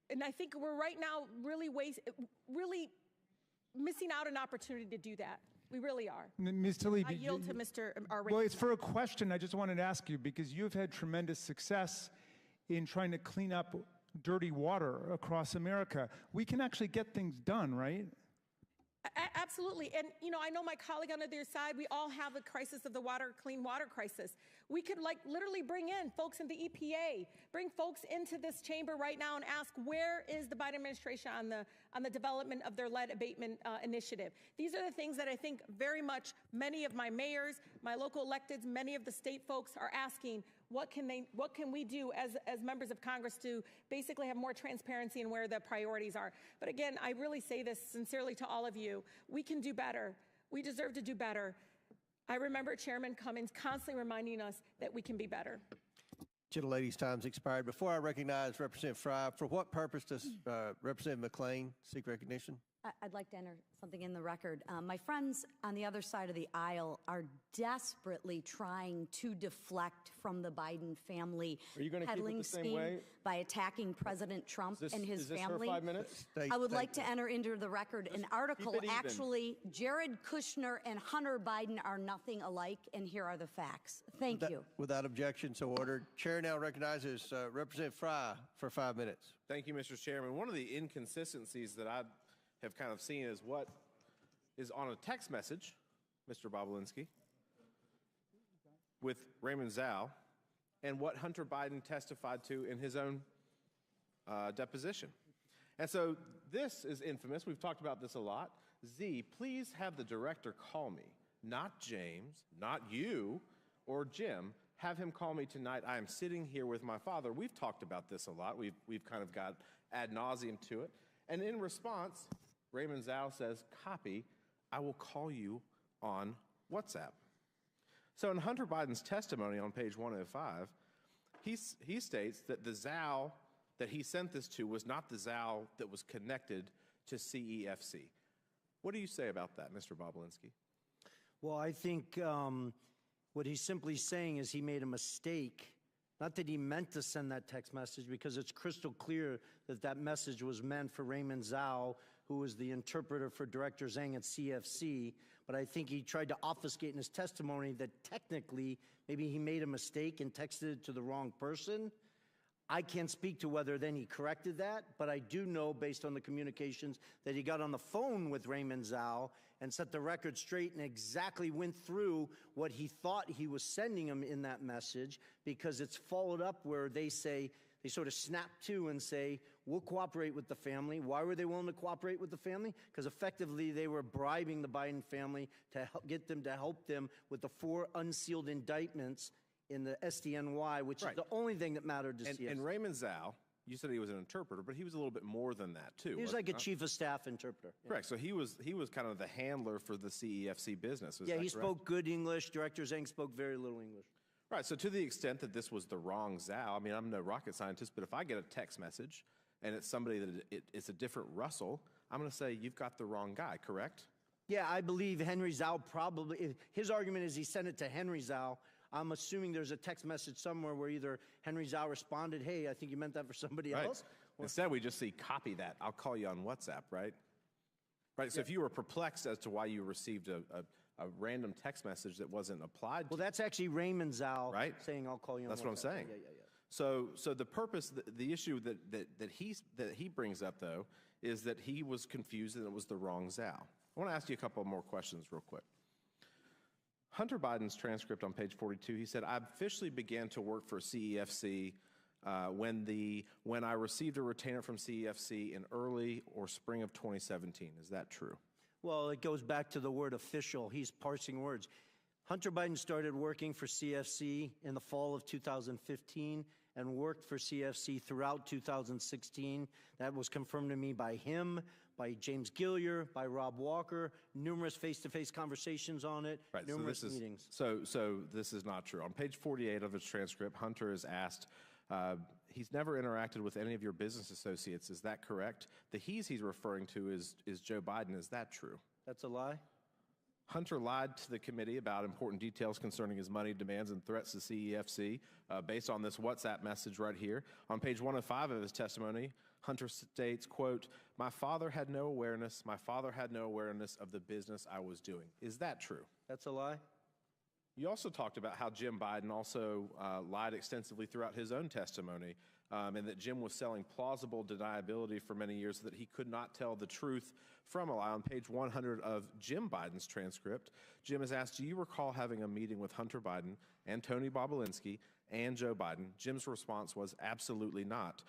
And I think we're right now really missing out an opportunity to do that. We really are. Ms. Tlaib, I yield to Mr. Well, it's for a question I just wanted to ask you, because you've had tremendous success in trying to clean up dirty water across America. We can actually get things done, right? Absolutely. And, you know, I know my colleague on the other side, we all have a crisis of the clean water crisis. We could literally bring in folks in the EPA, bring folks into this chamber right now and ask, where is the Biden administration on the development of their lead abatement initiative? These are the things that I think very much many of my mayors, my local electeds, many of the state folks are asking, what can we do as members of Congress to basically have more transparency in where the priorities are? But again, I really say this sincerely to all of you. We can do better. We deserve to do better. I remember Chairman Cummings constantly reminding us that we can be better. Gentlelady's time's expired. Before I recognize Representative Fry, for what purpose does Representative McClain seek recognition? I'd like to enter something in the record. My friends on the other side of the aisle are desperately trying to deflect from the Biden family peddling scheme by attacking President Trump and his family. Her 5 minutes? I would like to enter into the record an article. Actually, Jared Kushner and Hunter Biden are nothing alike, and here are the facts. Thank you. Without objection, so ordered. Chair now recognizes Representative Fry for 5 minutes. Thank you, Mr. Chairman. One of the inconsistencies that I have kind of seen is what is on a text message, Mr. Bobulinski, with Raymond Zhao, and what Hunter Biden testified to in his own deposition. And so this is infamous. We've talked about this a lot. Z, please have the director call me, not James, not you or Jim. Have him call me tonight. I am sitting here with my father. We've talked about this a lot. We've kind of got ad nauseum to it. And in response, Raymond Zhao says, copy, I will call you on WhatsApp. So in Hunter Biden's testimony on page 105, he states that the Zhao that he sent this to was not the Zhao that was connected to CEFC. What do you say about that, Mr. Bobulinski? Well, I think what he's simply saying is he made a mistake. Not that he meant to send that text message, because it's crystal clear that that message was meant for Raymond Zhao, who was the interpreter for Director Zhang at CFC. But I think he tried to obfuscate in his testimony that technically maybe he made a mistake and texted it to the wrong person. I can't speak to whether then he corrected that, but I do know, based on the communications, that he got on the phone with Raymond Zhao and set the record straight and exactly went through what he thought he was sending him in that message, because it's followed up where they say, they sort of snap to and say, we'll cooperate with the family. Why were they willing to cooperate with the family? Because effectively they were bribing the Biden family to get them to help them with the 4 unsealed indictments in the SDNY, which is the only thing that mattered to CFC. And Raymond Zhao, you said he was an interpreter, but he was a little bit more than that too. He was like a chief of staff interpreter. Correct. So he was kind of the handler for the CEFC business. Yeah, he spoke good English. Director Zhang spoke very little English. Right. So to the extent that this was the wrong Zhao, I mean, I'm no rocket scientist, but if I get a text message and it's somebody that it's a different Russell, I'm going to say you've got the wrong guy. Correct? Yeah, I believe Henry Zhao probably. His argument is he sent it to Henry Zhao. I'm assuming there's a text message somewhere where either Henry Zhao responded, hey, I think you meant that for somebody else. Instead, we just see copy that. I'll call you on WhatsApp, right? Right. So if you were perplexed as to why you received a random text message that wasn't applied well, that's actually Raymond Zhao saying, I'll call you on WhatsApp. That's what I'm saying. So the purpose, the issue that he brings up, though, is that he was confused and it was the wrong Zhao. I want to ask you a couple more questions real quick. Hunter Biden's transcript on page 42, he said, I officially began to work for CEFC when I retained from CEFC in early or spring of 2017. Is that true? Well, it goes back to the word official. He's parsing words. Hunter Biden started working for CFC in the fall of 2015 and worked for CFC throughout 2016. That was confirmed to me by him, by James Gilliar, by Rob Walker, numerous face-to-face conversations on it, right, numerous so meetings. So this is not true. On page 48 of his transcript, Hunter is asked, he's never interacted with any of your business associates. Is that correct? The he's referring to is Joe Biden. Is that true? That's a lie? Hunter lied to the committee about important details concerning his money demands and threats to CEFC based on this WhatsApp message right here. On page 105 of his testimony, Hunter states, quote, my father had no awareness of the business I was doing. Is that true? That's a lie? You also talked about how Jim Biden also lied extensively throughout his own testimony, and that Jim was selling plausible deniability for many years so that he could not tell the truth from a lie. On page 100 of Jim Biden's transcript, Jim is asked, do you recall having a meeting with Hunter Biden and Tony Bobulinski and Joe Biden? Jim's response was absolutely not.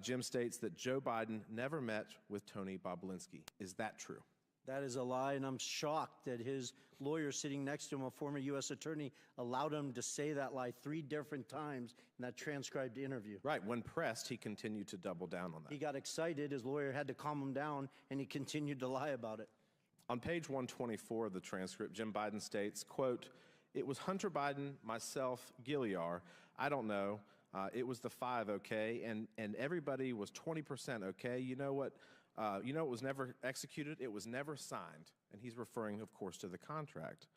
Jim states that Joe Biden never met with Tony Bobulinski. Is that true? That is a lie, and I'm shocked that his lawyer sitting next to him, a former U.S. attorney, allowed him to say that lie 3 different times in that transcribed interview. Right. When pressed, he continued to double down on that. He got excited. His lawyer had to calm him down, and he continued to lie about it. On page 124 of the transcript, Jim Biden states, quote, it was Hunter Biden, myself, Gilliar. I don't know. It was the 5, okay? And everybody was 20% okay. You know what? It was never executed. It was never signed. And he's referring, of course, to the contract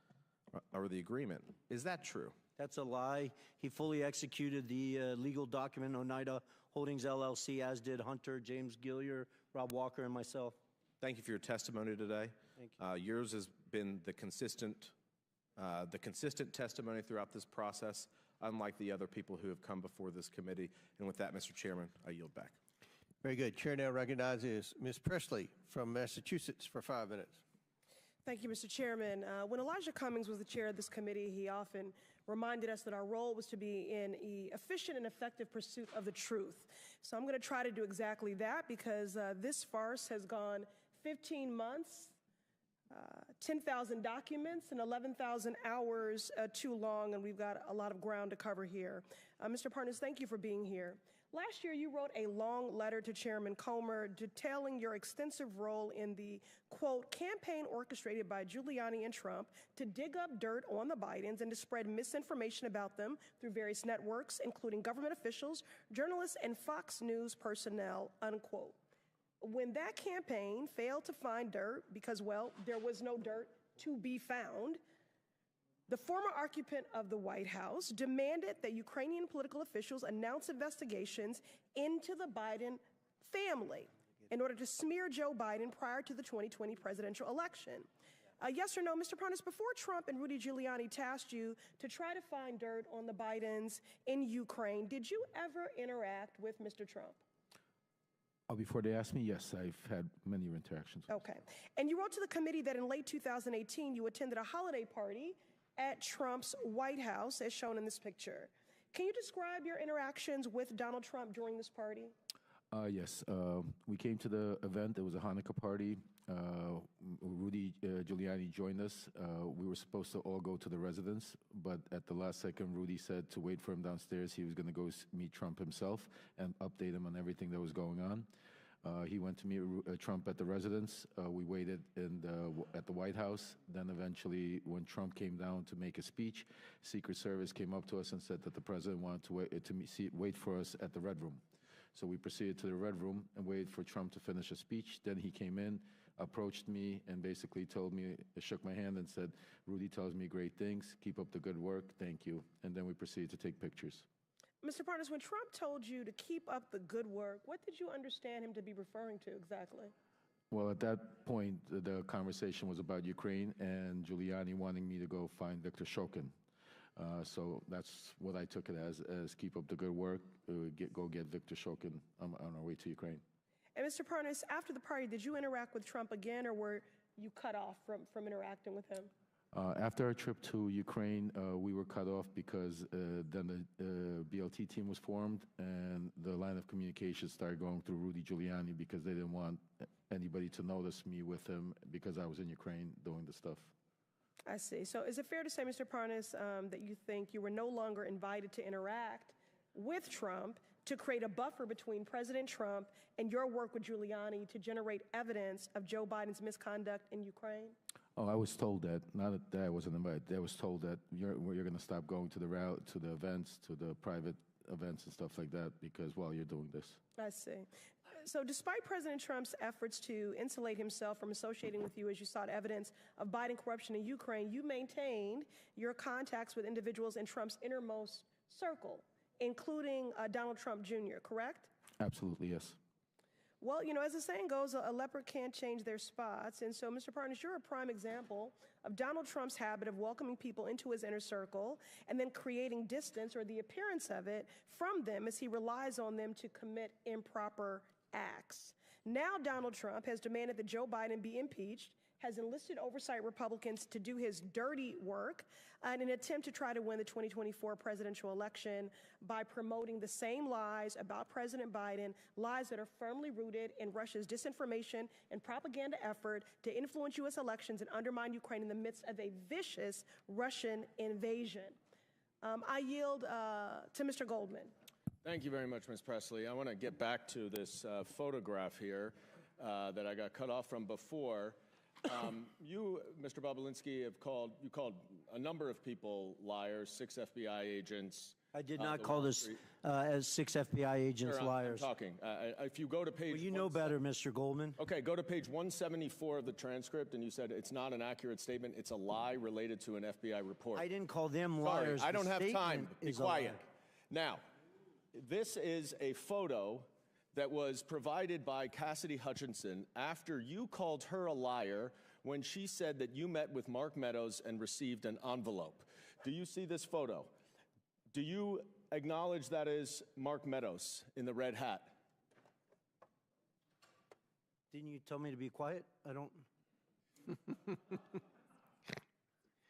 or the agreement. Is that true? That's a lie. He fully executed the legal document, Oneida Holdings LLC, as did Hunter, James Gilliar, Rob Walker, and myself. Thank you for your testimony today. Thank you. Yours has been the consistent testimony throughout this process, unlike the other people who have come before this committee. And with that, Mr. Chairman, I yield back. Very good. Chair now recognizes Ms. Presley from Massachusetts for 5 minutes. Thank you, Mr. Chairman. When Elijah Cummings was the chair of this committee, he often reminded us that our role was to be in an efficient and effective pursuit of the truth. So I'm going to try to do exactly that because this farce has gone 15 months, 10,000 documents, and 11,000 hours too long, and we've got a lot of ground to cover here. Mr. Parnas, thank you for being here. Last year, you wrote a long letter to Chairman Comer detailing your extensive role in the, quote, campaign orchestrated by Giuliani and Trump to dig up dirt on the Bidens and to spread misinformation about them through various networks, including government officials, journalists, and Fox News personnel, unquote. When that campaign failed to find dirt because, well, there was no dirt to be found, the former occupant of the White House demanded that Ukrainian political officials announce investigations into the Biden family in order to smear Joe Biden prior to the 2020 presidential election. Yes or no, Mr. Parnas, before Trump and Rudy Giuliani tasked you to try to find dirt on the Bidens in Ukraine, did you ever interact with Mr. Trump? Before they asked me, yes, I've had many interactions. Okay. And you wrote to the committee that in late 2018, you attended a holiday party at Trump's White House, as shown in this picture. Can you describe your interactions with Donald Trump during this party? Yes. We came to the event. It was a Hanukkah party. Rudy Giuliani joined us. We were supposed to all go to the residence, but at the last second, Rudy said to wait for him downstairs. He was going to go meet Trump himself and update him on everything that was going on. He went to meet Trump at the residence. We waited at the White House. Then eventually, when Trump came down to make a speech, Secret Service came up to us and said that the president wanted to wait for us at the Red Room. So we proceeded to the Red Room and waited for Trump to finish a speech. Then he came in, approached me, and basically shook my hand and said, Rudy tells me great things. Keep up the good work. Thank you. And then we proceeded to take pictures. Mr. Parnas, when Trump told you to keep up the good work, what did you understand him to be referring to exactly? Well, at that point, the conversation was about Ukraine and Giuliani wanting me to go find Viktor Shokin. So that's what I took it as keep up the good work, go get Viktor Shokin on our way to Ukraine. And Mr. Parnas, after the party, did you interact with Trump again, or were you cut off from interacting with him? After our trip to Ukraine, we were cut off because then the BLT team was formed and the line of communication started going through Rudy Giuliani because they didn't want anybody to notice me with him because I was in Ukraine doing the stuff. I see. So is it fair to say, Mr. Parnas, that you think you were no longer invited to interact with Trump to create a buffer between President Trump and your work with Giuliani to generate evidence of Joe Biden's misconduct in Ukraine? Oh, I was told that. Not that I wasn't invited. I was told that you're going to stop going to the events, to the private events and stuff like that because while you're doing this. I see. So despite President Trump's efforts to insulate himself from associating with you as you sought evidence of Biden corruption in Ukraine, you maintained your contacts with individuals in Trump's innermost circle, including Donald Trump Jr., correct? Absolutely, yes. Well, you know, as the saying goes, a leopard can't change their spots. And so, Mr. Parnas, you're a prime example of Donald Trump's habit of welcoming people into his inner circle and then creating distance or the appearance of it from them as he relies on them to commit improper acts. Now, Donald Trump has demanded that Joe Biden be impeached, has enlisted oversight Republicans to do his dirty work in an attempt to try to win the 2024 presidential election by promoting the same lies about President Biden, lies that are firmly rooted in Russia's disinformation and propaganda effort to influence U.S. elections and undermine Ukraine in the midst of a vicious Russian invasion. I yield to Mr. Goldman. Thank you very much, Ms. Presley. I want to get back to this photograph here that I got cut off from before. You, Mr. Bobulinski, called a number of people liars, 6 FBI agents. I did not call this as 6 FBI agents liars. I'm talking. If you go to page... Well, you know better, Mr. Goldman. Okay, go to page 174 of the transcript, and you said it's not an accurate statement. It's a lie related to an FBI report. I didn't call them liars. Sorry, I don't have time. Be quiet. Now, this is a photo that was provided by Cassidy Hutchinson after you called her a liar when she said that you met with Mark Meadows and received an envelope. Do you see this photo? Do you acknowledge that is Mark Meadows in the red hat? Didn't you tell me to be quiet? I don't...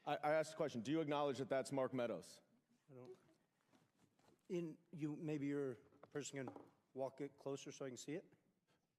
I asked the question, do you acknowledge that that's Mark Meadows? I don't... Maybe you're a person can walk it closer so I can see it?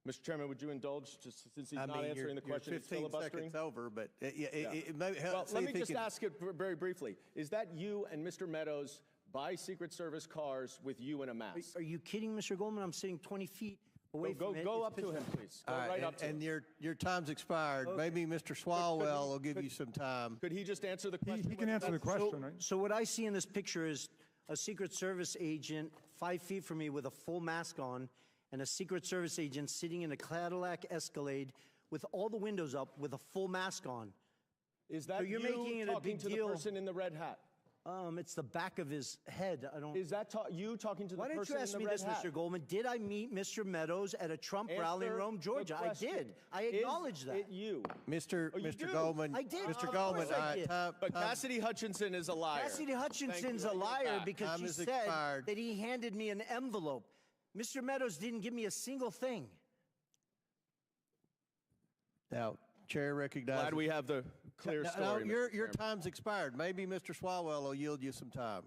Mr. Chairman, would you indulge, just since he's not answering the question, you're 15 seconds over, but it may help. Well, let me just ask it very briefly. Is that you and Mr. Meadows buy Secret Service cars with you in a mask? Are you kidding, Mr. Goldman? I'm sitting 20 feet away from it. Go up to him, please. Go right up to him. And your time's expired. Okay. Maybe Mr. Swalwell will give you some time. Could he just answer the question? He can answer the question, right? So what I see in this picture is a Secret Service agent 5 feet from me with a full mask on, and a Secret Service agent sitting in a Cadillac Escalade with all the windows up with a full mask on. Is that so you're making it a big to deal? The person in the red hat? It's the back of his head. I don't. Is that you talking to the person in the red hat? Why don't you ask me this, Mr. Goldman? Did I meet Mr. Meadows at a Trump rally in Rome, Georgia? I did. I acknowledge that. Is it you? Mr. Goldman. I did. Mr. Goldman. But Cassidy Hutchinson is a liar. Cassidy Hutchinson's a liar because she said that he handed me an envelope. Mr. Meadows didn't give me a single thing. Now, Chair recognizes... Glad we have the clear story. Your time's expired. Maybe Mr. Swalwell will yield you some time.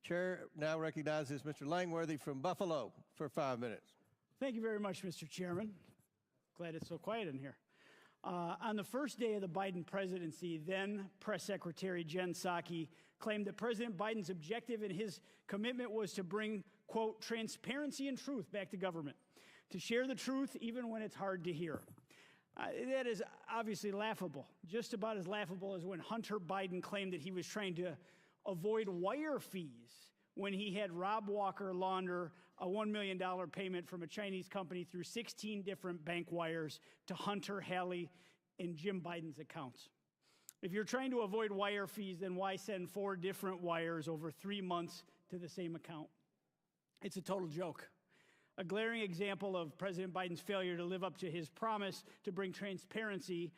Chair now recognizes Mr. Langworthy from Buffalo for 5 minutes. Thank you very much, Mr. Chairman. Glad it's so quiet in here. On the first day of the Biden presidency, then Press Secretary Jen Psaki claimed that President Biden's objective and his commitment was to bring, quote, transparency and truth back to government, to share the truth even when it's hard to hear. That is obviously laughable, just about as laughable as when Hunter Biden claimed that he was trying to avoid wire fees when he had Rob Walker launder a $1 million payment from a Chinese company through 16 different bank wires to Hunter, Hallie, and Jim Biden's accounts. If you're trying to avoid wire fees, then why send 4 different wires over 3 months to the same account? It's a total joke. A glaring example of President Biden's failure to live up to his promise to bring transparency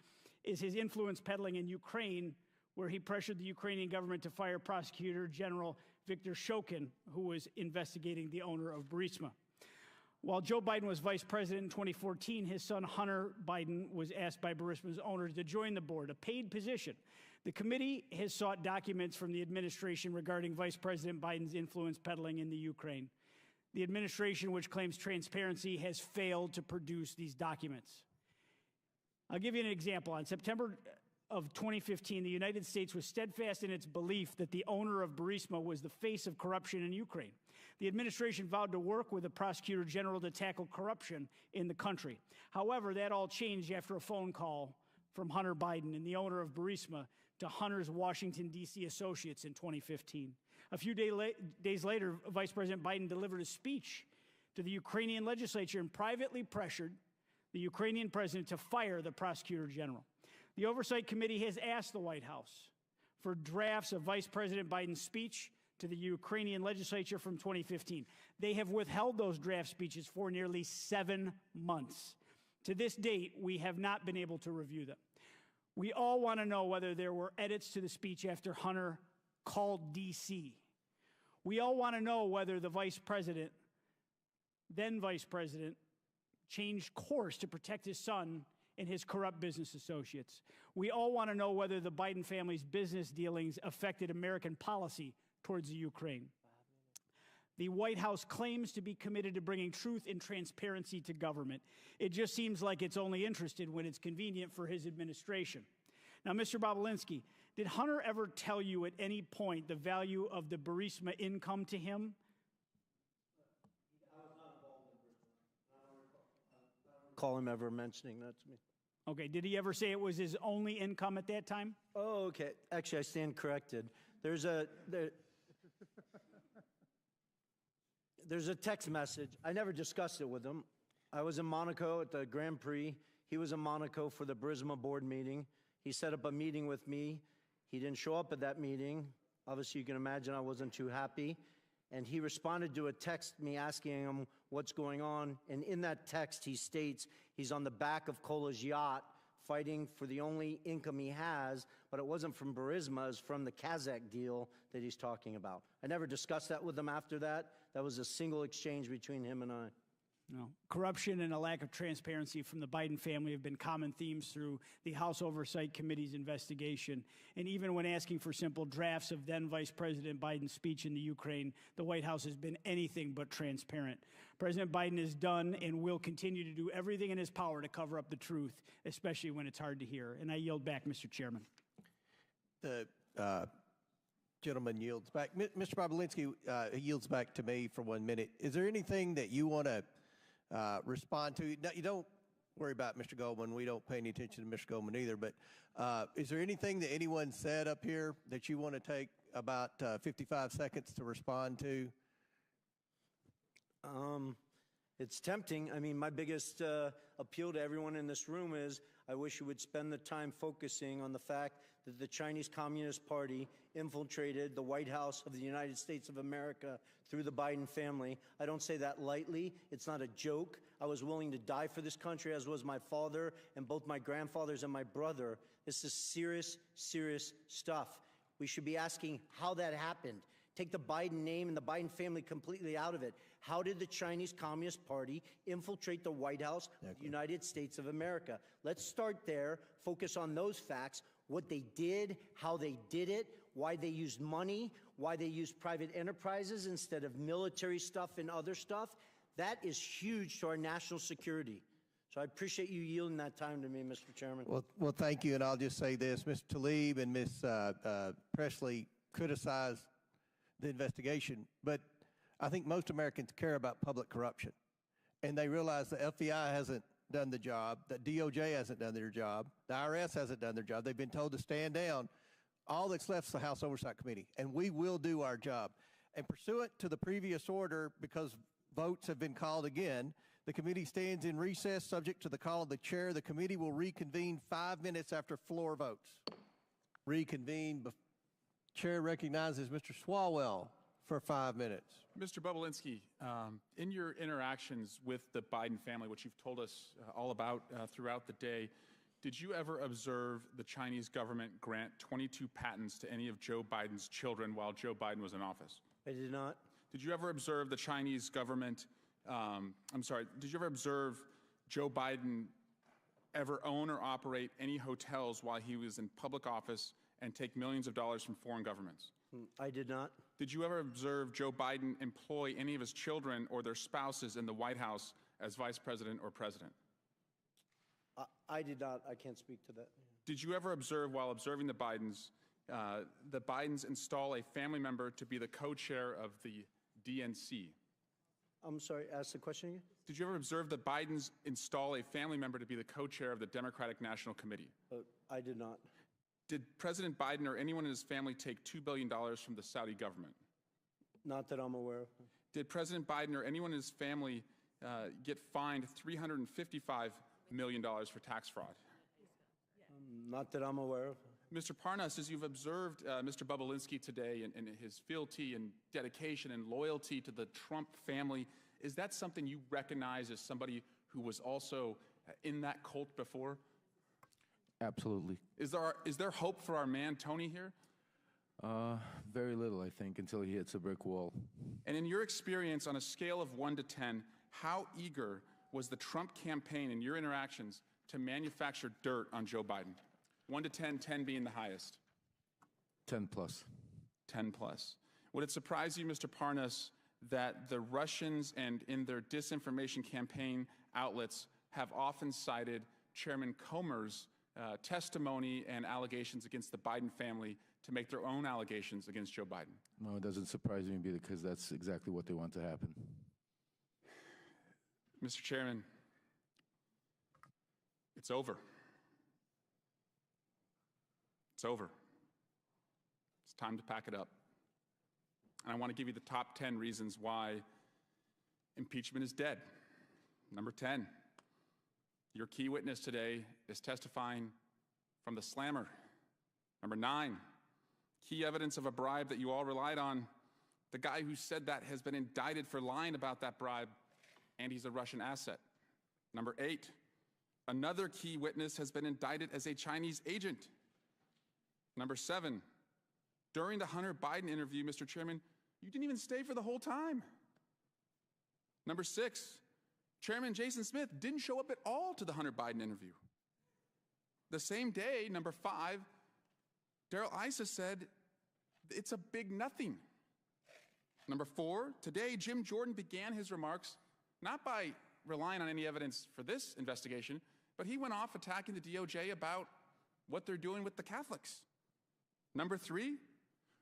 is his influence peddling in Ukraine, where he pressured the Ukrainian government to fire Prosecutor General Viktor Shokin, who was investigating the owner of Burisma. While Joe Biden was vice president in 2014, his son Hunter Biden was asked by Burisma's owners to join the board, a paid position. The committee has sought documents from the administration regarding Vice President Biden's influence peddling in the Ukraine. The administration, which claims transparency, has failed to produce these documents. I'll give you an example. On September of 2015, the United States was steadfast in its belief that the owner of Burisma was the face of corruption in Ukraine. The administration vowed to work with the prosecutor general to tackle corruption in the country. However, that all changed after a phone call from Hunter Biden and the owner of Burisma to Hunter's Washington, D.C. associates in 2015. A few days later, Vice President Biden delivered a speech to the Ukrainian legislature and privately pressured the Ukrainian president to fire the prosecutor general. The Oversight Committee has asked the White House for drafts of Vice President Biden's speech to the Ukrainian legislature from 2015. They have withheld those draft speeches for nearly 7 months. To this date, we have not been able to review them. We all want to know whether there were edits to the speech after Hunter called D.C. We all want to know whether the then Vice President, changed course to protect his son and his corrupt business associates. We all want to know whether the Biden family's business dealings affected American policy towards the Ukraine. The White House claims to be committed to bringing truth and transparency to government. It just seems like it's only interested when it's convenient for his administration. Now, Mr. Bobulinski, did Hunter ever tell you at any point the value of the Burisma income to him? I was not involved in Burisma. I don't recall him ever mentioning that to me. Okay, did he ever say it was his only income at that time? Oh, okay. Actually, I stand corrected. There's a text message. I never discussed it with him. I was in Monaco at the Grand Prix. He was in Monaco for the Burisma board meeting. He set up a meeting with me. He didn't show up at that meeting. Obviously, you can imagine I wasn't too happy. And he responded to a text me asking him what's going on. And in that text, he states he's on the back of Kola's yacht fighting for the only income he has, but it wasn't from Burisma, it was from the Kazakh deal that he's talking about. I never discussed that with him after that. That was a single exchange between him and I. No. Corruption and a lack of transparency from the Biden family have been common themes through the House Oversight Committee's investigation. And even when asking for simple drafts of then Vice President Biden's speech in the Ukraine, the White House has been anything but transparent. President Biden has done and will continue to do everything in his power to cover up the truth, especially when it's hard to hear. And I yield back, Mr. Chairman. The gentleman yields back. Mr. Bobulinski yields back to me for 1 minute. Is there anything that you want to respond to? No, you don't worry about Mr. Goldman. We don't pay any attention to Mr. Goldman either. But is there anything that anyone said up here that you want to take about 55 seconds to respond to? It's tempting. I mean, my biggest appeal to everyone in this room is I wish you would spend the time focusing on the fact that the Chinese Communist Party infiltrated the White House of the United States of America through the Biden family. I don't say that lightly. It's not a joke. I was willing to die for this country, as was my father and both my grandfathers and my brother. This is serious, serious stuff. We should be asking how that happened. Take the Biden name and the Biden family completely out of it. How did the Chinese Communist Party infiltrate the White House of the United States of America? Let's start there, focus on those facts, what they did, how they did it, why they used money, why they used private enterprises instead of military stuff and other stuff. That is huge to our national security. So I appreciate you yielding that time to me, Mr. Chairman. Well, thank you, and I'll just say this. Mr. Tlaib and Ms. Presley criticized the investigation, but I think most Americans care about public corruption, and they realize the FBI hasn't done the job, that DOJ hasn't done their job, the IRS hasn't done their job. They've been told to stand down. All that's left is the House Oversight Committee, and we will do our job. And pursuant to the previous order, because votes have been called again, the committee stands in recess subject to the call of the chair. The committee will reconvene 5 minutes after floor votes. Reconvene. Chair recognizes Mr. Swalwell for 5 minutes. Mr. Bobulinski, in your interactions with the Biden family, which you've told us all about throughout the day, did you ever observe the Chinese government grant 22 patents to any of Joe Biden's children while Joe Biden was in office? I did not. Did you ever observe the Chinese government, did you ever observe Joe Biden ever own or operate any hotels while he was in public office and take millions of dollars from foreign governments? I did not. Did you ever observe Joe Biden employ any of his children or their spouses in the White House as vice president or president? I did not. I can't speak to that. Did you ever observe, while observing the Bidens install a family member to be the co-chair of the DNC? I'm sorry, ask the question again? Did you ever observe the Bidens install a family member to be the co-chair of the Democratic National Committee? I did not. Did President Biden or anyone in his family take $2 billion from the Saudi government? Not that I'm aware of. Did President Biden or anyone in his family get fined $355 million for tax fraud? Not that I'm aware of. Mr. Parnas, as you've observed Mr. Bobulinski today and his fealty and dedication and loyalty to the Trump family, is that something you recognize as somebody who was also in that cult before? Absolutely. Is there hope for our man Tony here? Very little, I think, until he hits a brick wall. And in your experience, on a scale of 1 to 10, how eager was the Trump campaign in your interactions to manufacture dirt on Joe Biden? 1 to 10, 10 being the highest. 10 plus. 10 plus. Would it surprise you, Mr. Parnas, that the Russians and in their disinformation campaign outlets have often cited Chairman Comer's testimony and allegations against the Biden family to make their own allegations against Joe Biden? No, it doesn't surprise me because that's exactly what they want to happen. Mr. Chairman, it's over. It's over. It's time to pack it up. And I want to give you the top 10 reasons why impeachment is dead. Number 10, your key witness today is testifying from the slammer. Number 9, key evidence of a bribe that you all relied on. The guy who said that has been indicted for lying about that bribe, and he's a Russian asset. Number 8, another key witness has been indicted as a Chinese agent. Number 7, during the Hunter Biden interview, Mr. Chairman, you didn't even stay for the whole time. Number 6, Chairman Jason Smith didn't show up at all to the Hunter Biden interview. The same day, number 5, Darrell Issa said it's a big nothing. Number 4, today Jim Jordan began his remarks not by relying on any evidence for this investigation, but he went off attacking the DOJ about what they're doing with the Catholics. Number 3,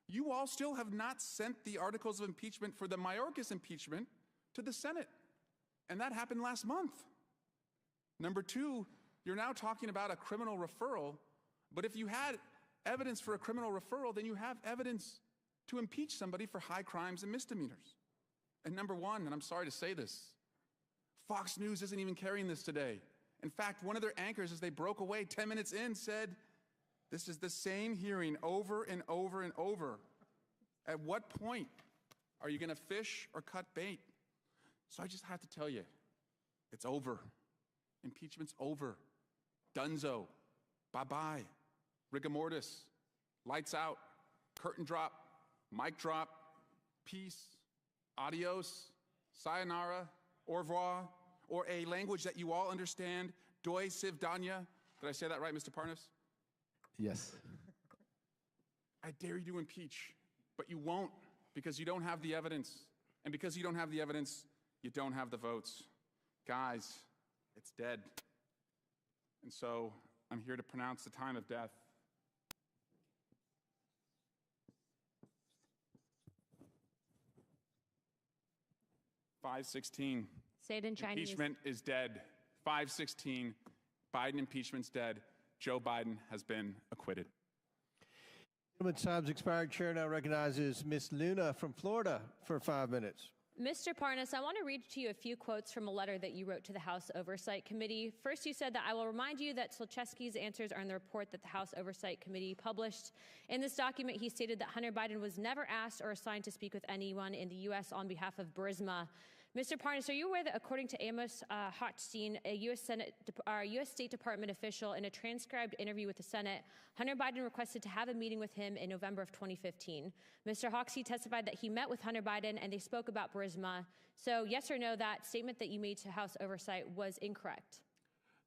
you all still have not sent the articles of impeachment for the Mayorkas impeachment to the Senate, and that happened last month. Number 2, you're now talking about a criminal referral, but if you had evidence for a criminal referral, then you have evidence to impeach somebody for high crimes and misdemeanors. And number 1, and I'm sorry to say this, Fox News isn't even carrying this today. In fact, one of their anchors, as they broke away 10 minutes in, said, this is the same hearing over and over and over. At what point are you going to fish or cut bait? So I just have to tell you, it's over. Impeachment's over. Dunzo. Bye-bye. Rigor mortis. Lights out. Curtain drop. Mic drop. Peace. Adios. Sayonara. Au revoir. Or a language that you all understand. Doi sivdanya. Did I say that right, Mr. Parnas? Yes. I dare you to impeach, but you won't because you don't have the evidence. And because you don't have the evidence, you don't have the votes. Guys, it's dead. And so I'm here to pronounce the time of death. $5:16. Say it in Chinese. Impeachment is dead. 5:16. Biden impeachment's dead. Joe Biden has been acquitted. Gentleman's time's expired. Chair now recognizes Ms. Luna from Florida for 5 minutes. Mr. Parnas, I want to read to you a few quotes from a letter that you wrote to the House Oversight Committee. First, you said that I will remind you that Zlochevsky's answers are in the report that the House Oversight Committee published. In this document, he stated that Hunter Biden was never asked or assigned to speak with anyone in the U.S. on behalf of Burisma. Mr. Parnas, are you aware that according to Amos Hochstein, a U.S. State Department official, in a transcribed interview with the Senate, Hunter Biden requested to have a meeting with him in November of 2015. Mr. Hochstein testified that he met with Hunter Biden and they spoke about Burisma. So yes or no, that statement that you made to House Oversight was incorrect?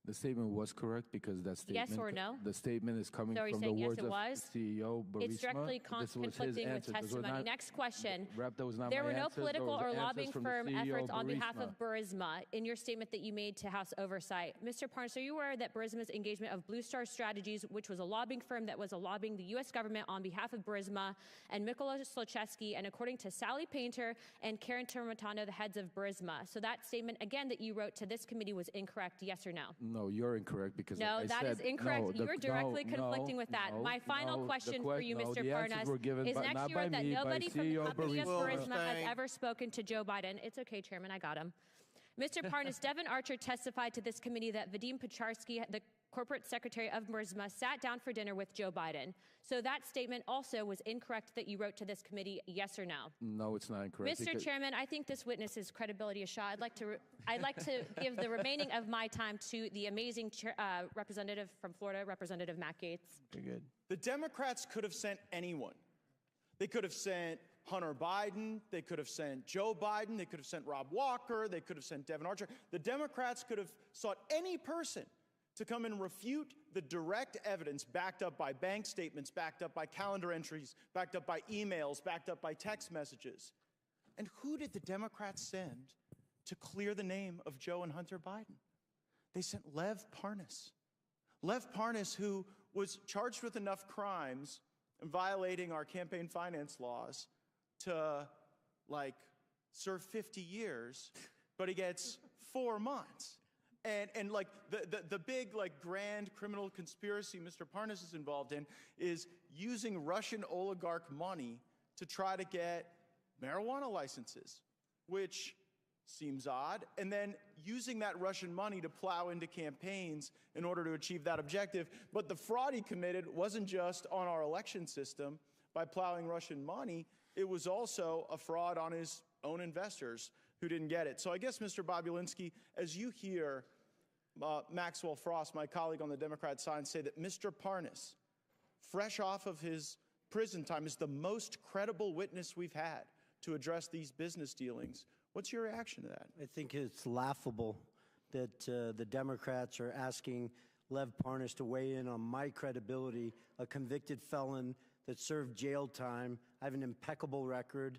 The statement was correct because that statement. Yes or no? The statement is coming So are you from the saying yes, words it of was? CEO Burisma. It's directly This was his conflicting with answer. Those were testimony. not- Next question. That was not There my were no answers. political Those or answers lobbying from the firm CEO efforts on behalf Burisma. of Burisma in your statement that you made to House Oversight. Mr. Parnas, are you aware that Burisma's engagement of Blue Star Strategies, which was a lobbying firm that was lobbying the U.S. government on behalf of Burisma, and Mykola Zlochevsky, and according to Sally Painter and Karen Termitano, the heads of Burisma? So that statement, again, that you wrote to this committee was incorrect, yes or no? No, you're incorrect because No, like I that said, is incorrect. no, You're directly conflicting with that. no, My final no, question the for you, no, Mr. the answers Parnas, were given is by, next not you by wrote that me, nobody by from the CEO company of Burisma. Burisma has ever spoken to Joe Biden. It's okay, Chairman, I got him. Mr. Parnas, Devin Archer testified to this committee that Vadim Pecharsky, the corporate secretary of Burisma, sat down for dinner with Joe Biden. So that statement also was incorrect that you wrote to this committee, yes or no? No, it's not incorrect. Mr. Chairman, I think this witness's credibility is shot. I'd like to give the remaining of my time to the amazing representative from Florida, Representative Matt Gaetz. Very good. The Democrats could have sent anyone. They could have sent Hunter Biden. They could have sent Joe Biden. They could have sent Rob Walker. They could have sent Devin Archer. The Democrats could have sought any person to come and refute the direct evidence backed up by bank statements, backed up by calendar entries, backed up by emails, backed up by text messages. And who did the Democrats send to clear the name of Joe and Hunter Biden? They sent Lev Parnas. Lev Parnas, who was charged with enough crimes and violating our campaign finance laws to, like, serve 50 years, but he gets 4 months. And like the big, like, grand criminal conspiracy Mr. Parnas is involved in is using Russian oligarch money to try to get marijuana licenses, which seems odd, and then using that Russian money to plow into campaigns in order to achieve that objective. But the fraud he committed wasn't just on our election system by plowing Russian money, it was also a fraud on his own investors who didn't get it. So I guess, Mr. Bobulinski, as you hear Maxwell Frost, my colleague on the Democrat side, say that Mr. Parnas, fresh off of his prison time, is the most credible witness we've had to address these business dealings, what's your reaction to that? I think it's laughable that the Democrats are asking Lev Parnas to weigh in on my credibility, a convicted felon that served jail time. I have an impeccable record.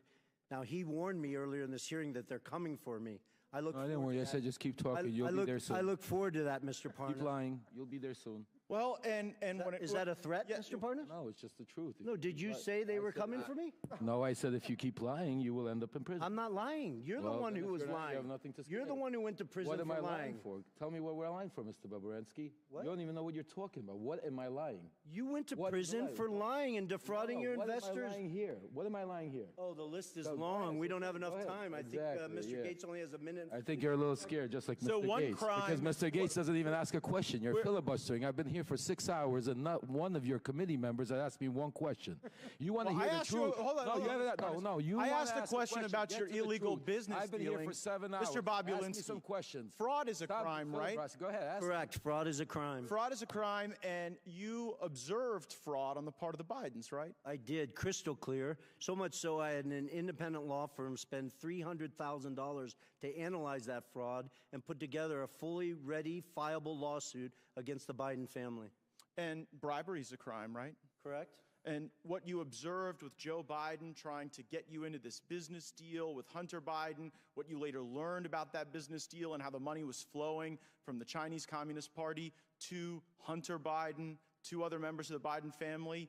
Now, he warned me earlier in this hearing that they're coming for me. I look. No, I didn't worry. I said just keep talking. You'll be there soon. I look forward to that, Mr. Parnas. Keep lying. You'll be there soon. Well, and is that a threat, Mr. Parnas? No, it's just the truth. No, did you say they were coming for me? No, I said if you keep lying, you will end up in prison. I'm not lying. You're the one who was lying. You have nothing to You're the one who went to prison for lying. for What am I lying for? Tell me what we're lying for, Mr. Bobulinski. What? You don't even know what you're talking about. What am I lying? You went to prison for lying and defrauding your investors. What am I lying here? What am I lying here? Oh, the list is long. We don't have enough time. I think Mr. Gates only has a minute. I think you're a little scared, just like So Mr. one Gates. crime- Because Mr. Gates doesn't even ask a question. You're filibustering. I've been here for 6 hours, and not one of your committee members has asked me one question. You want to Well, hear I the asked truth? you- hold on, no, hold you on, have Mr. that. No, you I wanna asked a ask question about Get your to the illegal truth. business I've been here for dealings. 7 hours. Mr. Bobulinski. Ask me some questions. Fraud is a Stop crime, right? filibustering. Go ahead. Ask Correct. Fraud is a crime. Fraud is a crime, and you observed fraud on the part of the Bidens, right? I did, crystal clear. So much so I had an independent law firm spend $300,000 to analyze that fraud and put together a fully ready, fileable lawsuit against the Biden family. And bribery is a crime, right? Correct. And what you observed with Joe Biden trying to get you into this business deal with Hunter Biden, what you later learned about that business deal and how the money was flowing from the Chinese Communist Party to Hunter Biden, to other members of the Biden family,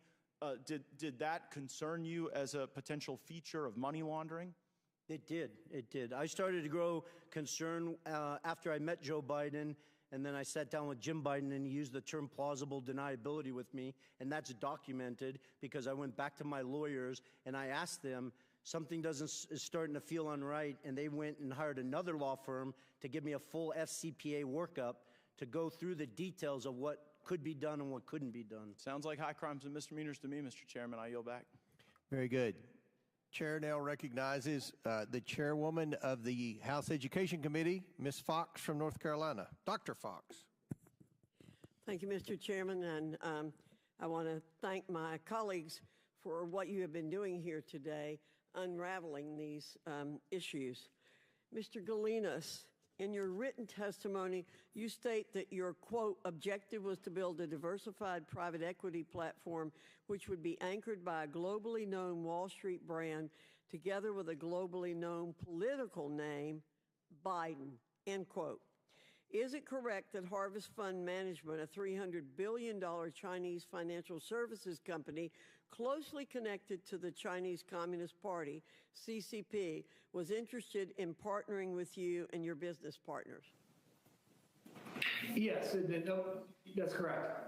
did that concern you as a potential feature of money laundering? It did. It did. I started to grow concern after I met Joe Biden, and then I sat down with Jim Biden, and he used the term plausible deniability with me, and that's documented because I went back to my lawyers and I asked them, something is starting to feel unright, and they went and hired another law firm to give me a full FCPA workup to go through the details of what could be done and what couldn't be done. Sounds like high crimes and misdemeanors to me, Mr. Chairman. I yield back. Very good. Chair now recognizes the chairwoman of the House Education Committee, Ms. Fox from North Carolina. Dr. Fox. Thank you, Mr. Chairman, and I want to thank my colleagues for what you have been doing here today, unraveling these issues. Mr. Galinas, In your written testimony, you state that your, quote, objective was to build a diversified private equity platform which would be anchored by a globally known Wall Street brand together with a globally known political name, Biden, end quote. Is it correct that Harvest Fund Management, a $300 billion Chinese financial services company closely connected to the Chinese Communist Party, CCP, was interested in partnering with you and your business partners? Yes, that's correct.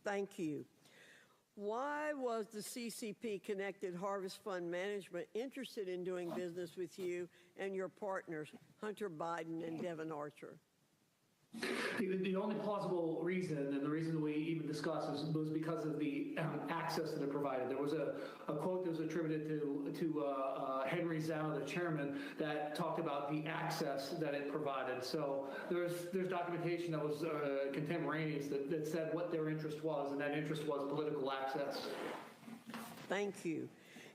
Thank you. Why was the CCP-connected Harvest Fund Management interested in doing business with you and your partners, Hunter Biden and Devon Archer? The only plausible reason, and the reason we even discussed, was because of the access that it provided. There was a quote that was attributed to Henry Zhao, the chairman, that talked about the access that it provided. So there's documentation that was contemporaneous that said what their interest was, and that interest was political access. Thank you.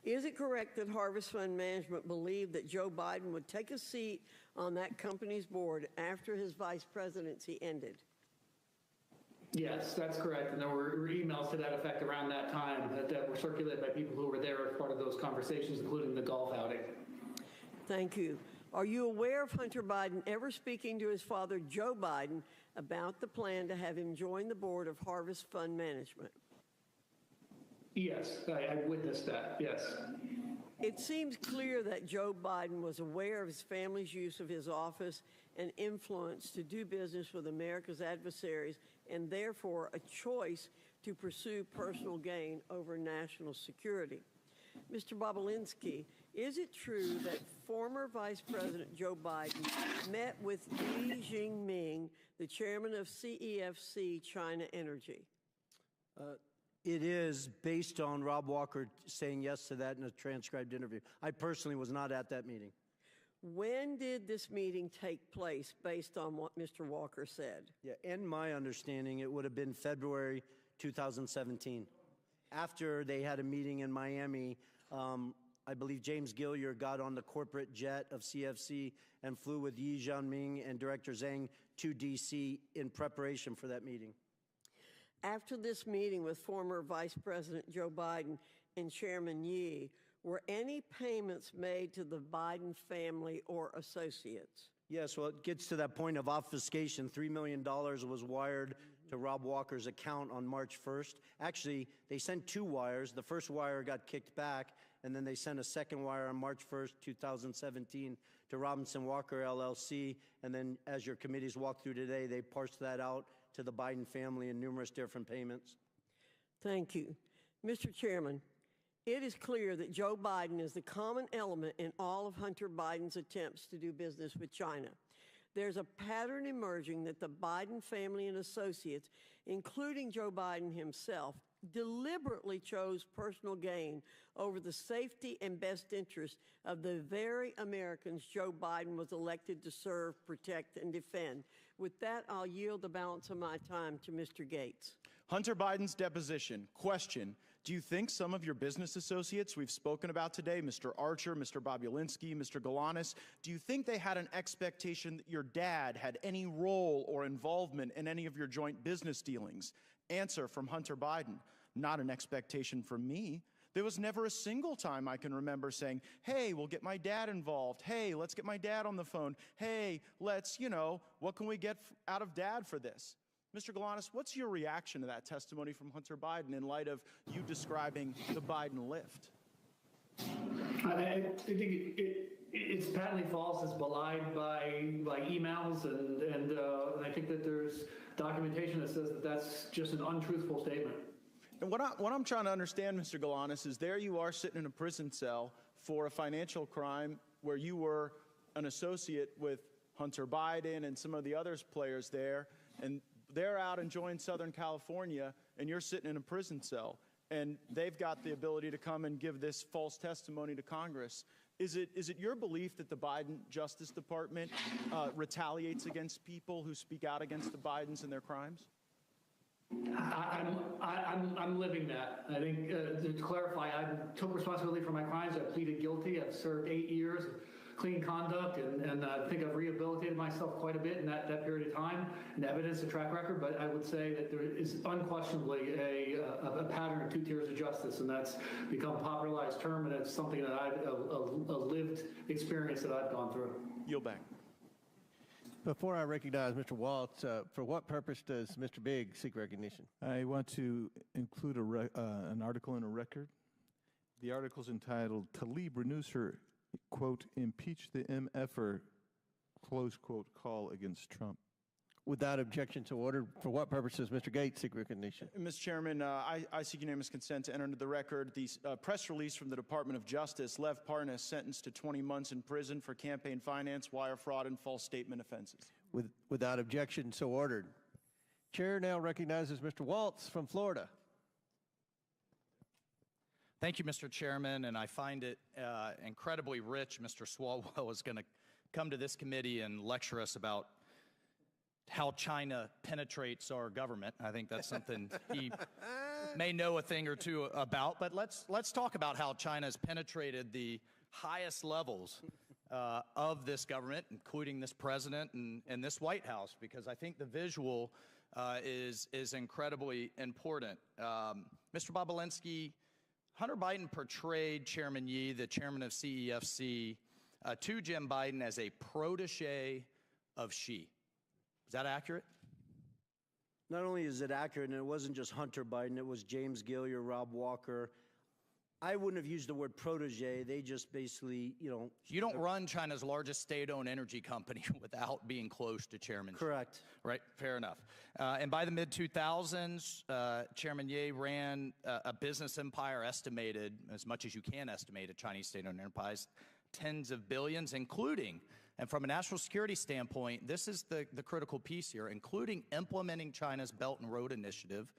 Is it correct that Harvest Fund Management believed that Joe Biden would take a seat on that company's board after his vice presidency ended? Yes, that's correct. And there were emails to that effect around that time that were circulated by people who were there as part of those conversations, including the golf outing. Thank you. Are you aware of Hunter Biden ever speaking to his father, Joe Biden, about the plan to have him join the board of Harvest Fund Management? Yes, I witnessed that, yes. It seems clear that Joe Biden was aware of his family's use of his office and influence to do business with America's adversaries, and therefore a choice to pursue personal gain over national security. Mr. Bobulinski, is it true that former Vice President Joe Biden met with Xi Jinping, the chairman of CEFC China Energy? It is based on Rob Walker saying yes to that in a transcribed interview. I personally was not at that meeting. When did this meeting take place based on what Mr. Walker said? Yeah, in my understanding, it would have been February 2017. After they had a meeting in Miami, I believe James Gilliard got on the corporate jet of CFC and flew with Xi Jinping and Director Zhang to D.C. in preparation for that meeting. After this meeting with former Vice President Joe Biden and Chairman Yi, were any payments made to the Biden family or associates? Yes, well, it gets to that point of obfuscation. $3 million was wired to Rob Walker's account on March 1st. Actually, they sent two wires. The first wire got kicked back, and then they sent a second wire on March 1st, 2017 to Robinson Walker, LLC. And then as your committees walked through today, they parsed that out to the Biden family in numerous different payments. Thank you. Mr. Chairman, it is clear that Joe Biden is the common element in all of Hunter Biden's attempts to do business with China. There's a pattern emerging that the Biden family and associates, including Joe Biden himself, deliberately chose personal gain over the safety and best interest of the very Americans Joe Biden was elected to serve, protect, and defend. With that, I'll yield the balance of my time to Mr. Gates. Hunter Biden's deposition. Question. Do you think some of your business associates we've spoken about today, Mr. Archer, Mr. Bobulinski, Mr. Galanis, do you think they had an expectation that your dad had any role or involvement in any of your joint business dealings? Answer from Hunter Biden. Not an expectation from me. There was never a single time I can remember saying, hey, we'll get my dad involved. Hey, let's get my dad on the phone. Hey, let's, what can we get out of dad for this? Mr. Galanis, what's your reaction to that testimony from Hunter Biden in light of you describing the Biden lift? I think it's patently false. It's belied by emails, and I think that there's documentation that says that that's just an untruthful statement. And what I'm trying to understand, Mr. Galanis, is there you are sitting in a prison cell for a financial crime where you were an associate with Hunter Biden and some of the other players there, and they're out enjoying Southern California, and you're sitting in a prison cell, and they've got the ability to come and give this false testimony to Congress. Is it your belief that the Biden Justice Department retaliates against people who speak out against the Bidens and their crimes? I'm living that. I think to clarify, I took responsibility for my crimes. I pleaded guilty. I've served 8 years, clean conduct, and I think I've rehabilitated myself quite a bit in that period of time, and evidence, a track record. But I would say that there is unquestionably a pattern of two tiers of justice, and that's become a popularized term, and it's something that a lived experience that I've gone through. Yield back. Before I recognize Mr. Waltz, for what purpose does Mr. Bigg seek recognition? I want to include an article in a record. The article's entitled, Tlaib renews her, quote, impeach the MFer, close quote, call against Trump. Without objection to order, for what purpose does Mr. Gates seek recognition? Mr. Chairman, I seek unanimous consent to enter into the record the press release from the Department of Justice. Lev Parnas sentenced to 20 months in prison for campaign finance, wire fraud, and false statement offenses. Without objection, so ordered. Chair now recognizes Mr. Waltz from Florida. Thank you, Mr. Chairman, and I find it incredibly rich. Mr. Swalwell is going to come to this committee and lecture us about how China penetrates our government. I think that's something he may know a thing or two about, but let's talk about how China has penetrated the highest levels of this government, including this president and this White House, because I think the visual is incredibly important. Mr. Bobulinski, Hunter Biden portrayed Chairman Yi, the chairman of CEFC, to Jim Biden as a protege of Xi. Is that accurate? Not only is it accurate, and it wasn't just Hunter Biden, it was James Gilliar, Rob Walker. I wouldn't have used the word protege. They just basically, You don't run China's largest state-owned energy company without being close to Chairman Xi. Correct. Right, fair enough. And by the mid-2000s, Chairman Ye ran a business empire estimated, as much as you can estimate a Chinese state-owned enterprise, tens of billions, including, and from a national security standpoint, this is the critical piece here, including implementing China's Belt and Road Initiative,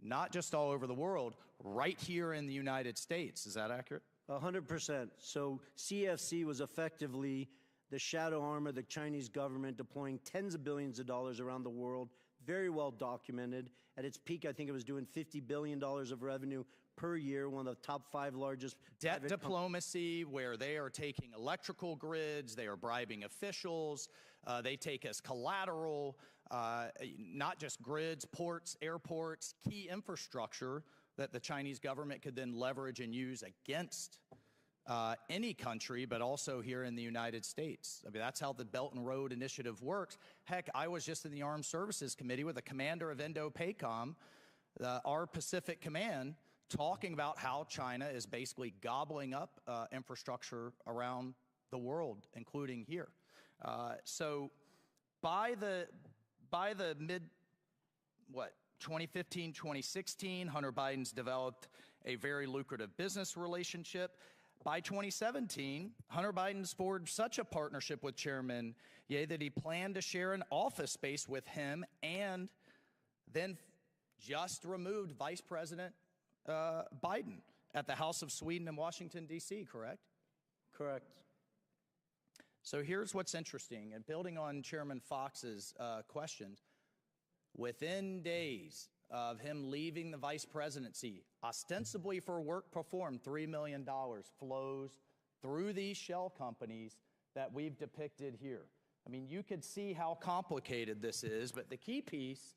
not just all over the world, right here in the United States. Is that accurate? 100%. So CFC was effectively the shadow arm of the Chinese government, deploying tens of billions of dollars around the world, very well documented. At its peak, I think it was doing $50 billion of revenue per year, one of the top 5 largest. Debt diplomacy, where they are taking electrical grids, they are bribing officials, they take as collateral, not just grids, ports, airports, key infrastructure that the Chinese government could then leverage and use against any country, but also here in the United States. I mean, that's how the Belt and Road Initiative works. Heck, I was just in the Armed Services Committee with the commander of Indo-PACOM, our Pacific Command, talking about how China is basically gobbling up infrastructure around the world, including here. So by the mid, 2015, 2016, Hunter Biden's developed a very lucrative business relationship. By 2017, Hunter Biden's forged such a partnership with Chairman Ye that he planned to share an office space with him, and then just removed Vice President Biden at the House of Sweden in Washington, D.C., correct? Correct. So here's what's interesting, and building on Chairman Fox's questions, within days of him leaving the vice presidency, ostensibly for work performed, $3 million flows through these shell companies that we've depicted here. I mean, you could see how complicated this is, but the key piece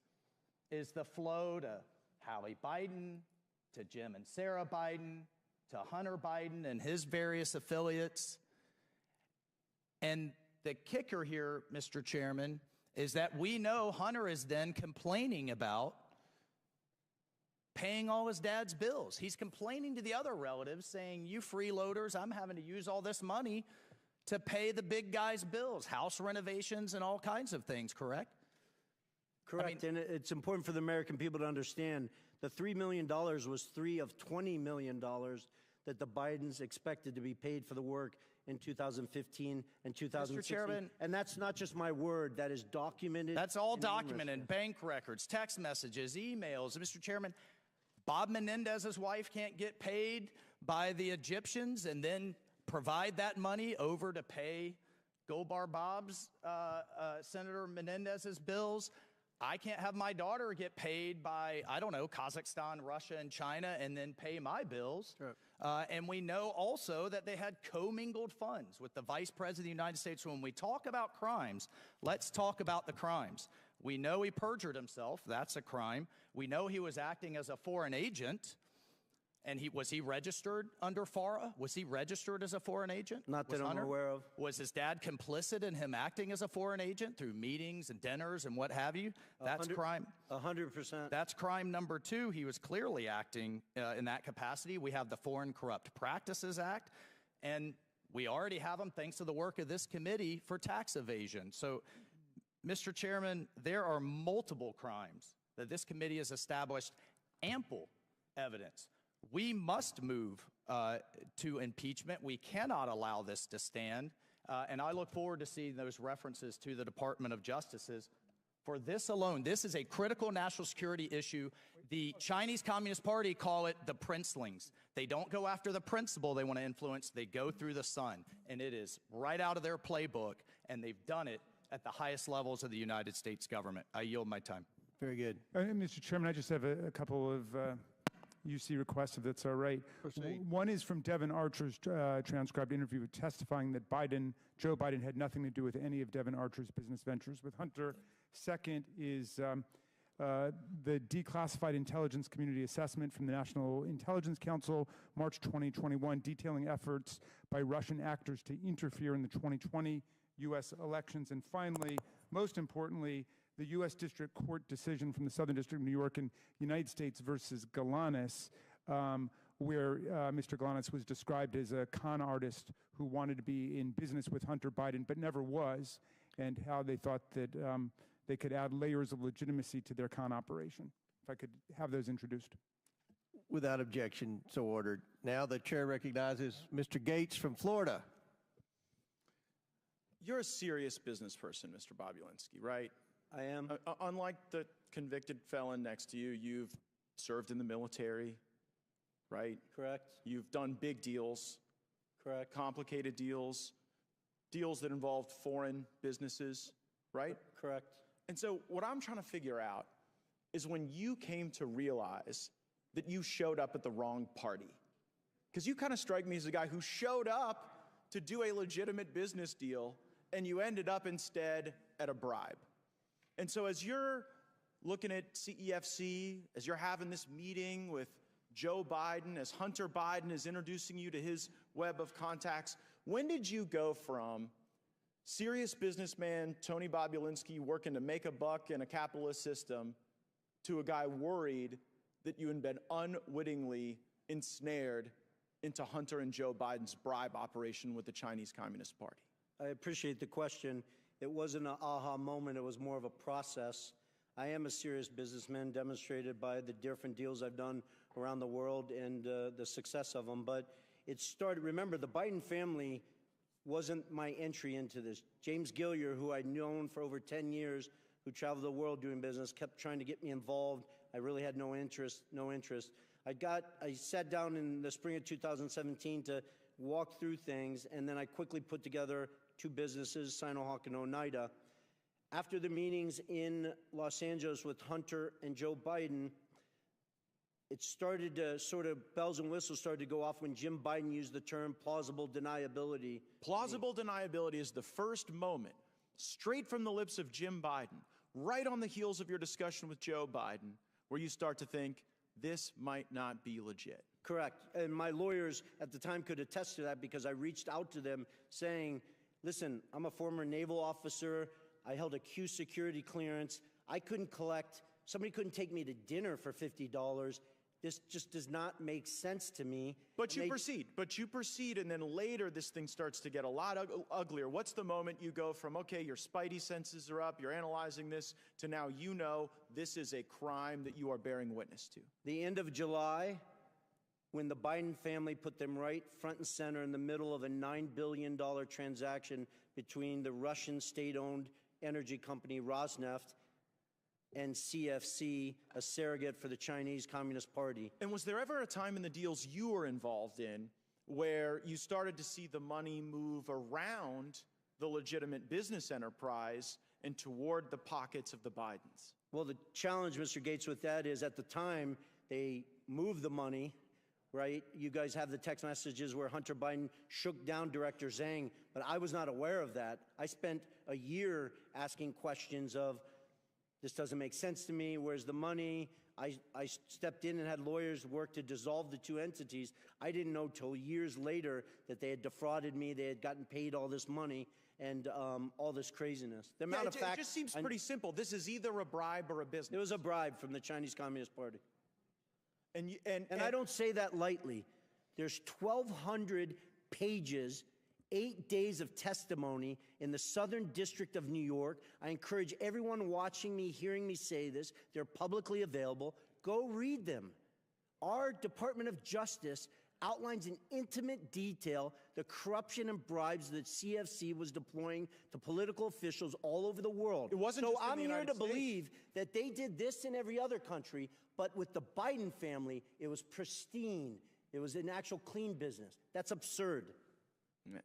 is the flow to Hallie Biden, to Jim and Sarah Biden, to Hunter Biden and his various affiliates. And the kicker here, Mr. Chairman, is that we know Hunter is then complaining about paying all his dad's bills. He's complaining to the other relatives, saying, you freeloaders, I'm having to use all this money to pay the big guy's bills, house renovations and all kinds of things, correct? Correct, and it's important for the American people to understand the $3 million was 3 of $20 million that the Bidens expected to be paid for the work in 2015 and 2016. Mr. Chairman, and that's not just my word, that is documented. That's all documented, bank records, text messages, emails. Mr. Chairman, Bob Menendez's wife can't get paid by the Egyptians and then provide that money over to pay Goldbar Bob's, Senator Menendez's bills. I can't have my daughter get paid by, I don't know, Kazakhstan, Russia, and China, and then pay my bills. Right. And we know also that they had commingled funds with the Vice President of the United States. When we talk about crimes, let's talk about the crimes. We know he perjured himself. That's a crime. We know he was acting as a foreign agent. And was he registered under FARA? Was he registered as a foreign agent? Not that I'm aware of. Was his dad complicit in him acting as a foreign agent through meetings and dinners and what have you? That's crime. 100%. That's crime number 2. He was clearly acting in that capacity. We have the Foreign Corrupt Practices Act, and we already have them thanks to the work of this committee for tax evasion. So, Mr. Chairman, there are multiple crimes that this committee has established ample evidence. We must move to impeachment. We cannot allow this to stand. And I look forward to seeing those references to the Department of Justice's. For this alone, this is a critical national security issue. The Chinese Communist Party call it the princelings. They don't go after the principle they want to influence. They go through the sun. And it is right out of their playbook. And they've done it at the highest levels of the United States government. I yield my time. Very good. Mr. Chairman, I just have a couple of UC requests, if that's all right. One is from Devin Archer's transcribed interview testifying that Joe Biden had nothing to do with any of Devin Archer's business ventures with Hunter. Second is the declassified intelligence community assessment from the National Intelligence Council, March 2021, detailing efforts by Russian actors to interfere in the 2020 U.S. elections. And finally, most importantly, the U.S. District Court decision from the Southern District of New York in United States versus Galanis, where Mr. Galanis was described as a con artist who wanted to be in business with Hunter Biden but never was, and how they thought that they could add layers of legitimacy to their con operation. If I could have those introduced. Without objection, so ordered. Now the chair recognizes Mr. Gates from Florida. You're a serious business person, Mr. Bobulinski, right? I am. Unlike the convicted felon next to you, you've served in the military, right? Correct. You've done big deals. Correct. Complicated deals, deals that involved foreign businesses, right? Correct. And so what I'm trying to figure out is when you came to realize that you showed up at the wrong party. Because you kind of strike me as a guy who showed up to do a legitimate business deal, and you ended up instead at a bribe. And so as you're looking at CEFC, as you're having this meeting with Joe Biden, as Hunter Biden is introducing you to his web of contacts, when did you go from serious businessman Tony Bobulinski working to make a buck in a capitalist system to a guy worried that you had been unwittingly ensnared into Hunter and Joe Biden's bribe operation with the Chinese Communist Party? I appreciate the question. It wasn't an aha moment. It was more of a process. I am a serious businessman, demonstrated by the different deals I've done around the world and the success of them. But it started, remember, the Biden family wasn't my entry into this. James Gillier, who I'd known for over 10 years, who traveled the world doing business, kept trying to get me involved. I really had no interest. I sat down in the spring of 2017 to walk through things, and then I quickly put together 2 businesses, Sinohawk and Oneida. After the meetings in Los Angeles with Hunter and Joe Biden, it started to sort of, bells and whistles started to go off when Jim Biden used the term plausible deniability. Plausible deniability is the first moment, straight from the lips of Jim Biden, right on the heels of your discussion with Joe Biden, where you start to think, this might not be legit. Correct. And my lawyers at the time could attest to that because I reached out to them saying, listen, I'm a former naval officer. I held a Q security clearance. I couldn't collect. Somebody couldn't take me to dinner for $50. This just does not make sense to me. But you proceed, and then later this thing starts to get a lot uglier. What's the moment you go from, okay, your spidey senses are up, you're analyzing this, to now you know this is a crime that you are bearing witness to? The end of July, when the Biden family put them right front and center in the middle of a $9 billion transaction between the Russian state-owned energy company Rosneft and CFC, a surrogate for the Chinese Communist Party. And was there ever a time in the deals you were involved in where you started to see the money move around the legitimate business enterprise and toward the pockets of the Bidens. Well, the challenge, Mr. Gates, with that is at the time they moved the money, right? You guys have the text messages where Hunter Biden shook down Director Zhang, but I was not aware of that. I spent a year asking questions of, this doesn't make sense to me, where's the money? I stepped in and had lawyers work to dissolve the two entities. I didn't know till years later that they had defrauded me, they had gotten paid all this money, and all this craziness. The amount of facts, it just seems pretty simple. This is either a bribe or a business. It was a bribe from the Chinese Communist Party. And I don't say that lightly. There's 1,200 pages, 8 days of testimony in the Southern District of New York. I encourage everyone watching me, hearing me say this, they're publicly available. Go read them. Our Department of Justice outlines in intimate detail the corruption and bribes that CFC was deploying to political officials all over the world. It wasn't so just in I'm the here United to believe that they did this in every other country, but with the Biden family, it was pristine. It was an actual clean business. That's absurd.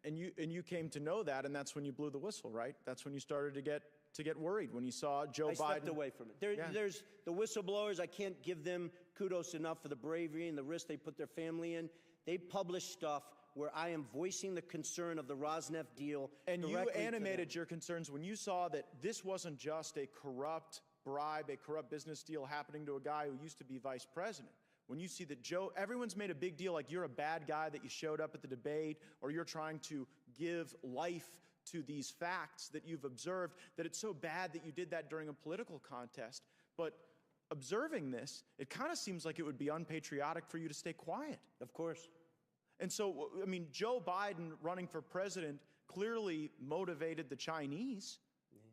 And you came to know that, and that's when you blew the whistle, right? That's when you started to get worried, when you saw Joe Biden. I stepped away from it. There's the whistleblowers. I can't give them kudos enough for the bravery and the risk they put their family in. They publish stuff where I am voicing the concern of the Rosneft deal. And you animated your concerns when you saw that this wasn't just a corrupt bribe, a corrupt business deal happening to a guy who used to be vice president. When you see that everyone's made a big deal like you're a bad guy, that you showed up at the debate, or you're trying to give life to these facts that you've observed, that it's so bad that you did that during a political contest. But observing this, it kind of seems like it would be unpatriotic for you to stay quiet. Of course. And so, I mean, Joe Biden running for president clearly motivated the Chinese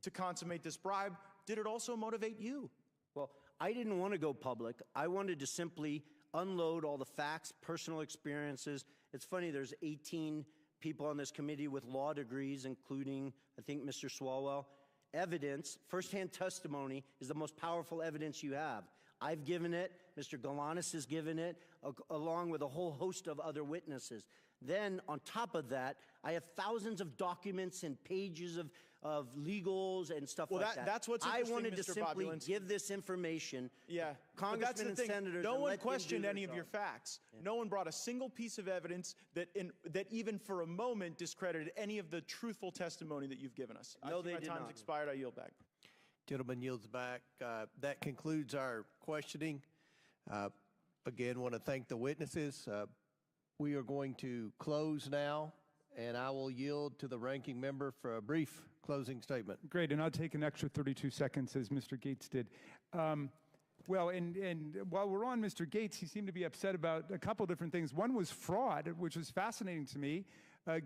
to consummate this bribe. Did it also motivate you? Well, I didn't want to go public. I wanted to simply unload all the facts, personal experiences. It's funny, there's 18 people on this committee with law degrees, including, I think, Mr. Swalwell. Evidence, firsthand testimony, is the most powerful evidence you have. I've given it, Mr. Galanis has given it, along with a whole host of other witnesses. Then, on top of that, I have thousands of documents and pages of legals and stuff like that. That's what's I interesting, wanted to Mr. simply Bobulinski. give this information. Yeah, Congressmen and senators. No and one let them questioned do any their of your job. facts. Yeah. No one brought a single piece of evidence that even for a moment discredited any of the truthful testimony that you've given us. No, they my did time's not. expired. I yield back. Gentleman yields back. That concludes our questioning. Again, want to thank the witnesses. We are going to close now, and I will yield to the ranking member for a brief closing statement. Great, and I'll take an extra 32 seconds as Mr. Gates did. Well, and while we're on Mr. Gates, he seemed to be upset about a couple different things. One was fraud, which was fascinating to me,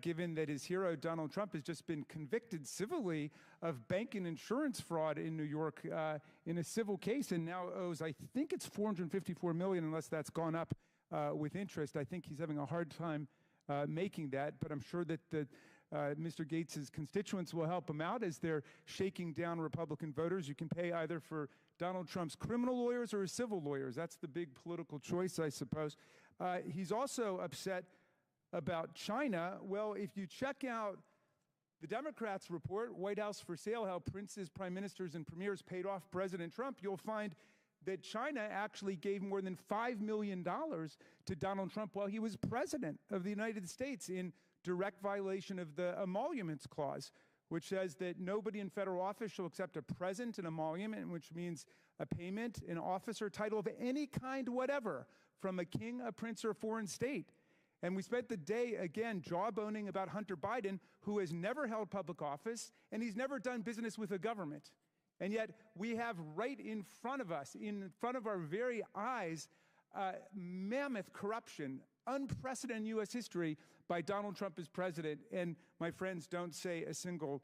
given that his hero, Donald Trump, has just been convicted civilly of bank and insurance fraud in New York in a civil case, and now owes, I think it's $454 million, unless that's gone up with interest. I think he's having a hard time making that, but I'm sure that Mr. Gates' constituents will help him out as they're shaking down Republican voters. You can pay either for Donald Trump's criminal lawyers or his civil lawyers. That's the big political choice, I suppose. He's also upset about China. Well, if you check out the Democrats' report, White House for Sale, how princes, prime ministers, and premiers paid off President Trump, you'll find that China actually gave more than $5 million to Donald Trump while he was president of the United States in direct violation of the Emoluments Clause, which says that nobody in federal office shall accept a present, an emolument, which means a payment, an office, or title of any kind whatever from a king, a prince, or a foreign state. And we spent the day, again, jawboning about Hunter Biden, who has never held public office, and he's never done business with a government. And yet we have right in front of us, in front of our very eyes, mammoth corruption, unprecedented U.S. history by Donald Trump as president. And my friends don't say a single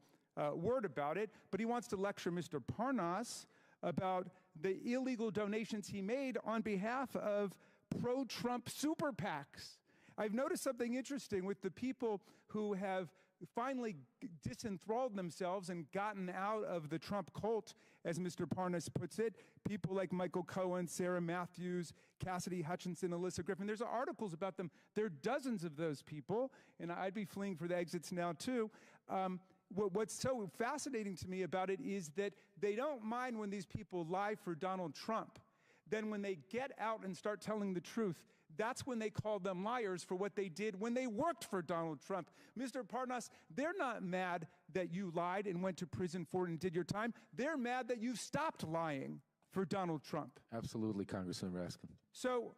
word about it, but he wants to lecture Mr. Parnas about the illegal donations he made on behalf of pro-Trump super PACs. I've noticed something interesting with the people who have finally disenthralled themselves and gotten out of the Trump cult, as Mr. Parnas puts it. People like Michael Cohen, Sarah Matthews, Cassidy Hutchinson, Alyssa Griffin. There's articles about them. There are dozens of those people, and I'd be fleeing for the exits now too. what's so fascinating to me about it is that they don't mind when these people lie for Donald Trump. Then when they get out and start telling the truth, that's when they call them liars for what they did when they worked for Donald Trump. Mr. Parnas, they're not mad that you lied and went to prison for it and did your time. They're mad that you stopped lying for Donald Trump. Absolutely, Congressman Raskin. So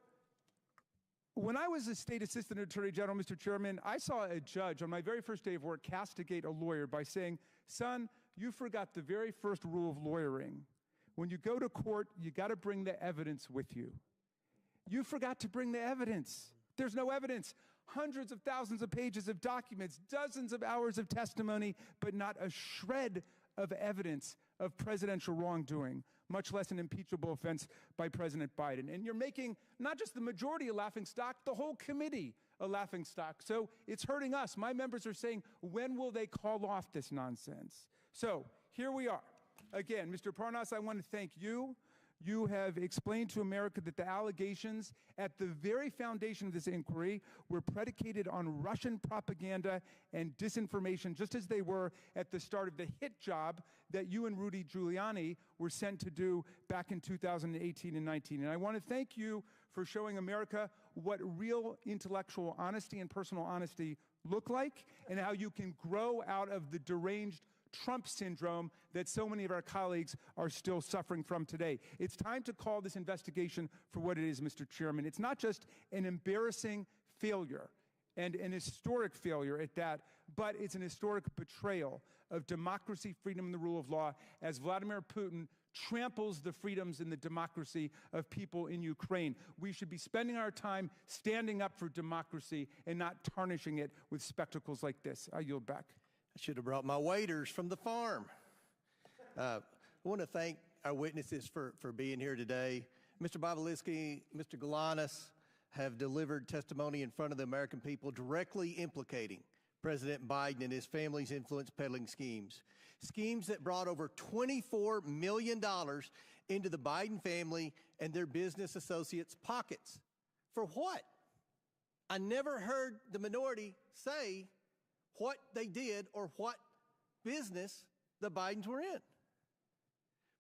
when I was a state assistant attorney general, Mr. Chairman, I saw a judge on my very first day of work castigate a lawyer by saying, son, you forgot the very first rule of lawyering. When you go to court, you got to bring the evidence with you. You forgot to bring the evidence. There's no evidence. Hundreds of thousands of pages of documents, dozens of hours of testimony, but not a shred of evidence of presidential wrongdoing, much less an impeachable offense by President Biden. And you're making not just the majority a laughingstock, the whole committee a laughingstock. So it's hurting us. My members are saying, when will they call off this nonsense? So here we are. Again, Mr. Parnas, I want to thank you. You have explained to America that the allegations at the very foundation of this inquiry were predicated on Russian propaganda and disinformation, just as they were at the start of the hit job that you and Rudy Giuliani were sent to do back in 2018 and 19. And I want to thank you for showing America what real intellectual honesty and personal honesty look like and how you can grow out of the deranged Trump syndrome that so many of our colleagues are still suffering from today. It's time to call this investigation for what it is, Mr. Chairman. It's not just an embarrassing failure and an historic failure at that, but it's an historic betrayal of democracy, freedom, and the rule of law as Vladimir Putin tramples the freedoms and the democracy of people in Ukraine. We should be spending our time standing up for democracy and not tarnishing it with spectacles like this. I yield back. I should have brought my waiters from the farm. I want to thank our witnesses for being here today. Mr. Bobulinski, Mr. Galanis have delivered testimony in front of the American people directly implicating President Biden and his family's influence peddling schemes. Schemes that brought over $24 million into the Biden family and their business associates' pockets. For what? I never heard the minority say what they did or what business the Bidens were in.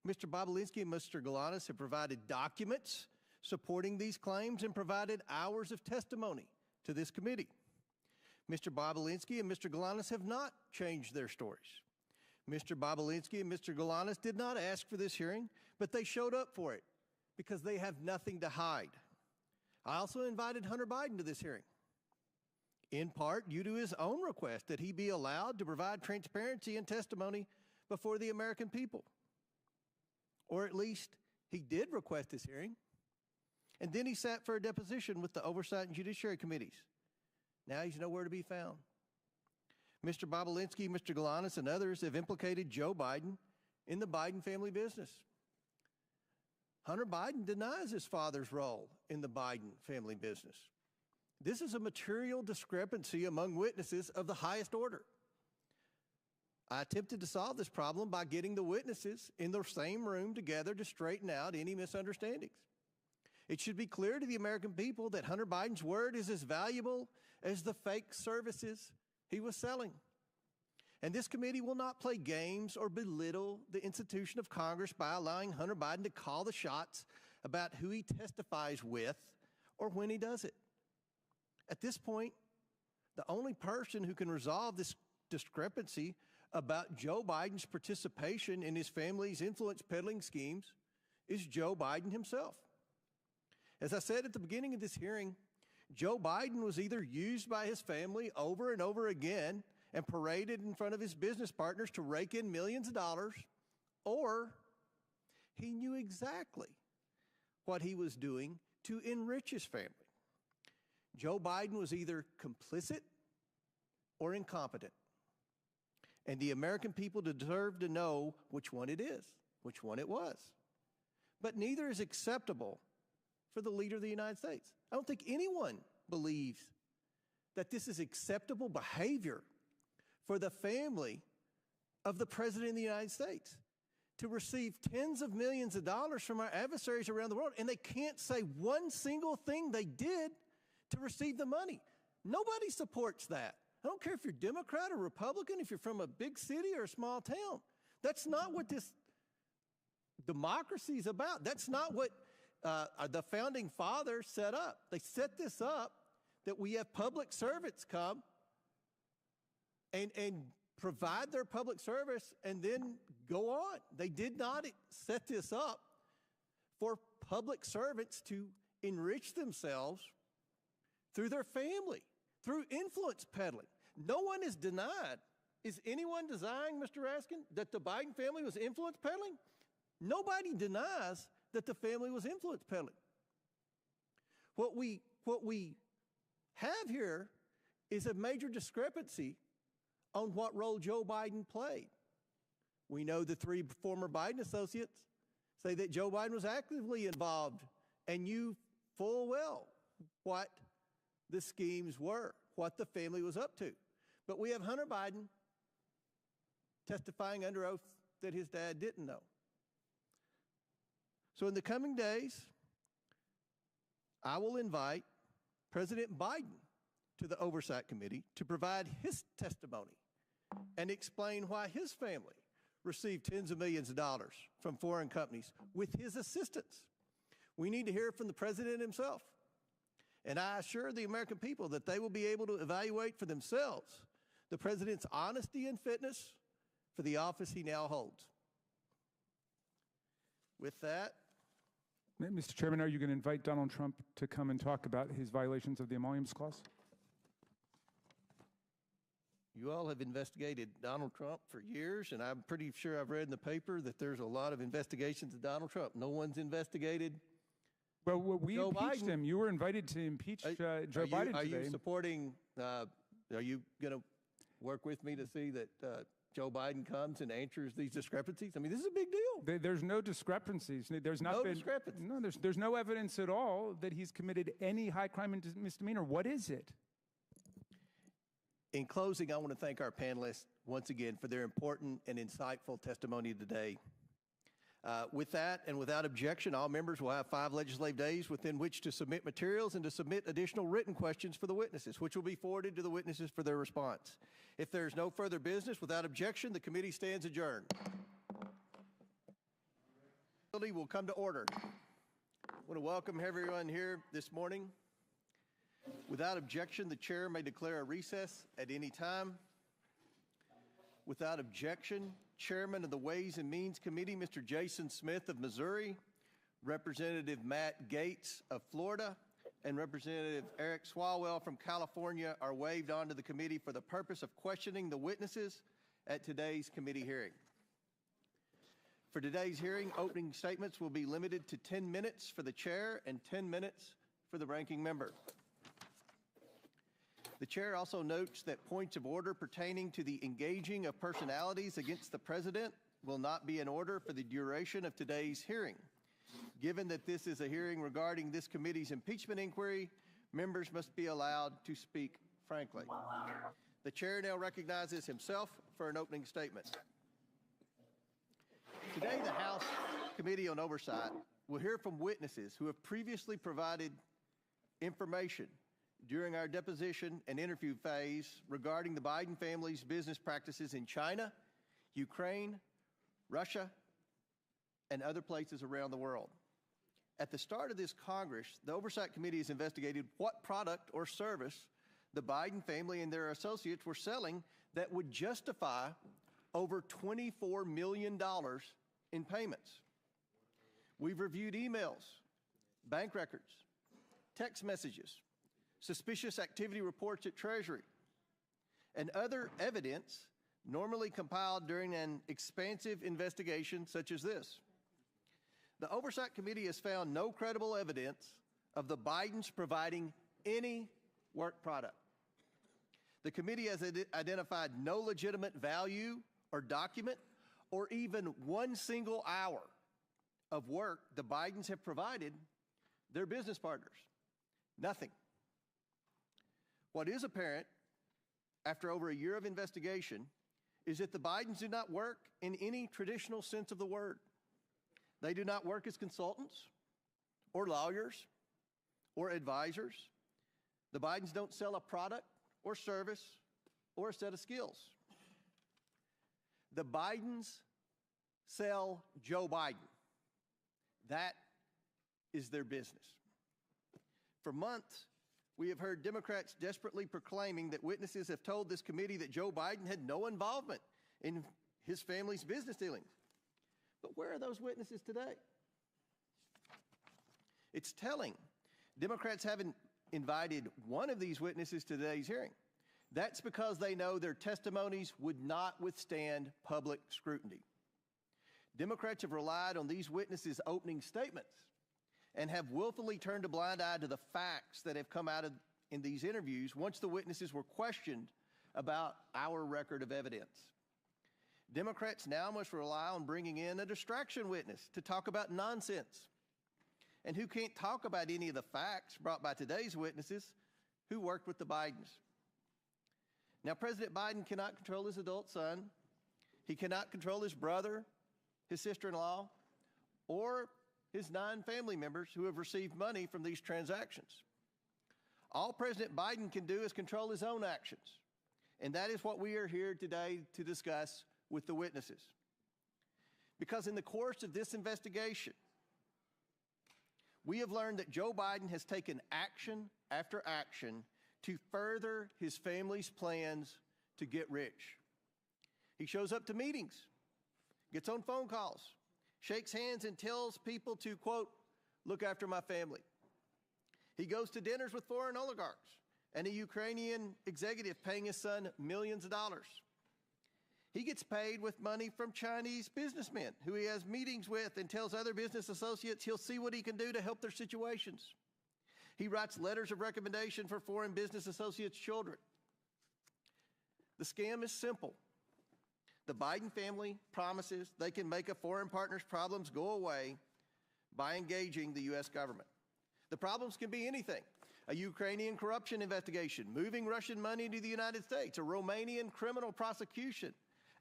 Mr. Bobulinski and Mr. Galanis have provided documents supporting these claims and provided hours of testimony to this committee. Mr. Bobulinski and Mr. Galanis have not changed their stories. Mr. Bobulinski and Mr. Galanis did not ask for this hearing, but they showed up for it because they have nothing to hide. I also invited Hunter Biden to this hearing, in part due to his own request that he be allowed to provide transparency and testimony before the American people. Or at least he did request this hearing, and then he sat for a deposition with the Oversight and Judiciary Committees. Now he's nowhere to be found. Mr. Bobulinski, Mr. Galanis, and others have implicated Joe Biden in the Biden family business. Hunter Biden denies his father's role in the Biden family business. This is a material discrepancy among witnesses of the highest order. I attempted to solve this problem by getting the witnesses in the same room together to straighten out any misunderstandings. It should be clear to the American people that Hunter Biden's word is as valuable as the fake services he was selling. And this committee will not play games or belittle the institution of Congress by allowing Hunter Biden to call the shots about who he testifies with or when he does it. At this point, the only person who can resolve this discrepancy about Joe Biden's participation in his family's influence peddling schemes is Joe Biden himself. As I said at the beginning of this hearing, Joe Biden was either used by his family over and over again and paraded in front of his business partners to rake in millions of dollars, or he knew exactly what he was doing to enrich his family. Joe Biden was either complicit or incompetent. And the American people deserve to know which one it is, which one it was. But neither is acceptable for the leader of the United States. I don't think anyone believes that this is acceptable behavior for the family of the President of the United States to receive tens of millions of dollars from our adversaries around the world, and they can't say one single thing they did to receive the money. Nobody supports that. I don't care if you're Democrat or Republican, if you're from a big city or a small town. That's not what this democracy is about. That's not what the founding fathers set up. They set this up that we have public servants come and provide their public service and then go on. They did not set this up for public servants to enrich themselves through their family, through influence peddling. No one is denied. Is anyone denying, Mr. Raskin, that the Biden family was influence peddling? Nobody denies that the family was influence peddling. What we have here is a major discrepancy on what role Joe Biden played. We know the three former Biden associates say that Joe Biden was actively involved and knew full well what the schemes were, what the family was up to. But we have Hunter Biden testifying under oath that his dad didn't know. So in the coming days, I will invite President Biden to the Oversight Committee to provide his testimony and explain why his family received tens of millions of dollars from foreign companies with his assistance. We need to hear from the president himself. And I assure the American people that they will be able to evaluate for themselves the president's honesty and fitness for the office he now holds. With that, Mr. Chairman, are you going to invite Donald Trump to come and talk about his violations of the Emoluments Clause? you all have investigated Donald Trump for years, and I'm pretty sure I've read in the paper that there's a lot of investigations of Donald Trump. No one's investigated Well, we Joe impeached Biden. him. You were invited to impeach Joe Biden Are today. you supporting, are you going to work with me to see that Joe Biden comes and answers these discrepancies? I mean, this is a big deal. There's no discrepancies. There's not No been discrepancies. No, there's no evidence at all that he's committed any high crime and misdemeanor. What is it? In closing, I want to thank our panelists once again for their important and insightful testimony today. With that and without objection, all members will have 5 legislative days within which to submit materials and to submit additional written questions for the witnesses, which will be forwarded to the witnesses for their response. If there is no further business, without objection, the committee stands adjourned. The meeting will come to order. I want to welcome everyone here this morning. Without objection, the chair may declare a recess at any time. Without objection, Chairman of the Ways and Means Committee, Mr. Jason Smith of Missouri, Representative Matt Gaetz of Florida, and Representative Eric Swalwell from California are waived onto the committee for the purpose of questioning the witnesses at today's committee hearing. For today's hearing, opening statements will be limited to 10 minutes for the chair and 10 minutes for the ranking member. The chair also notes that points of order pertaining to the engaging of personalities against the president will not be in order for the duration of today's hearing. Given that this is a hearing regarding this committee's impeachment inquiry, members must be allowed to speak frankly. The chair now recognizes himself for an opening statement. Today, the House Committee on Oversight will hear from witnesses who have previously provided information during our deposition and interview phase regarding the Biden family's business practices in China, Ukraine, Russia, and other places around the world. At the start of this Congress, the Oversight Committee has investigated what product or service the Biden family and their associates were selling that would justify over $24 million in payments. We've reviewed emails, bank records, text messages, suspicious activity reports at Treasury, and other evidence normally compiled during an expansive investigation such as this. The Oversight Committee has found no credible evidence of the Bidens providing any work product. The committee has identified no legitimate value or document or even one single hour of work the Bidens have provided their business partners. Nothing. What is apparent after over a year of investigation is that the Bidens do not work in any traditional sense of the word. They do not work as consultants or lawyers or advisors. The Bidens don't sell a product or service or a set of skills. The Bidens sell Joe Biden. That is their business. For months, we have heard Democrats desperately proclaiming that witnesses have told this committee that Joe Biden had no involvement in his family's business dealings. But where are those witnesses today? It's telling. Democrats haven't invited one of these witnesses to today's hearing. That's because they know their testimonies would not withstand public scrutiny. Democrats have relied on these witnesses' opening statements and have willfully turned a blind eye to the facts that have come out in these interviews once the witnesses were questioned about our record of evidence. Democrats now must rely on bringing in a distraction witness to talk about nonsense, and who can't talk about any of the facts brought by today's witnesses who worked with the Bidens. Now, President Biden cannot control his adult son. He cannot control his brother, his sister-in-law, or his 9 family members who have received money from these transactions. All President Biden can do is control his own actions, and that is what we are here today to discuss with the witnesses. Because in the course of this investigation, we have learned that Joe Biden has taken action after action to further his family's plans to get rich. He shows up to meetings, gets on phone calls, shakes hands and tells people to, quote, look after my family. He goes to dinners with foreign oligarchs and a Ukrainian executive paying his son millions of dollars. He gets paid with money from Chinese businessmen who he has meetings with and tells other business associates he'll see what he can do to help their situations. He writes letters of recommendation for foreign business associates' children. The scam is simple. The Biden family promises they can make a foreign partner's problems go away by engaging the U.S. government. The problems can be anything: a Ukrainian corruption investigation, moving Russian money to the United States, a Romanian criminal prosecution,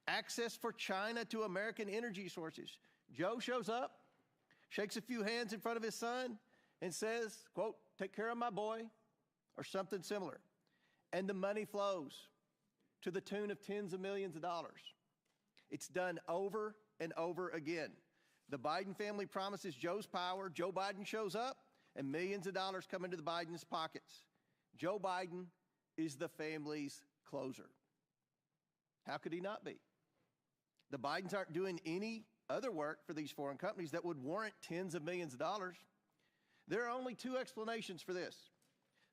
access for China to American energy sources. Joe shows up, shakes a few hands in front of his son, and says, quote, take care of my boy, or something similar. And the money flows to the tune of tens of millions of dollars. It's done over and over again. The Biden family promises Joe's power. Joe Biden shows up, and millions of dollars come into the Biden's pockets. Joe Biden is the family's closer. How could he not be? The Bidens aren't doing any other work for these foreign companies that would warrant tens of millions of dollars. There are only 2 explanations for this.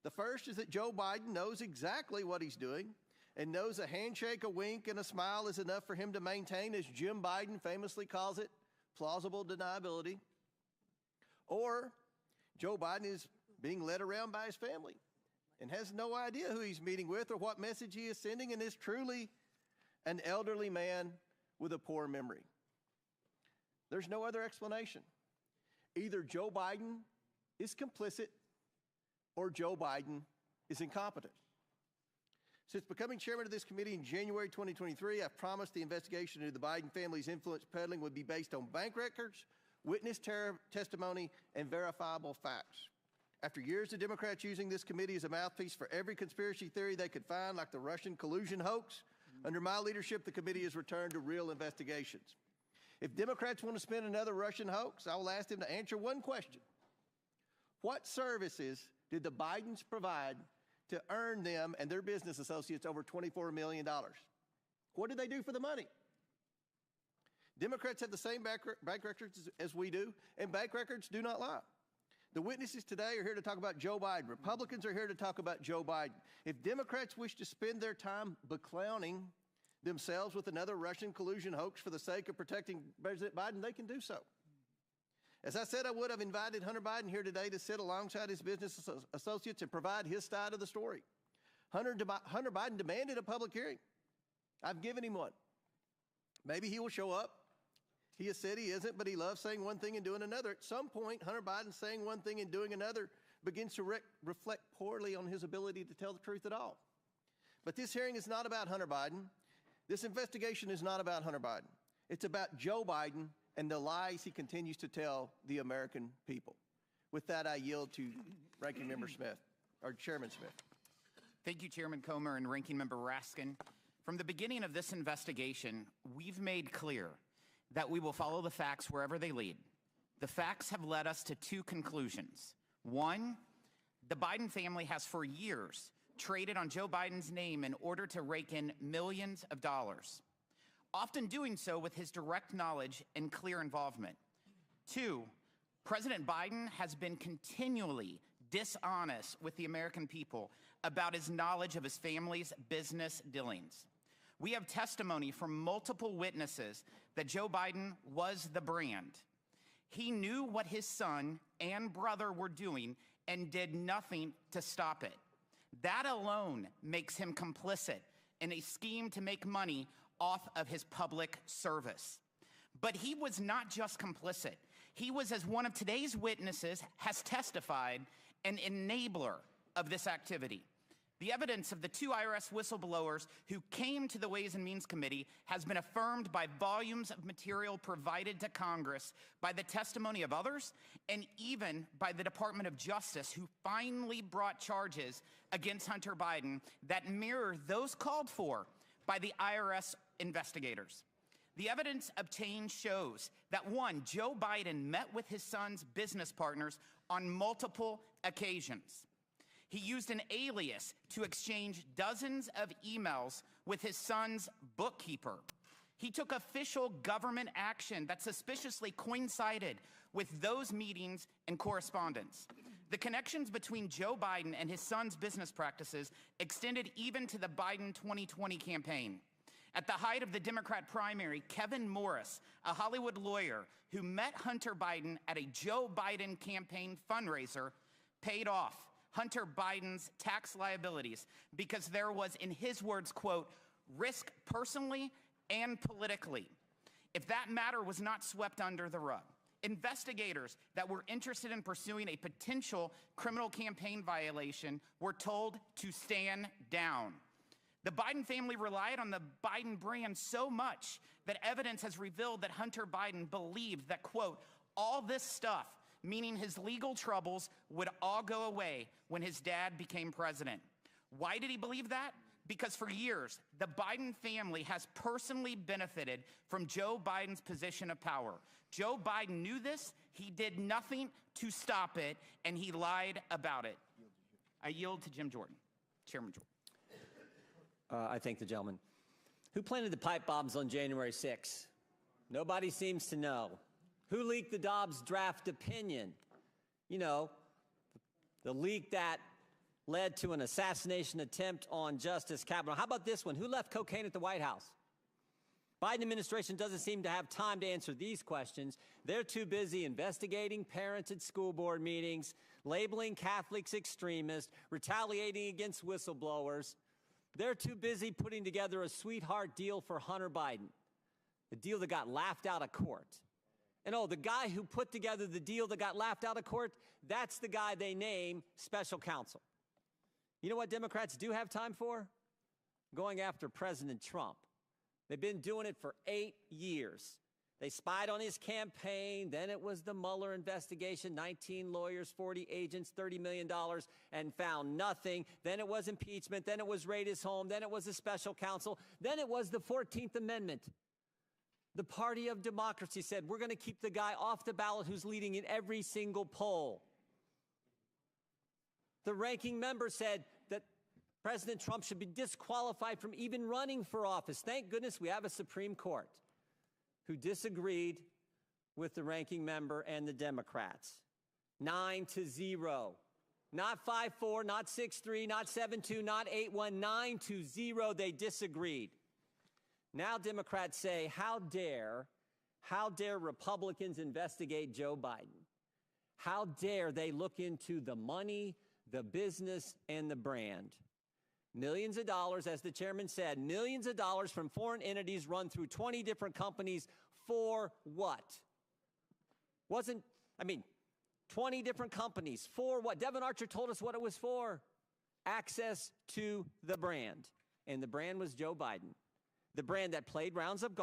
The first is that Joe Biden knows exactly what he's doing and knows a handshake, a wink, and a smile is enough for him to maintain, as Jim Biden famously calls it, plausible deniability. Or Joe Biden is being led around by his family and has no idea who he's meeting with or what message he is sending, and is truly an elderly man with a poor memory. There's no other explanation. Either Joe Biden is complicit or Joe Biden is incompetent. Since becoming chairman of this committee in January 2023, I've promised the investigation into the Biden family's influence peddling would be based on bank records, witness testimony, and verifiable facts. After years of Democrats using this committee as a mouthpiece for every conspiracy theory they could find, like the Russian collusion hoax, under my leadership, the committee has returned to real investigations. If Democrats want to spin another Russian hoax, I will ask them to answer one question. What services did the Bidens provide to earn them and their business associates over $24 million? What did they do for the money? Democrats have the same bank records as we do, and bank records do not lie. The witnesses today are here to talk about Joe Biden. Republicans are here to talk about Joe Biden. If Democrats wish to spend their time beclowning themselves with another Russian collusion hoax for the sake of protecting President Biden, they can do so. As I said I would, I've invited Hunter Biden here today to sit alongside his business associates and provide his side of the story. Hunter Biden demanded a public hearing. I've given him one. Maybe he will show up. He has said he isn't, but he loves saying one thing and doing another. At some point, Hunter Biden saying one thing and doing another begins to reflect poorly on his ability to tell the truth at all. But this hearing is not about Hunter Biden. This investigation is not about Hunter Biden. It's about Joe Biden and the lies he continues to tell the American people. With that, I yield to Ranking Member Smith, or Chairman Smith. Thank you, Chairman Comer and Ranking Member Raskin. From the beginning of this investigation, we've made clear that we will follow the facts wherever they lead. The facts have led us to two conclusions. One, the Biden family has for years traded on Joe Biden's name in order to rake in millions of dollars, often doing so with his direct knowledge and clear involvement. Two, President Biden has been continually dishonest with the American people about his knowledge of his family's business dealings. We have testimony from multiple witnesses that Joe Biden was the brand. He knew what his son and brother were doing and did nothing to stop it. That alone makes him complicit in a scheme to make money off of his public service. But he was not just complicit. He was, as one of today's witnesses has testified, an enabler of this activity. The evidence of the two IRS whistleblowers who came to the Ways and Means Committee has been affirmed by volumes of material provided to Congress, by the testimony of others, and even by the Department of Justice, who finally brought charges against Hunter Biden that mirror those called for by the IRS investigators. The evidence obtained shows that, one, Joe Biden met with his son's business partners on multiple occasions. He used an alias to exchange dozens of emails with his son's bookkeeper. He took official government action that suspiciously coincided with those meetings and correspondence. The connections between Joe Biden and his son's business practices extended even to the Biden 2020 campaign. At the height of the Democrat primary, Kevin Morris, a Hollywood lawyer who met Hunter Biden at a Joe Biden campaign fundraiser, paid off Hunter Biden's tax liabilities because there was, in his words, quote, risk personally and politically. If that matter was not swept under the rug, investigators that were interested in pursuing a potential criminal campaign violation were told to stand down. The Biden family relied on the Biden brand so much that evidence has revealed that Hunter Biden believed that, quote, all this stuff, meaning his legal troubles, would all go away when his dad became president. Why did he believe that? Because for years, the Biden family has personally benefited from Joe Biden's position of power. Joe Biden knew this, he did nothing to stop it, and he lied about it. I yield to Jim Jordan, Chairman Jordan. I thank the gentleman. Who planted the pipe bombs on January 6? Nobody seems to know. Who leaked the Dobbs draft opinion? You know, the leak that led to an assassination attempt on Justice Kavanaugh. How about this one? Who left cocaine at the White House? Biden administration doesn't seem to have time to answer these questions. They're too busy investigating parents at school board meetings, labeling Catholics extremists, retaliating against whistleblowers. They're too busy putting together a sweetheart deal for Hunter Biden, a deal that got laughed out of court. And oh, the guy who put together the deal that got laughed out of court, that's the guy they name special counsel. You know what Democrats do have time for? Going after President Trump. They've been doing it for 8 years. They spied on his campaign, then it was the Mueller investigation, 19 lawyers, 40 agents, $30 million, and found nothing. Then it was impeachment, then it was raid his home, then it was a special counsel, then it was the 14th Amendment. The party of democracy said, we're going to keep the guy off the ballot who's leading in every single poll. The ranking member said that President Trump should be disqualified from even running for office. Thank goodness we have a Supreme Court who disagreed with the ranking member and the Democrats. 9-0. Not 5-4, not 6-3, not 7-2, not 8-1, 9-0. They disagreed. Now Democrats say, how dare Republicans investigate Joe Biden? How dare they look into the money, the business, and the brand? Millions of dollars, as the chairman said, millions of dollars from foreign entities run through 20 different companies for what? 20 different companies for what? Devin Archer told us what it was for. Access to the brand. And the brand was Joe Biden. The brand that played rounds of golf.